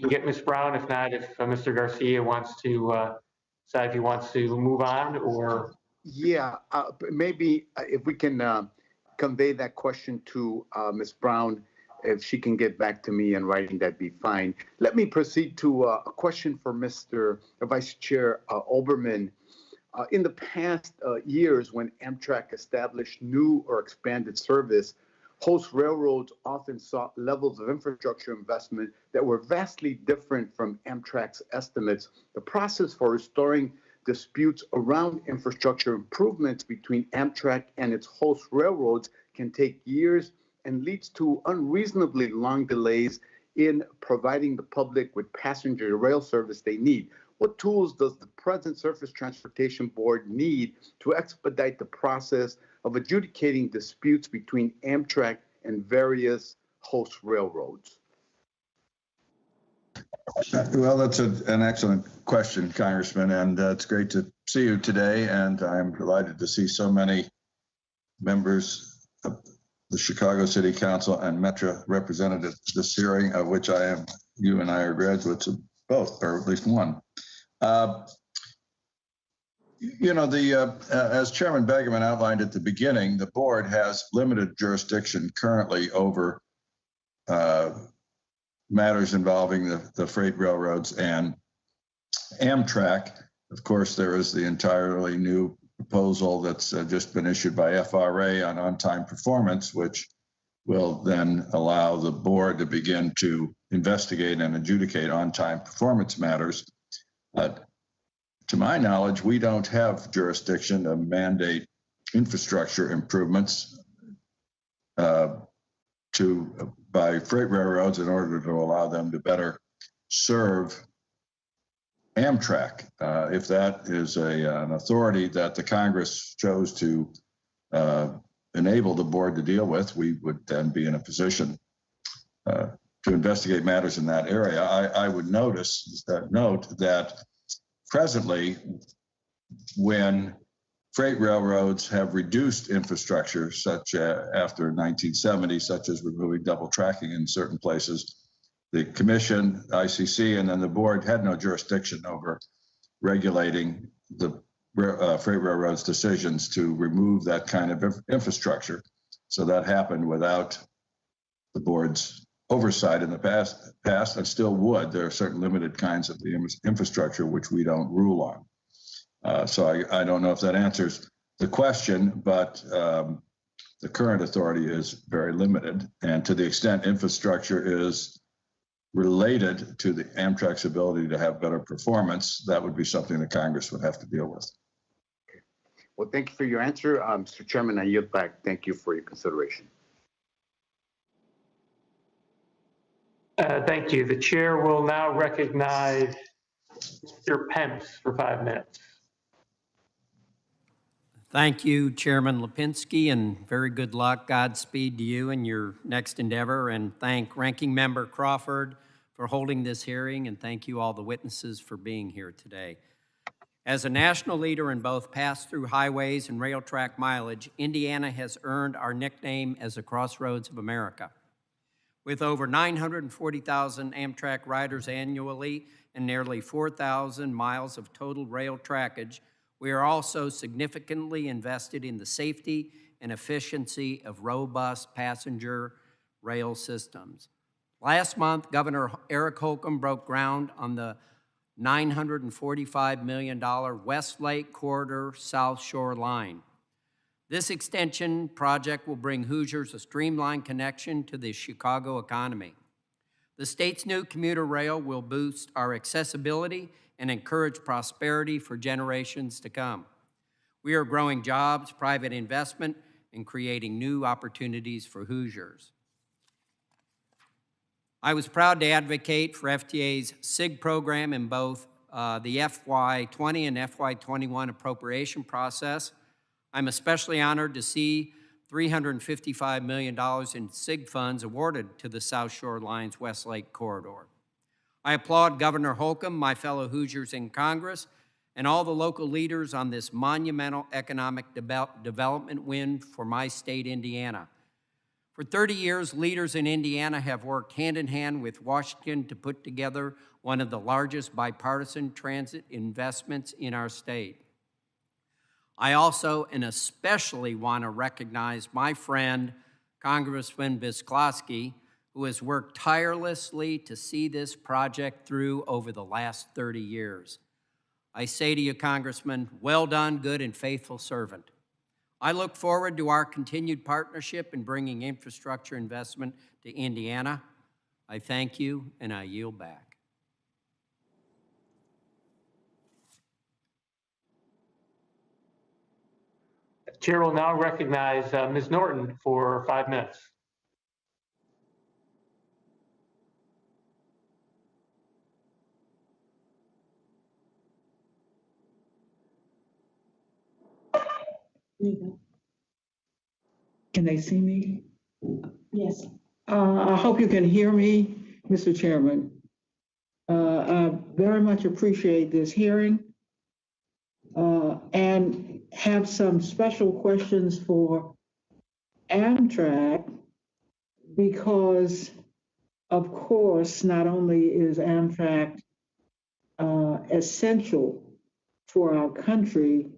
can get Ms. Brown. If not, if Mr. Garcia wants to decide if he wants to move on or. Yeah, maybe if we can convey that question to Ms. Brown, if she can get back to me in writing, that'd be fine. Let me proceed to a question for Mr. Vice Chair Oberman. In the past years, when Amtrak established new or expanded service, host railroads often sought levels of infrastructure investment that were vastly different from Amtrak's estimates. The process for restoring disputes around infrastructure improvements between Amtrak and its host railroads can take years and leads to unreasonably long delays in providing the public with passenger rail service they need. What tools does the present Surface Transportation Board need to expedite the process of adjudicating disputes between Amtrak and various host railroads? Well, that's an excellent question, Congressman, and it's great to see you today. And I'm delighted to see so many members of the Chicago City Council and Metra represented at this hearing, of which you and I are graduates of both, or at least one. As Chairman Begeman outlined at the beginning, the board has limited jurisdiction currently over matters involving the freight railroads and Amtrak. Of course, there is the entirely new proposal that's just been issued by FRA on-time performance, which will then allow the board to begin to investigate and adjudicate on-time performance matters. To my knowledge, we don't have jurisdiction to mandate infrastructure improvements by freight railroads in order to allow them to better serve Amtrak. If that is an authority that the Congress chose to enable the board to deal with, we would then be in a position to investigate matters in that area. I would note that presently, when freight railroads have reduced infrastructure, such after 1970, such as removing double tracking in certain places, the commission, ICC, and then the board had no jurisdiction over regulating the freight railroads' decisions to remove that kind of infrastructure. So that happened without the board's oversight in the past, and still would. There are certain limited kinds of the infrastructure which we don't rule on. So I don't know if that answers the question, but the current authority is very limited. And to the extent infrastructure is related to the Amtrak's ability to have better performance, that would be something that Congress would have to deal with. Okay. Well, thank you for your answer. Mr. Chairman, I yield back. Thank you for your consideration. Thank you. The chair will now recognize Mr. Pence for 5 minutes. Thank you, Chairman Lipinski, and very good luck. Godspeed to you in your next endeavor. And thank Ranking Member Crawford for holding this hearing, and thank you all the witnesses for being here today. As a national leader in both pass-through highways and rail track mileage, Indiana has earned our nickname as the Crossroads of America. With over 940,000 Amtrak riders annually and nearly 4,000 miles of total rail trackage, we are also significantly invested in the safety and efficiency of robust passenger rail systems. Last month, Governor Eric Holcomb broke ground on the $945 million Westlake Corridor South Shore Line. This extension project will bring Hoosiers a streamlined connection to the Chicago economy. The state's new commuter rail will boost our accessibility and encourage prosperity for generations to come. We are growing jobs, private investment, and creating new opportunities for Hoosiers. I was proud to advocate for FTA's SIG program in both the FY20 and FY21 appropriation process. I'm especially honored to see $355 million in SIG funds awarded to the South Shore Line's Westlake Corridor. I applaud Governor Holcomb, my fellow Hoosiers in Congress, and all the local leaders on this monumental economic development win for my state, Indiana. For 30 years, leaders in Indiana have worked hand in hand with Washington to put together one of the largest bipartisan transit investments in our state. I also and especially want to recognize my friend, Congressman Visklosky, who has worked tirelessly to see this project through over the last 30 years. I say to you, Congressman, well done, good and faithful servant. I look forward to our continued partnership in bringing infrastructure investment to Indiana. I thank you, and I yield back. Chair will now recognize Ms. Norton for 5 minutes. Can they see me? Yes. I hope you can hear me, Mr. Chairman. I very much appreciate this hearing and have some special questions for Amtrak because, of course, not only is Amtrak essential for our country,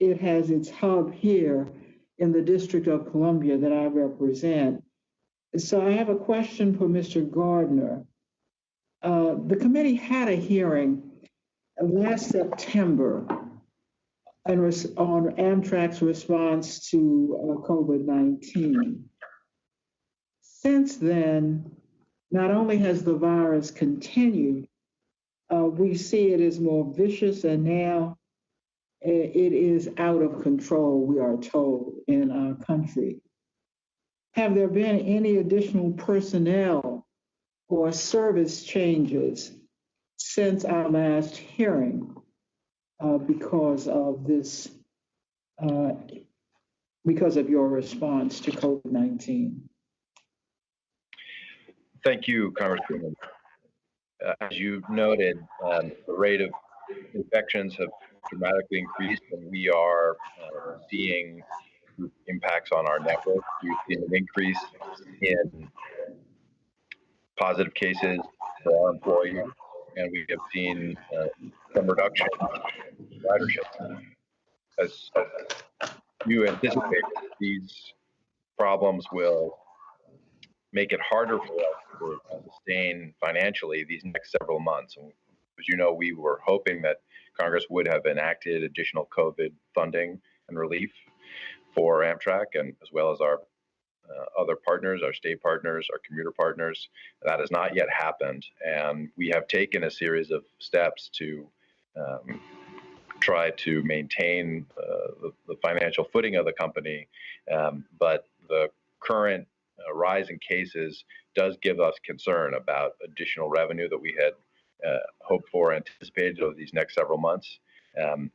it has its hub here in the District of Columbia that I represent. So I have a question for Mr. Gardner. The committee had a hearing last September on Amtrak's response to COVID-19. Since then, not only has the virus continued, we see it as more vicious, and now it is out of control, we are told, in our country. Have there been any additional personnel or service changes since our last hearing because of this, because of your response to COVID-19? Thank you, Congresswoman. As you noted, the rate of infections have dramatically increased, and we are seeing impacts on our network. We've seen an increase in positive cases for our employees, and we have seen some reduction in ridership. As you anticipate, these problems will make it harder for us to sustain financially these next several months. And as you know, we were hoping that Congress would have enacted additional COVID funding and relief for Amtrak, and as well as our other partners, our state partners, our commuter partners. That has not yet happened, and we have taken a series of steps to try to maintain the financial footing of the company, but the current rise in cases does give us concern about additional revenue that we had hoped for, anticipated over these next several months,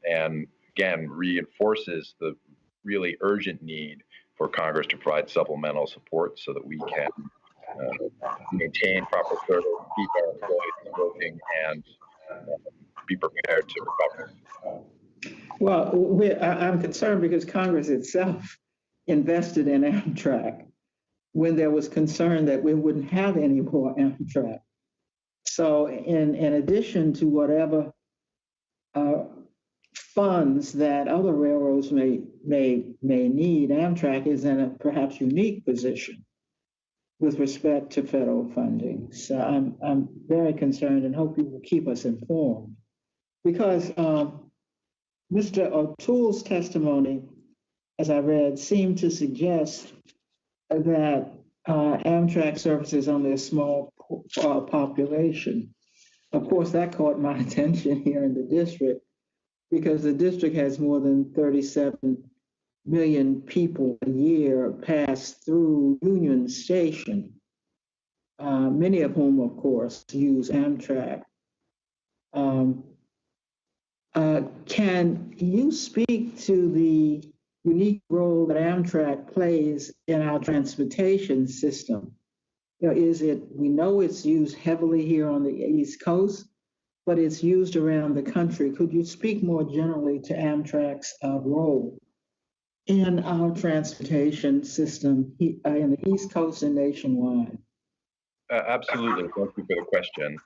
and again reinforces the really urgent need for Congress to provide supplemental support so that we can maintain proper service, keep our employees working, and be prepared to recover. Well, I'm concerned because Congress itself invested in Amtrak when there was concern that we wouldn't have any more Amtrak. So in addition to whatever funds that other railroads may need, Amtrak is in a perhaps unique position with respect to federal funding. So I'm very concerned and hope you will keep us informed, because Mr. O'Toole's testimony, as I read, seemed to suggest that Amtrak services only a small population. Of course, that caught my attention here in the district, because the district has more than 37 million people a year pass through Union Station, many of whom, of course, use Amtrak. Can you speak to the unique role that Amtrak plays in our transportation system. You know, we know it's used heavily here on the East Coast, but it's used around the country. Could you speak more generally to Amtrak's role in our transportation system in the East Coast and nationwide? Absolutely. Thank you for the question.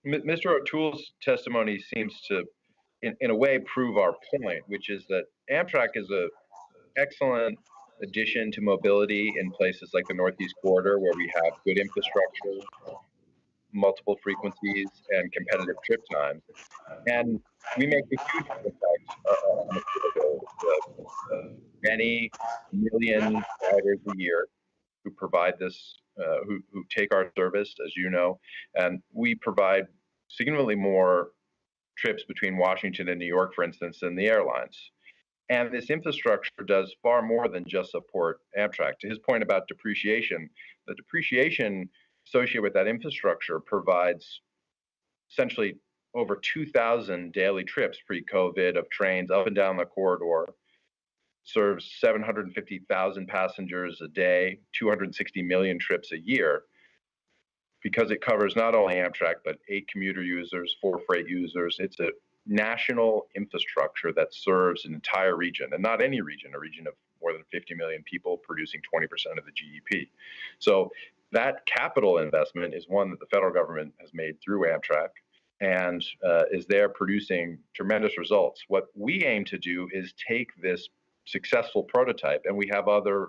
Mr. O'Toole's testimony seems to, in a way, prove our point, which is that Amtrak is an excellent addition to mobility in places like the Northeast Corridor, where we have good infrastructure, multiple frequencies, and competitive trip times. And we make a huge impact on the many million riders a year who provide this, who take our service, as you know, and we provide significantly more trips between Washington and New York, for instance, than the airlines. And this infrastructure does far more than just support Amtrak. To his point about depreciation, the depreciation associated with that infrastructure provides essentially over 2,000 daily trips pre-COVID of trains up and down the corridor, serves 750,000 passengers a day, 260 million trips a year, because it covers not only Amtrak, but 8 commuter users, 4 freight users. It's a national infrastructure that serves an entire region, and not any region, a region of more than 50 million people producing 20% of the GDP. So that capital investment is one that the federal government has made through Amtrak and is there producing tremendous results. What we aim to do is take this successful prototype, and we have other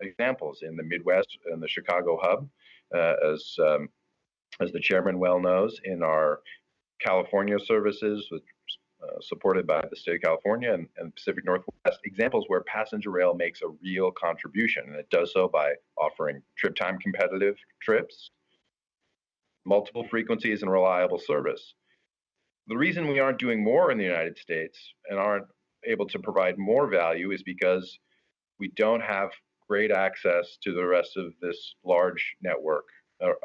examples in the Midwest and the Chicago hub, as the chairman well knows, in our California services, which supported by the state of California and Pacific Northwest, examples where passenger rail makes a real contribution, and it does so by offering trip time competitive trips, multiple frequencies, and reliable service. The reason we aren't doing more in the United States and aren't able to provide more value is because we don't have great access to the rest of this large network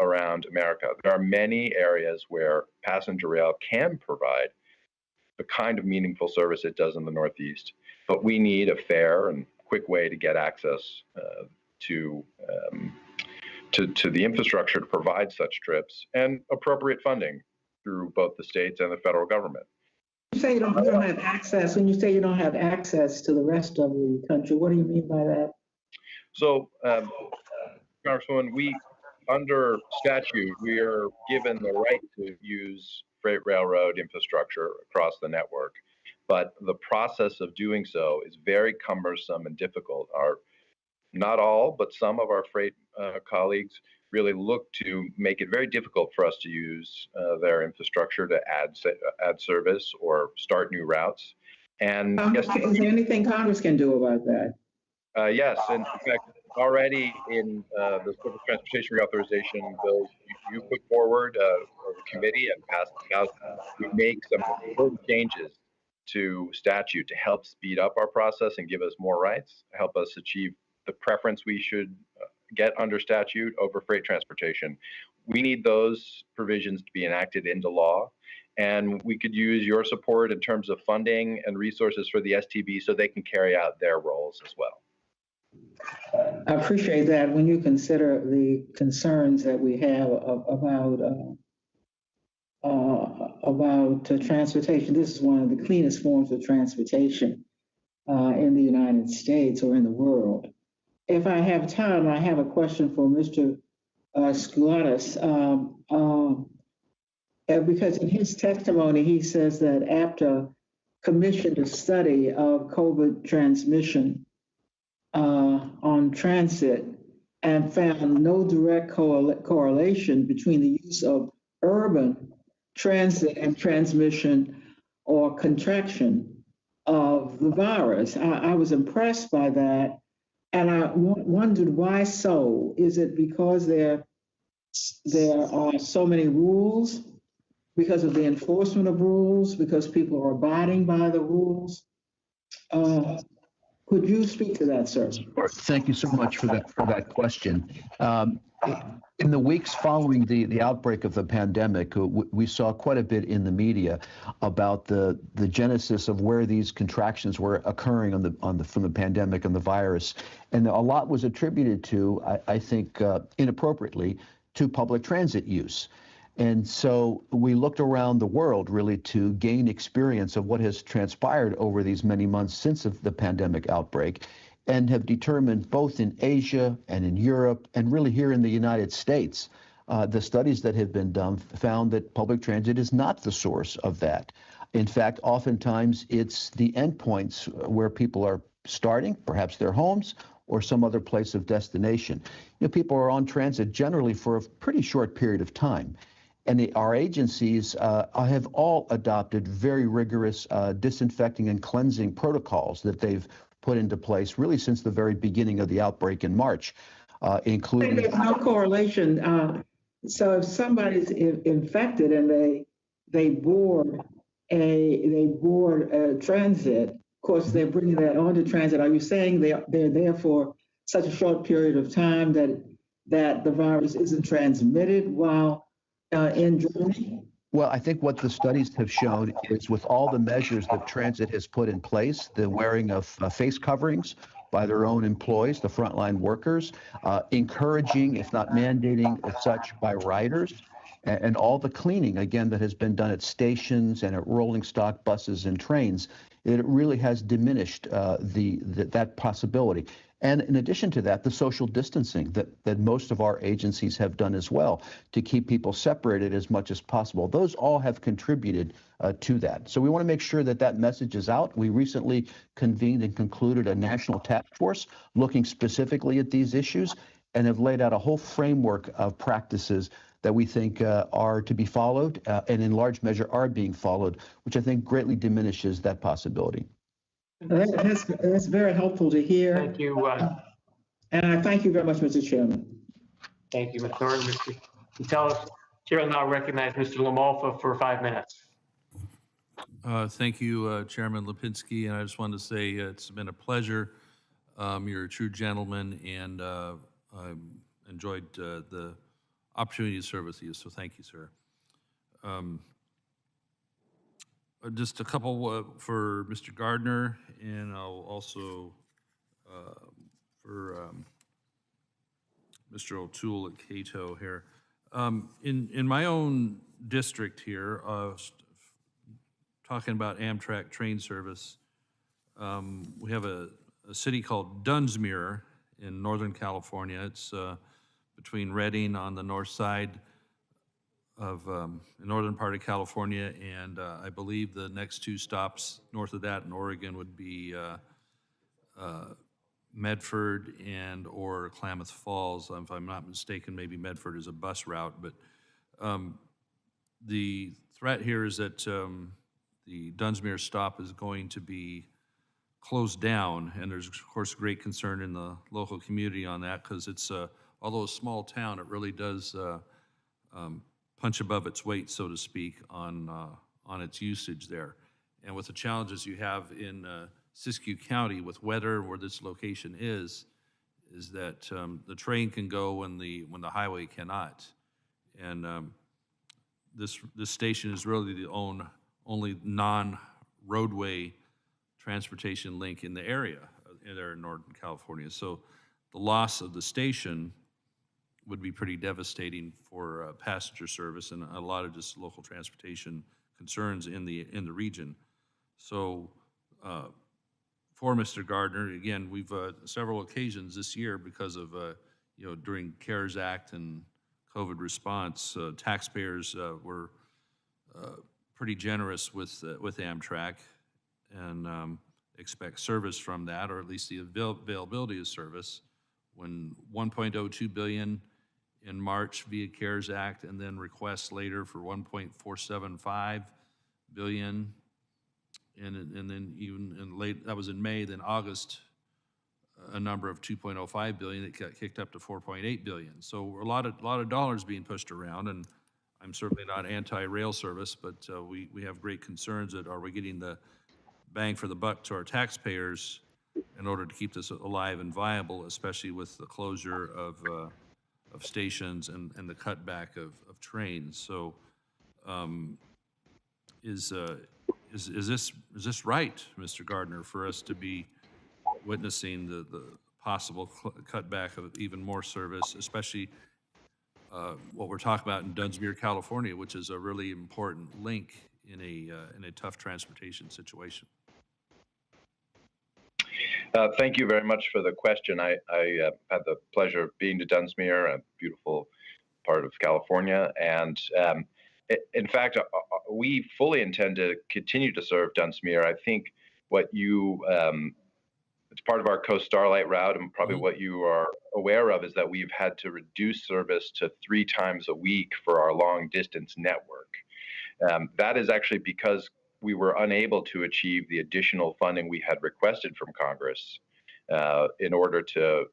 around America. There are many areas where passenger rail can provide the kind of meaningful service it does in the Northeast, but we need a fair and quick way to get access to the infrastructure to provide such trips, and appropriate funding through both the states and the federal government. You say you don't have access. When you say you don't have access to the rest of the country, what do you mean by that? So, Congresswoman, under statute, we are given the right to use freight railroad infrastructure across the network, but the process of doing so is very cumbersome and difficult. Not all, but some of our freight colleagues really look to make it very difficult for us to use their infrastructure to add service or start new routes. And is there anything Congress can do about that? Yes, and in fact, already in the Surface Transportation Reauthorization bill you put forward for the committee and passed the House, we make some important changes to statute to help speed up our process and give us more rights, help us achieve the preference we should get under statute over freight transportation. We need those provisions to be enacted into law, and we could use your support in terms of funding and resources for the STB so they can carry out their roles as well. I appreciate that. When you consider the concerns that we have about transportation, this is one of the cleanest forms of transportation in the United States or in the world. If I have time, I have a question for Mr. Skouloudis, because in his testimony, he says that APTA commissioned a study of COVID transmission on transit and found no direct correlation between the use of urban transit and transmission or contraction of the virus. I was impressed by that, and I wondered why so. Is it because there are so many rules, because of the enforcement of rules, because people are abiding by the rules? Could you speak to that, sir? Thank you so much for that question. In the weeks following the outbreak of the pandemic, we saw quite a bit in the media about the genesis of where these contractions were occurring from the pandemic and the virus, and a lot was attributed to, I think, inappropriately, to public transit use. And so we looked around the world really to gain experience of what has transpired over these many months since the pandemic outbreak, and have determined both in Asia and in Europe and really here in the United States, the studies that have been done found that public transit is not the source of that. In fact, oftentimes it's the endpoints where people are starting, perhaps their homes or some other place of destination. You know, people are on transit generally for a pretty short period of time. And our agencies have all adopted very rigorous disinfecting and cleansing protocols that they've put into place really since the very beginning of the outbreak in March, including— There's no correlation. So if somebody's infected and they board a transit, of course they're bringing that onto transit. Are you saying they're there for such a short period of time that the virus isn't transmitted while in Germany? Well, I think what the studies have shown is with all the measures that transit has put in place, the wearing of face coverings by their own employees, the frontline workers, encouraging, if not mandating as such, by riders, and all the cleaning, again, that has been done at stations and at rolling stock buses and trains, it really has diminished that possibility. And in addition to that, the social distancing that most of our agencies have done as well to keep people separated as much as possible. Those all have contributed to that. So we want to make sure that that message is out. We recently convened and concluded a national task force looking specifically at these issues and have laid out a whole framework of practices that we think are to be followed and in large measure are being followed, which I think greatly diminishes that possibility. That's very helpful to hear. Thank you. And I thank you very much, Mr. Chairman. Thank you, Ms. Norton. Mr. Catellus, Chair will now recognize Mr. LaMalfa for 5 minutes. Thank you, Chairman Lipinski, and I just wanted to say it's been a pleasure. You're a true gentleman, and I enjoyed the opportunity to serve with you, so thank you, sir. Just a couple for Mr. Gardner, and I'll also for Mr. O'Toole at Cato here. In my own district here, talking about Amtrak train service, we have a city called Dunsmuir in Northern California. It's between Redding on the north side of the northern part of California, and I believe the next two stops north of that in Oregon would be Medford and or Klamath Falls. If I'm not mistaken, maybe Medford is a bus route, but the threat here is that the Dunsmuir stop is going to be closed down, and there's of course great concern in the local community on that because it's although a small town, it really does punch above its weight, so to speak, on its usage there. And with the challenges you have in Siskiyou County with weather, where this location is that the train can go when the highway cannot. And this station is really the only non-roadway transportation link in the area there in Northern California. So the loss of the station would be pretty devastating for passenger service and a lot of just local transportation concerns in the region. So for Mr. Gardner, again, we've several occasions this year because of during CARES Act and COVID response, taxpayers were pretty generous with Amtrak and expect service from that, or at least the availability of service. When $1.02 billion in March via CARES Act, and then requests later for $1.475 billion, and then even in late, that was in May, then August, a number of $2.05 billion that got kicked up to $4.8 billion. So a lot of dollars being pushed around, and I'm certainly not anti-rail service, but we have great concerns that are we getting the bang for the buck to our taxpayers in order to keep this alive and viable, especially with the closure of stations and the cutback of trains. So is this right, Mr. Gardner, for us to be witnessing the possible cutback of even more service, especially what we're talking about in Dunsmuir, California, which is a really important link in a tough transportation situation? Thank you very much for the question. I had the pleasure of being to Dunsmuir, a beautiful part of California. And in fact, we fully intend to continue to serve Dunsmuir. I think what you, it's part of our Coast Starlight route, and probably what you are aware of is that we've had to reduce service to 3 times a week for our long distance network. That is actually because we were unable to achieve the additional funding we had requested from Congress in order to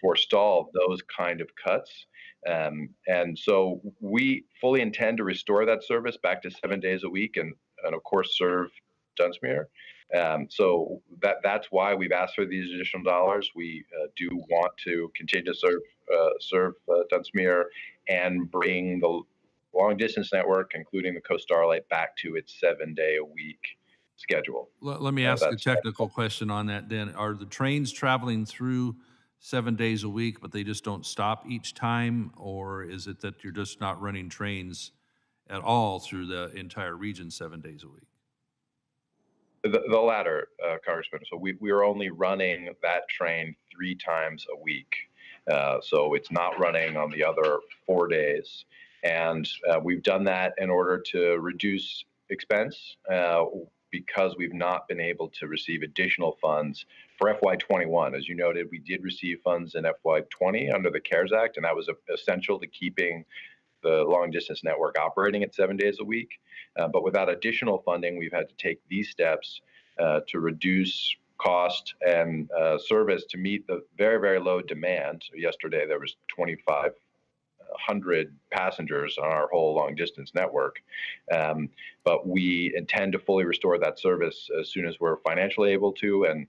forestall those kind of cuts. And so we fully intend to restore that service back to 7 days a week and of course serve Dunsmuir. So that's why we've asked for these additional dollars. We do want to continue to serve Dunsmuir and bring the long distance network, including the Coast Starlight, back to its 7-day-a-week schedule. Let me ask a technical question on that then. Are the trains traveling through 7 days a week, but they just don't stop each time? Or is it that you're just not running trains at all through the entire region 7 days a week? The latter, Congressman. So we are only running that train 3 times a week. So it's not running on the other 4 days. And we've done that in order to reduce expense because we've not been able to receive additional funds for FY21. As you noted, we did receive funds in FY20 under the CARES Act, and that was essential to keeping the long distance network operating at 7 days a week. But without additional funding, we've had to take these steps to reduce cost and service to meet the very, very low demand. So yesterday there was 2,500 passengers on our whole long distance network. But we intend to fully restore that service as soon as we're financially able to, and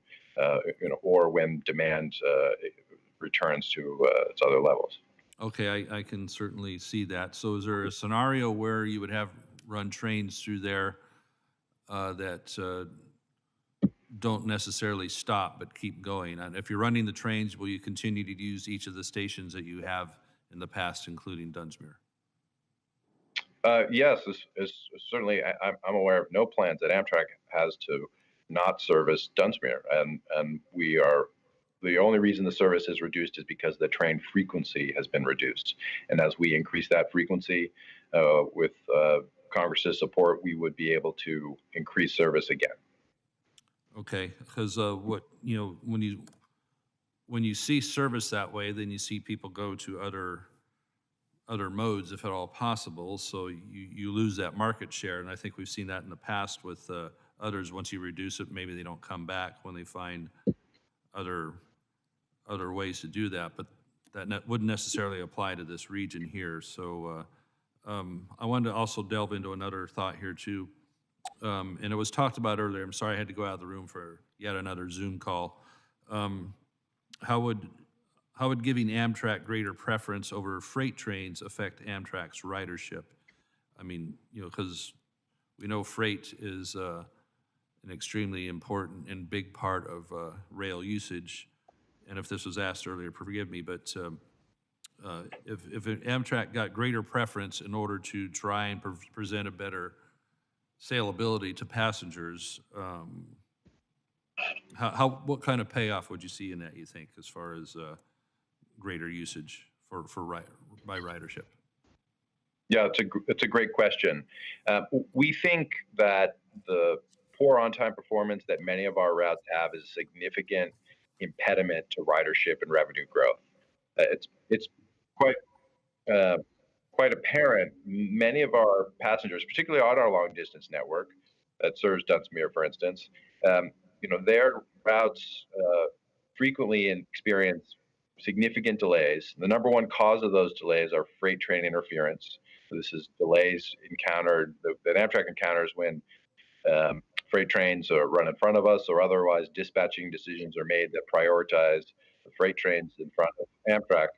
or when demand returns to its other levels. Okay, I can certainly see that. So is there a scenario where you would have run trains through there that don't necessarily stop but keep going? And if you're running the trains, will you continue to use each of the stations that you have in the past, including Dunsmuir? Yes, certainly. I'm aware of no plans that Amtrak has to not service Dunsmuir, and we are. The only reason the service is reduced is because the train frequency has been reduced. And as we increase that frequency with Congress's support, we would be able to increase service again. Okay, because when you see service that way, then you see people go to other modes, if at all possible. So you lose that market share, and I think we've seen that in the past with others. Once you reduce it, maybe they don't come back when they find other ways to do that, but that wouldn't necessarily apply to this region here. So I wanted to also delve into another thought here too. And it was talked about earlier. I'm sorry I had to go out of the room for yet another Zoom call. How would giving Amtrak greater preference over freight trains affect Amtrak's ridership? I mean, because we know freight is an extremely important and big part of rail usage. And if this was asked earlier, forgive me, but if Amtrak got greater preference in order to try and present a better saleability to passengers, what kind of payoff would you see in that, you think, as far as greater usage by ridership? Yeah, it's a great question. We think that the poor on-time performance that many of our routes have is a significant impediment to ridership and revenue growth. It's quite apparent. Many of our passengers, particularly on our long distance network that serves Dunsmuir, for instance, their routes frequently experience significant delays. The number one cause of those delays are freight train interference. So this is delays that Amtrak encounters when freight trains run in front of us, or otherwise dispatching decisions are made that prioritize the freight trains in front of Amtrak.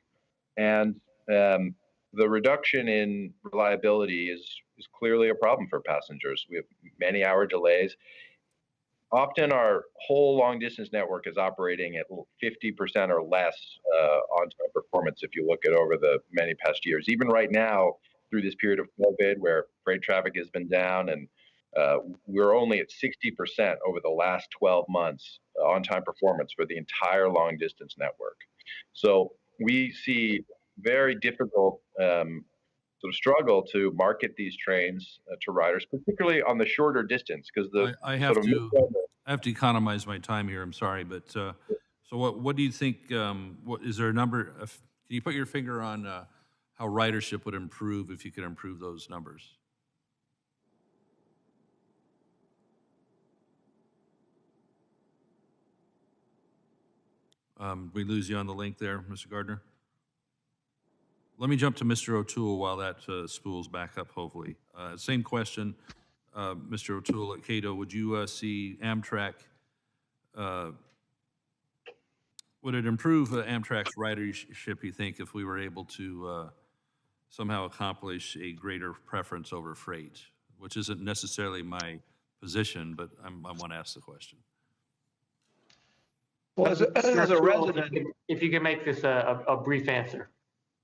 And the reduction in reliability is clearly a problem for passengers. We have many hour delays. Often our whole long distance network is operating at 50% or less on-time performance if you look at over the many past years. Even right now, through this period of COVID where freight traffic has been down, and we're only at 60% over the last 12 months on-time performance for the entire long distance network. So we see very difficult sort of struggle to market these trains to riders, particularly on the shorter distance, because I have to economize my time here. I'm sorry, but so what do you think? What is there a number? Can you put your finger on how ridership would improve if you could improve those numbers? We lose you on the link there, Mr. Gardner. Let me jump to Mr. O'Toole while that spools back up, hopefully. Same question, Mr. O'Toole at Cato. Would you see Amtrak, would it improve Amtrak's ridership, you think, if we were able to somehow accomplish a greater preference over freight, which isn't necessarily my position, but I want to ask the question. Well, as a resident, if you can make this a brief answer.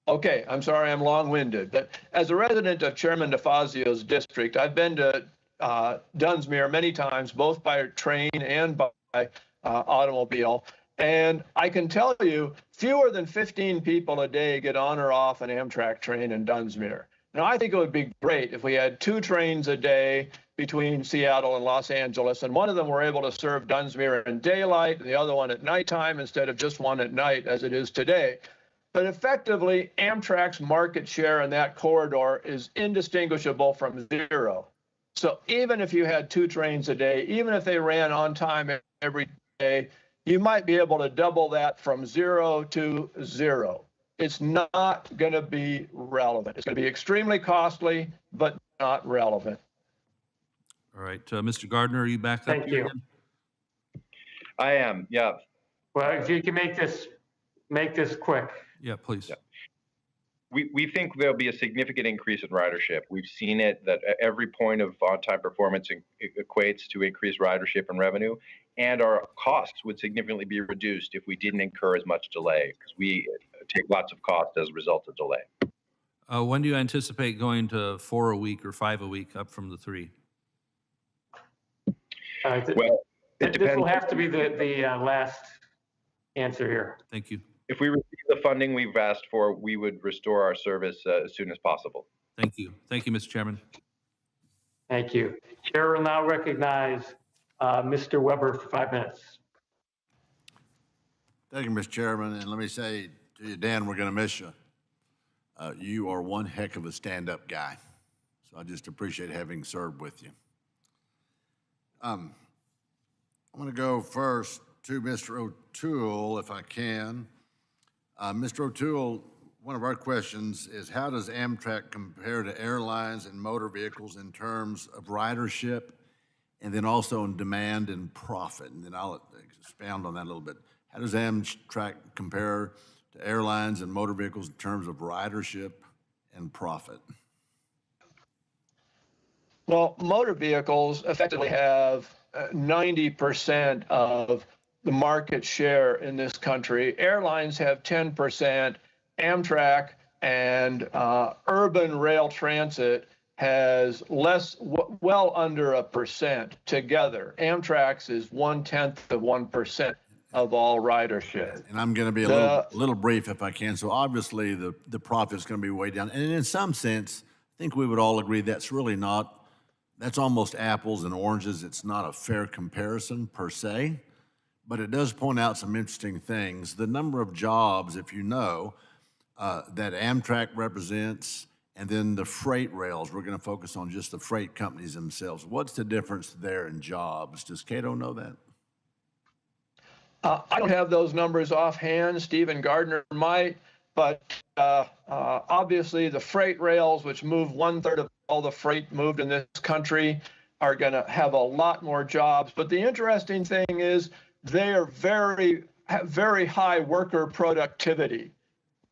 Okay, I'm sorry I'm long-winded, but as a resident of Chairman DeFazio's district, I've been to Dunsmuir many times, both by train and by automobile, and I can tell you fewer than 15 people a day get on or off an Amtrak train in Dunsmuir. Now, I think it would be great if we had 2 trains a day between Seattle and Los Angeles, and one of them were able to serve Dunsmuir in daylight, and the other one at nighttime instead of just one at night as it is today. But effectively, Amtrak's market share in that corridor is indistinguishable from zero. So even if you had 2 trains a day, even if they ran on time every day, you might be able to double that from 0 to 0. It's not going to be relevant. It's going to be extremely costly, but not relevant. All right, Mr. Gardner, are you back up? Thank you. Again? I am, yeah. Well, if you can make this quick. Yeah, please. Yeah. We think there'll be a significant increase in ridership. We've seen it that every point of on-time performance equates to increased ridership and revenue, and our costs would significantly be reduced if we didn't incur as much delay, because we take lots of cost as a result of delay. When do you anticipate going to 4 a week or 5 a week, up from the 3? Well, it depends. This will have to be the last answer here. Thank you. If we receive the funding we've asked for, we would restore our service as soon as possible. Thank you. Thank you, Mr. Chairman. Thank you. Chair will now recognize Mr. Weber for 5 minutes. Thank you, Mr. Chairman. And let me say to you, Dan, we're going to miss you. You are one heck of a stand-up guy. So I just appreciate having served with you. I'm going to go first to Mr. O'Toole, if I can. Mr. O'Toole, one of our questions is, how does Amtrak compare to airlines and motor vehicles in terms of ridership, and then also in demand and profit? And then I'll expound on that a little bit. How does Amtrak compare to airlines and motor vehicles in terms of ridership and profit? Well, motor vehicles effectively have 90% of the market share in this country. Airlines have 10%. Amtrak and urban rail transit has well under 1% together. Amtrak's is 0.1% of all ridership. And I'm going to be a little brief if I can. So obviously the profit's going to be way down. And in some sense, I think we would all agree that's really not, that's almost apples and oranges. It's not a fair comparison per se, but it does point out some interesting things. The number of jobs, if you know, that Amtrak represents, and then the freight rails, we're going to focus on just the freight companies themselves. What's the difference there in jobs? Does Cato know that? I don't have those numbers offhand. Stephen Gardner might, but obviously the freight rails, which move 1/3 of all the freight moved in this country, are going to have a lot more jobs. But the interesting thing is they are have very high worker productivity,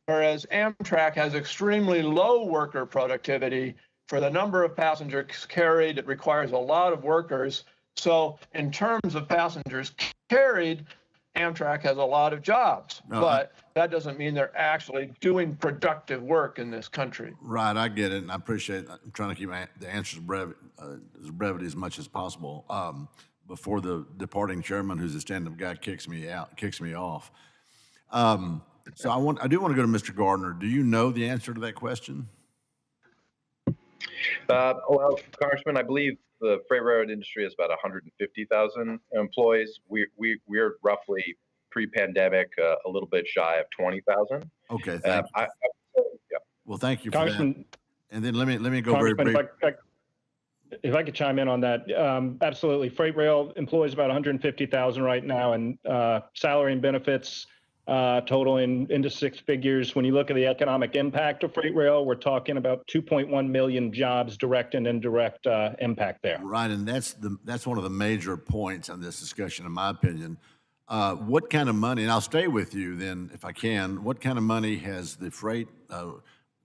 whereas Amtrak has extremely low worker productivity. For the number of passengers carried, it requires a lot of workers. So in terms of passengers carried, Amtrak has a lot of jobs, but that doesn't mean they're actually doing productive work in this country. Right, I get it, and I appreciate it. I'm trying to keep the answers brevity as much as possible. Before the departing chairman, who's a stand-up guy, kicks me off. So I do want to go to Mr. Gardner. Do you know the answer to that question? Well, Congressman, I believe the freight railroad industry is about 150,000 employees. We're roughly pre-pandemic a little bit shy of 20,000. Okay, thank you. Yeah. Well, thank you for Congressman, that. And then let me go very brief. If I could chime in on that, absolutely. Freight rail employs about 150,000 right now, and salary and benefits totaling into six figures. When you look at the economic impact of freight rail, we're talking about 2.1 million jobs, direct and indirect impact there. Right, and that's one of the major points on this discussion, in my opinion. What kind of money, and I'll stay with you then if I can, what kind of money has the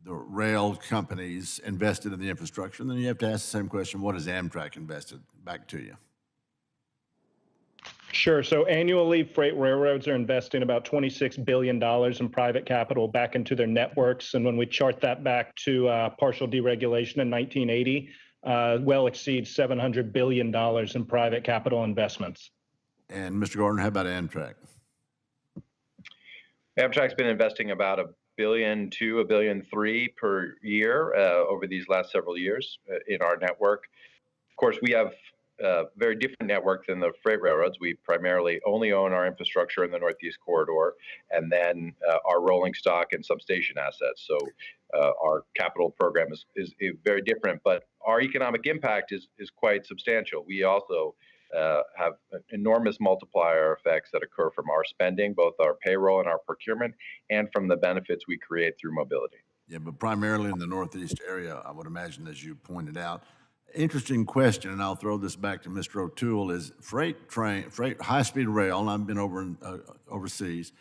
rail companies invested in the infrastructure? And then you have to ask the same question, what has Amtrak invested? Back to you. Sure. So annually, freight railroads are investing about $26 billion in private capital back into their networks. And when we chart that back to partial deregulation in 1980, well exceeds $700 billion in private capital investments. And Mr. Gardner, how about Amtrak? Amtrak's been investing about $1.2 billion, $1.3 billion per year over these last several years in our network. Of course, we have a very different network than the freight railroads. We primarily only own our infrastructure in the Northeast Corridor, and then our rolling stock and substation assets. So our capital program is very different, but our economic impact is quite substantial. We also have enormous multiplier effects that occur from our spending, both our payroll and our procurement, and from the benefits we create through mobility. Yeah, but primarily in the Northeast area, I would imagine, as you pointed out. Interesting question, and I'll throw this back to Mr. O'Toole, is freight high-speed rail, and I've been overseas,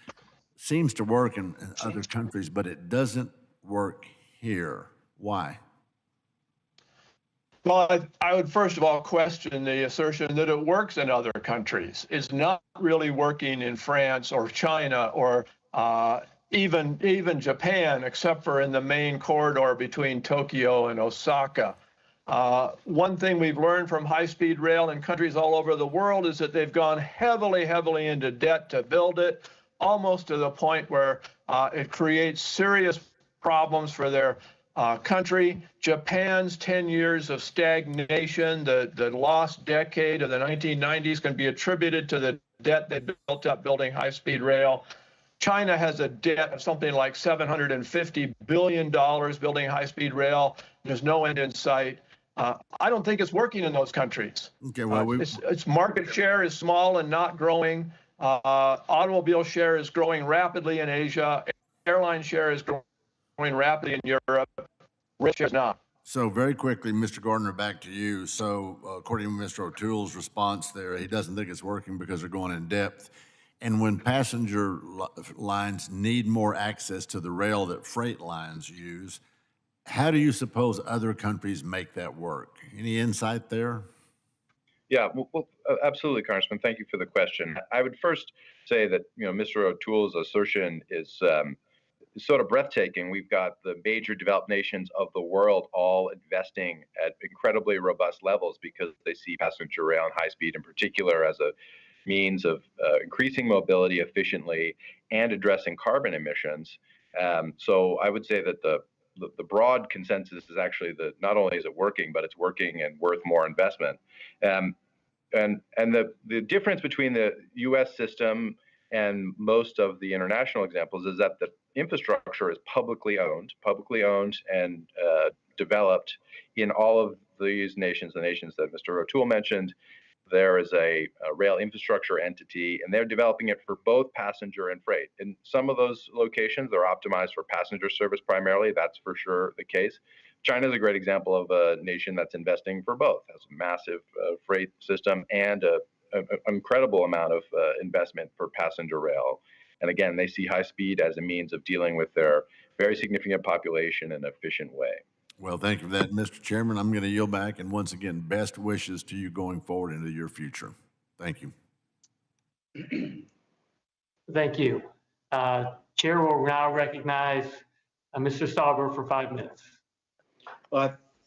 seems to work in other countries, but it doesn't work here. Why? Well, I would first of all question the assertion that it works in other countries. It's not really working in France or China or even Japan, except for in the main corridor between Tokyo and Osaka. One thing we've learned from high-speed rail in countries all over the world is that they've gone heavily into debt to build it, almost to the point where it creates serious problems for their country. Japan's 10 years of stagnation, the lost decade of the 1990s, can be attributed to the debt they built up building high-speed rail. China has a debt of something like $750 billion building high-speed rail. There's no end in sight. I don't think it's working in those countries. Okay, well, its market share is small and not growing. Automobile share is growing rapidly in Asia. Airline share is growing rapidly in Europe. Rail share is not. So very quickly, Mr. Gardner, back to you. So according to Mr. O'Toole's response there, he doesn't think it's working because they're going in depth. And when passenger lines need more access to the rail that freight lines use, how do you suppose other countries make that work? Any insight there? Yeah, well, absolutely, Congressman. Thank you for the question. I would first say that Mr. O'Toole's assertion is sort of breathtaking. We've got the major developed nations of the world all investing at incredibly robust levels because they see passenger rail and high speed in particular as a means of increasing mobility efficiently and addressing carbon emissions. So I would say that the broad consensus is actually that not only is it working, but it's working and worth more investment. And the difference between the U.S. system and most of the international examples is that the infrastructure is publicly owned and developed in all of these nations, the nations that Mr. O'Toole mentioned. There is a rail infrastructure entity, and they're developing it for both passenger and freight. In some of those locations, they're optimized for passenger service primarily. That's for sure the case. China is a great example of a nation that's investing for both, has a massive freight system and an incredible amount of investment for passenger rail. And again, they see high speed as a means of dealing with their very significant population in an efficient way. Well, thank you for that, Mr. Chairman. I'm going to yield back, and once again, best wishes to you going forward into your future. Thank you. Thank you. Chair will now recognize Mr. Stauber for 5 minutes.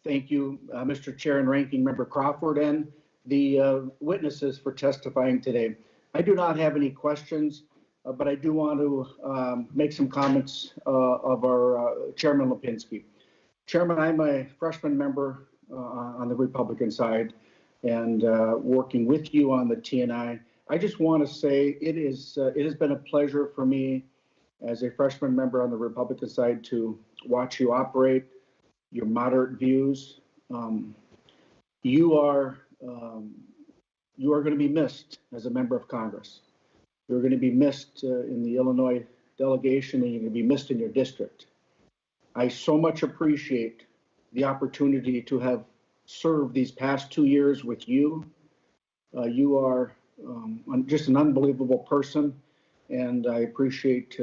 Thank you, Mr. Chair and Ranking Member Crawford, and the witnesses for testifying today. I do not have any questions, but I do want to make some comments of our Chairman Lipinski. Chairman, I'm a freshman member on the Republican side and working with you on the TNI. I just want to say it has been a pleasure for me as a freshman member on the Republican side to watch you operate, your moderate views. You are going to be missed as a member of Congress. You're going to be missed in the Illinois delegation, and you're going to be missed in your district. I so much appreciate the opportunity to have served these past 2 years with you. You are just an unbelievable person, and I appreciate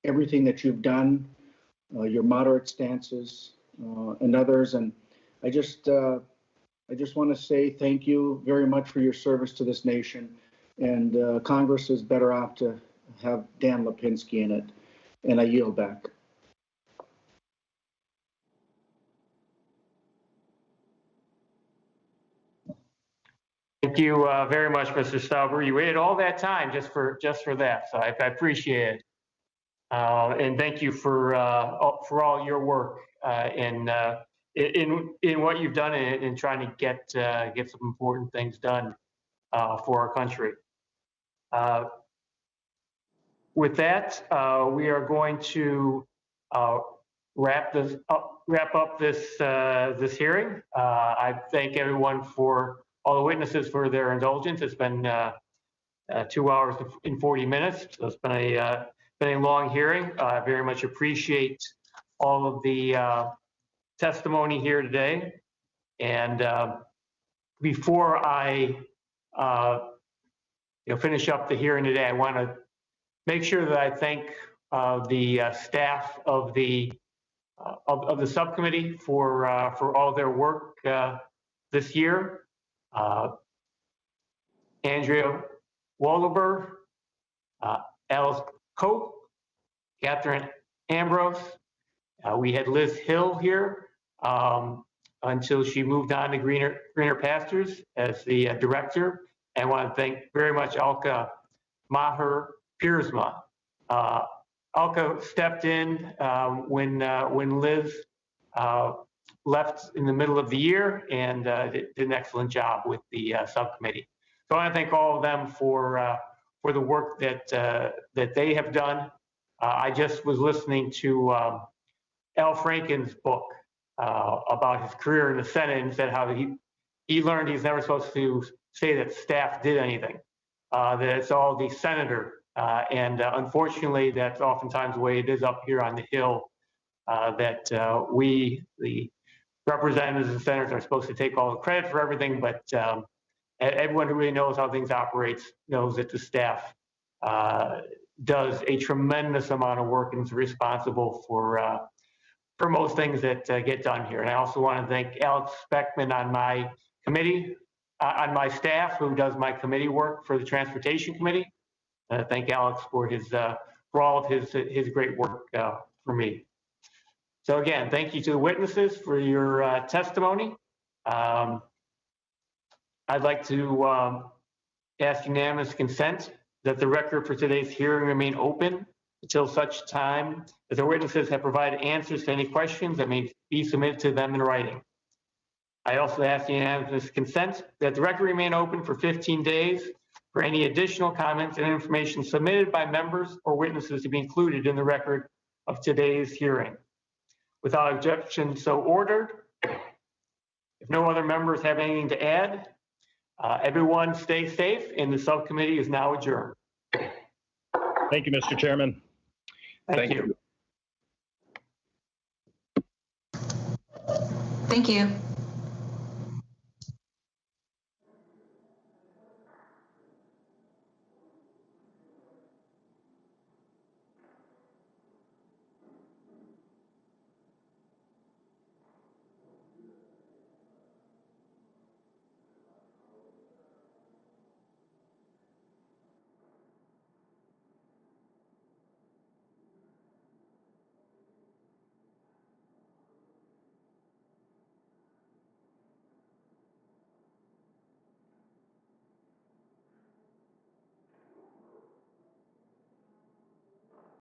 everything that you've done, your moderate stances and others. And I just want to say thank you very much for your service to this nation. And Congress is better off to have Dan Lipinski in it. And I yield back. Thank you very much, Mr. Stauber. You waited all that time just for that, so I appreciate it. And thank you for all your work in what you've done in trying to get some important things done for our country. With that, we are going to wrap up this hearing. I thank everyone all the witnesses for their indulgence. It's been 2 hours and 40 minutes, so it's been a long hearing. I very much appreciate all of the testimony here today. And before I finish up the hearing today, I want to make sure that I thank the staff of the subcommittee for all their work this year. Andrea Wallenberg, Alice Cope, Catherine Ambrose. We had Liz Hill here until she moved on to Greener Pastures as the director. And I want to thank very much Alka Maher Piersma. Alka stepped in when Liz left in the middle of the year and did an excellent job with the subcommittee. So I want to thank all of them for the work that they have done. I just was listening to Al Franken's book about his career in the Senate and said how he learned he's never supposed to say that staff did anything, that it's all the senator. And unfortunately, that's oftentimes the way it is up here on the Hill, that we, the representatives and senators, are supposed to take all the credit for everything, but everyone who really knows how things operate knows that the staff does a tremendous amount of work and is responsible for most things that get done here. And I also want to thank Alex Speckman on my committee, on my staff who does my committee work for the Transportation Committee. Thank Alex for all of his great work for me. So again, thank you to the witnesses for your testimony. I'd like to ask unanimous consent that the record for today's hearing remain open until such time that the witnesses have provided answers to any questions that may be submitted to them in writing. I also ask unanimous consent that the record remain open for 15 days for any additional comments and information submitted by members or witnesses to be included in the record of today's hearing. Without objection, so ordered. If no other members have anything to add, everyone stay safe, and the subcommittee is now adjourned. Thank you, Mr. Chairman. Thank you. Thank you.